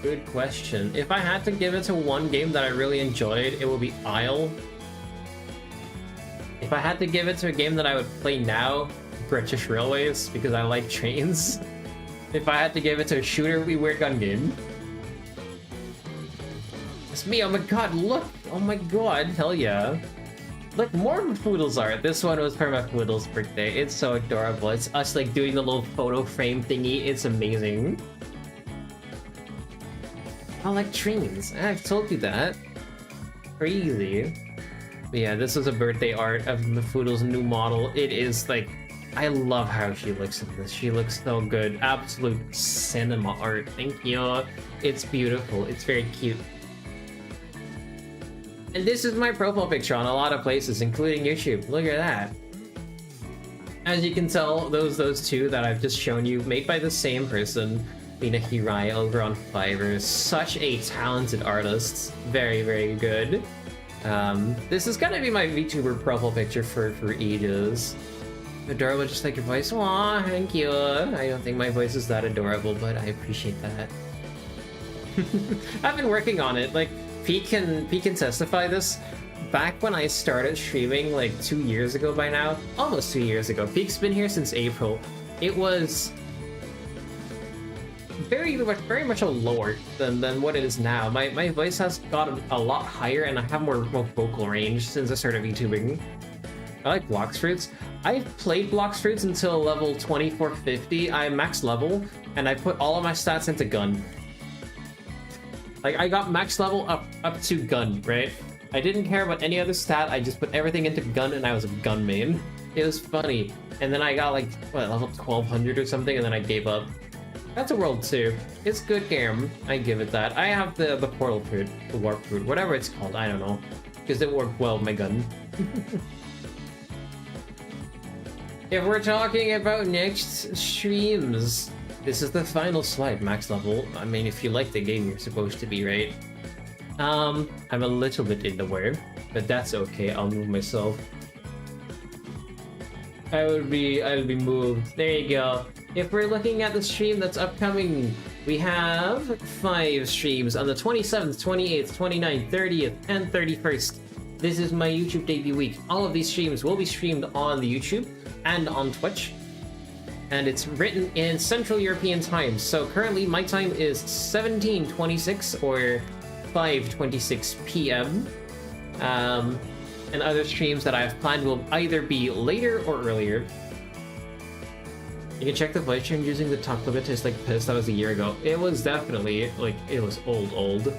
Good question. If I had to give it to one game that I really enjoyed, it would be Isle. If I had to give it to a game that I would play now, British Railways, because I like trains. If I had to give it to a shooter, it would be Weird Gun Game. It's me, oh my god, look! Oh my god, hell yeah. Look, more Mafoodles art. This one was for Mafoodles' birthday. It's so adorable. It's us like doing the little photo frame thingy. It's amazing. I like trains. I've told you that. Crazy. But yeah, this is a birthday art of Mafoodle's new model. It is like, I love how she looks in this. She looks so good. Absolute cinema art. Thank you. It's beautiful. It's very cute. And this is my profile picture on a lot of places, including YouTube. Look at that. As you can tell, those two that I've just shown you, made by the same person. Lina Hirai over on Fiverr. Such a talented artist. Very, very good. This is gonna be my VTuber profile picture for ages. Adorable, just like your voice. Aw, thank you. I don't think my voice is that adorable, but I appreciate that. I've been working on it. Like, Pete can testify this. Back when I started streaming, like 2 years ago by now, almost 2 years ago. Pete's been here since April. It was very much lower than what it is now. My voice has gotten a lot higher, and I have more vocal range since I started VTubing. I like Blox Fruits. I've played Blox Fruits until level 2450. I'm max level, and I put all of my stats into gun. Like, I got max level up to gun, right? I didn't care about any other stat, I just put everything into gun, and I was a gun main. It was funny. And then I got like, what, level 1200 or something, and then I gave up. That's a world too. It's good game. I give it that. I have the portal fruit, the warp fruit, whatever it's called. I don't know, because it worked well with my gun. If we're talking about next streams, this is the final slide, max level. I mean, if you like the game, you're supposed to be, right? I'm a little bit in the way, but that's okay. I'll move myself. I'll be moved. There you go. If we're looking at the stream that's upcoming, we have 5 streams on the 27th, 28th, 29th, 30th, and 31st. This is my YouTube debut week. All of these streams will be streamed on the YouTube and on Twitch. And it's written in Central European time. So currently my time is 17:26 or 5:26 p.m. And other streams that I've planned will either be later or earlier. You can check the voice change using the talk limit. It's like pissed. That was a year ago. It was definitely like it was old.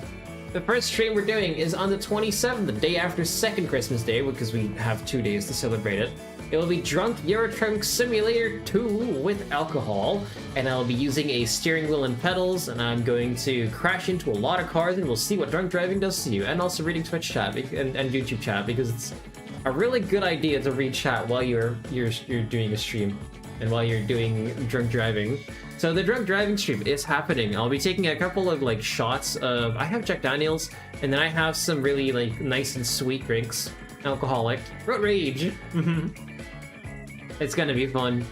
The first stream we're doing is on the 27th, the day after second Christmas Day, because we have 2 days to celebrate it. It will be Drunk Euro Truck Simulator 2 with alcohol, and I'll be using a steering wheel and pedals, and I'm going to crash into a lot of cars, and we'll see what drunk driving does to you, and also reading Twitch chat and YouTube chat, because it's a really good idea to read chat while you're doing a stream, and while you're doing drunk driving. So the drunk driving stream is happening. I'll be taking a couple of like shots of, I have Jack Daniels, and then I have some really like nice and sweet drinks, alcoholic, road rage. It's gonna be fun.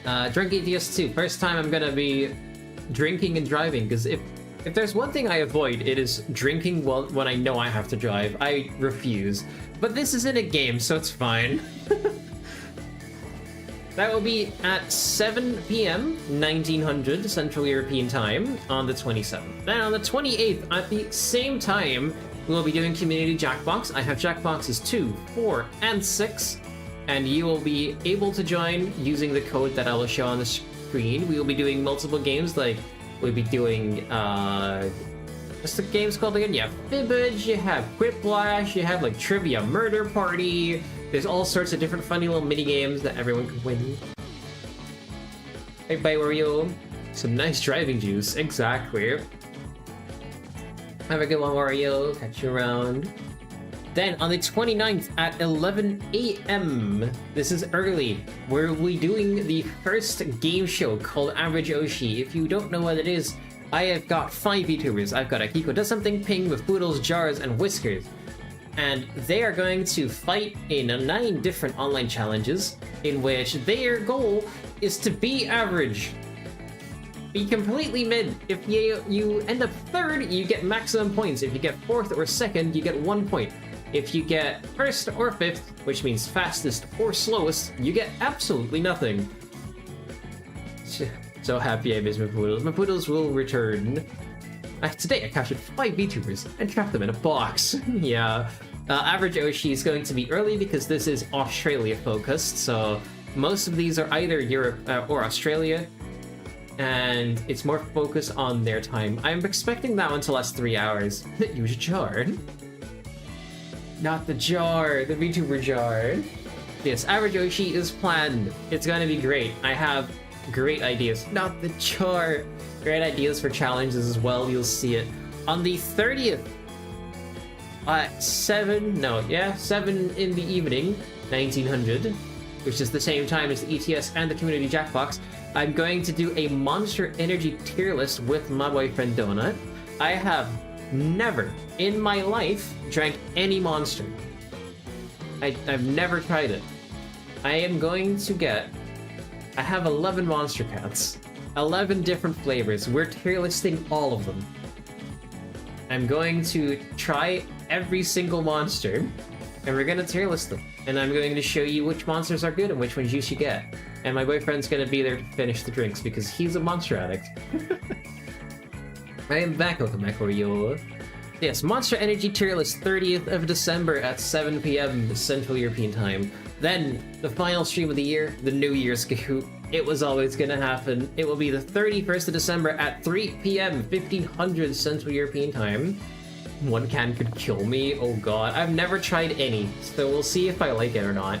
Drunk ATS 2, first time I'm gonna be drinking and driving, because if there's one thing I avoid, it is drinking when I know I have to drive. I refuse. But this isn't a game, so it's fine. That will be at 7 p.m. 1900 Central European Time on the 27th. Then on the 28th, at the same time, we'll be doing Community Jackbox. I have Jackboxes 2, 4, and 6. And you will be able to join using the code that I will show on the screen. We will be doing multiple games, like we'll be doing what's the games called again? You have Fibbage, you have Quiplash, you have like Trivia Murder Party. There's all sorts of different funny little mini games that everyone can win. Hey, bye, Wario. Some nice driving juice, exactly. Have a good one, Wario. Catch you around. Then on the 29th at 11 a.m., this is early, we'll be doing the first game show called Average Oshi. If you don't know what it is, I have got 5 VTubers. I've got Akiko Does Something, Ping with Poodles, Jars, and Whiskers. And they are going to fight in 9 different online challenges in which their goal is to be average. Be completely mid. If you end up 3rd, you get maximum points. If you get 4th or 2nd, you get 1 point. If you get 1st or 5th, which means fastest or slowest, you get absolutely nothing. So happy I missed my Poodles. My Poodles will return. Today I captured 5 VTubers and trapped them in a box. Yeah. Average Oshi is going to be early because this is Australia focused, so most of these are either Europe or Australia, and it's more focused on their time. I'm expecting that one to last 3 hours. Use a jar. Not the jar, the VTuber jar. Yes, Average Oshi is planned. It's gonna be great. I have great ideas. Not the jar. Great ideas for challenges as well. You'll see it on the 30th at 7 in the evening, 1900, which is the same time as the ETS and the Community Jackbox. I'm going to do a Monster Energy tier list with my boyfriend Donut. I have never in my life drank any Monster. I've never tried it. I am going to get... I have 11 Monster Cats. 11 different flavors. We're tier listing all of them. I'm going to try every single monster, and we're gonna tier list them. And I'm going to show you which monsters are good and which ones you should get. And my boyfriend's gonna be there to finish the drinks because he's a monster addict. I am back, Okamekorio. Yes, Monster Energy tier list 30th of December at 7 p.m. Central European Time. Then, the final stream of the year, the New Year's Kahoot. It was always gonna happen. It will be the 31st of December at 3 p.m. 1500 Central European Time. One can could kill me, oh god. I've never tried any, so we'll see if I like it or not.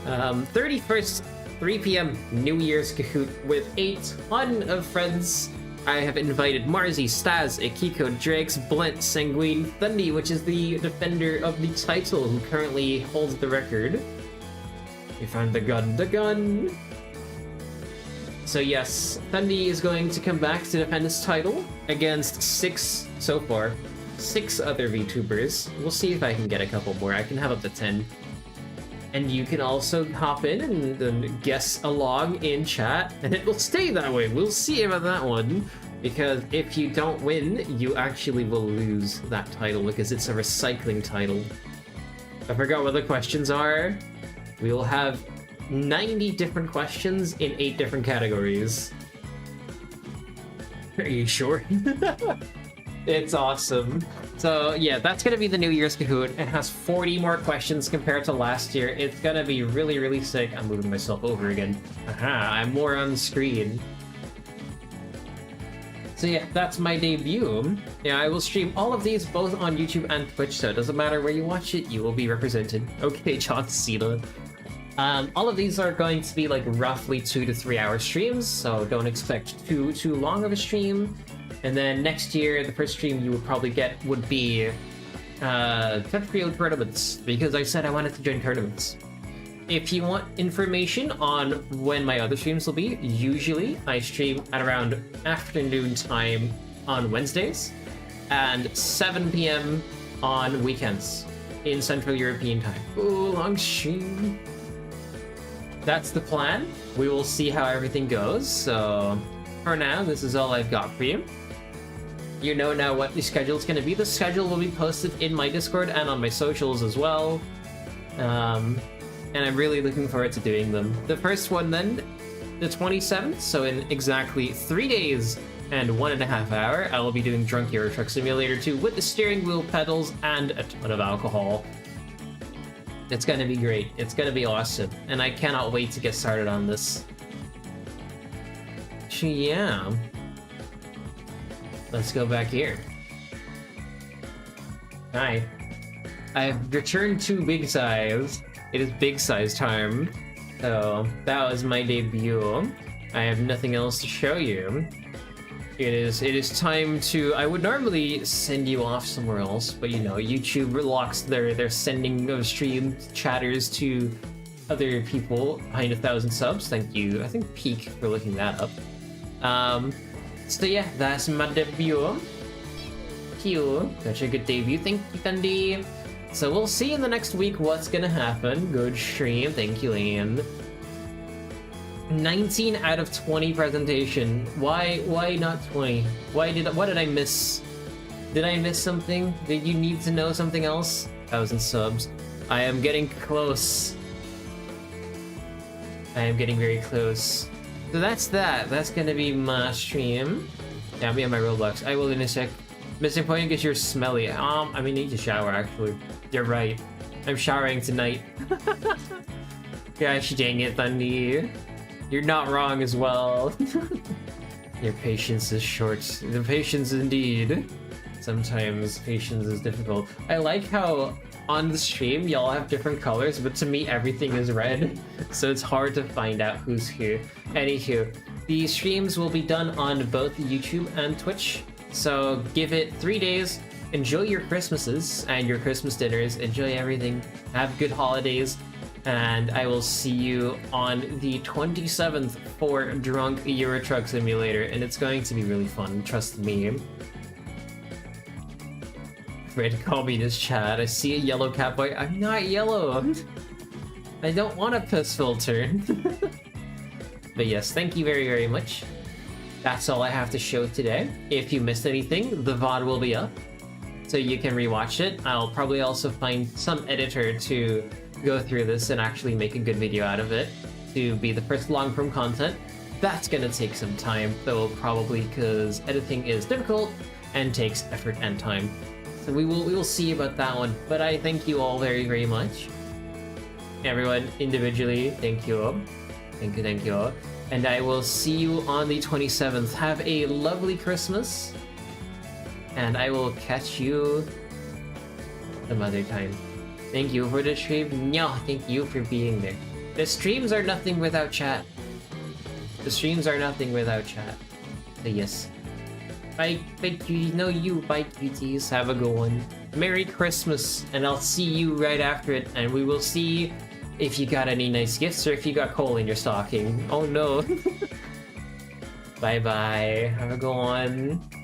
31st 3 p.m. New Year's Kahoot with a ton of friends. I have invited Marzi, Staz, Akiko, Drax, Blent, Sanguine, Thundi, which is the defender of the title who currently holds the record. We found the gun. So yes, Thundi is going to come back to defend his title against 6 so far. 6 other VTubers. We'll see if I can get a couple more. I can have up to 10. And you can also hop in and guess along in chat, and it will stay that way. We'll see about that one, because if you don't win, you actually will lose that title, because it's a recycling title. I forgot what the questions are. We will have 90 different questions in 8 different categories. Are you sure? It's awesome. So yeah, that's gonna be the New Year's Kahoot. It has 40 more questions compared to last year. It's gonna be really, really sick. I'm moving myself over again. Aha, I'm more on the screen. So yeah, that's my debut. Yeah, I will stream all of these both on YouTube and Twitch, so it doesn't matter where you watch it, you will be represented. Okay, John Cena. All of these are going to be like roughly 2 to 3 hour streams, so don't expect too long of a stream. And then next year, the first stream you would probably get would be Touchfield tournaments, because I said I wanted to join tournaments. If you want information on when my other streams will be, usually I stream at around afternoon time on Wednesdays and 7 p.m. on weekends in Central European time. Ooh, long stream. That's the plan. We will see how everything goes. So for now, this is all I've got for you. You know now what the schedule is going to be. The schedule will be posted in my Discord and on my socials as well. And I'm really looking forward to doing them. The first one then, the 27th, so in exactly 3 days and 1.5 hours, I will be doing Drunk Euro Truck Simulator 2 with the steering wheel pedals and a ton of alcohol. It's gonna be great. It's gonna be awesome. And I cannot wait to get started on this. So yeah. Let's go back here. Hi. I've returned to Big Size. It is Big Size time. So that was my debut. I have nothing else to show you. It is time to... I would normally send you off somewhere else, but you know, YouTube locks their sending of stream chatters to other people behind 1,000 subs. Thank you. I think Peak for looking that up. So yeah, that's my debut. Cute. Such a good debut. Thank you, Thundi. So we'll see in the next week what's gonna happen. Good stream. Thank you, Ian. 19 out of 20 presentation. Why not 20? What did I miss? Did I miss something? Did you need to know something else? 1,000 subs. I am getting close. I am getting very close. So that's that. That's gonna be my stream. Yeah, me and my Roblox. I will in a sec. Missing point because you're smelly. I mean, need to shower actually. You're right. I'm showering tonight. Gosh dang it, Thundi. You're not wrong as well. Your patience is short. The patience indeed. Sometimes patience is difficult. I like how on the stream y'all have different colors, but to me everything is red. So it's hard to find out who's who. Anywho, the streams will be done on both YouTube and Twitch. So give it 3 days. Enjoy your Christmases and your Christmas dinners. Enjoy everything. Have good holidays. And I will see you on the 27th for Drunk Euro Truck Simulator, and it's going to be really fun, trust me. Fred, call me this chat. I see a yellow cat boy. I'm not yellow. I don't want a piss filter. But yes, thank you very, very much. That's all I have to show today. If you missed anything, the VOD will be up, so you can rewatch it. I'll probably also find some editor to go through this and actually make a good video out of it to be the first long-form content. That's gonna take some time though, probably, because editing is difficult and takes effort and time. So we will see about that one. But I thank you all very, very much. Everyone individually, thank you all. Thank you all. And I will see you on the 27th. Have a lovely Christmas. And I will catch you some other time. Thank you for the stream. Thank you for being there. The streams are nothing without chat. The streams are nothing without chat. So yes. Bye, you know you. Bye, cuties. Have a good one. Merry Christmas, and I'll see you right after it, and we will see if you got any nice gifts or if you got coal in your stocking. Oh no. Bye bye. Have a good one.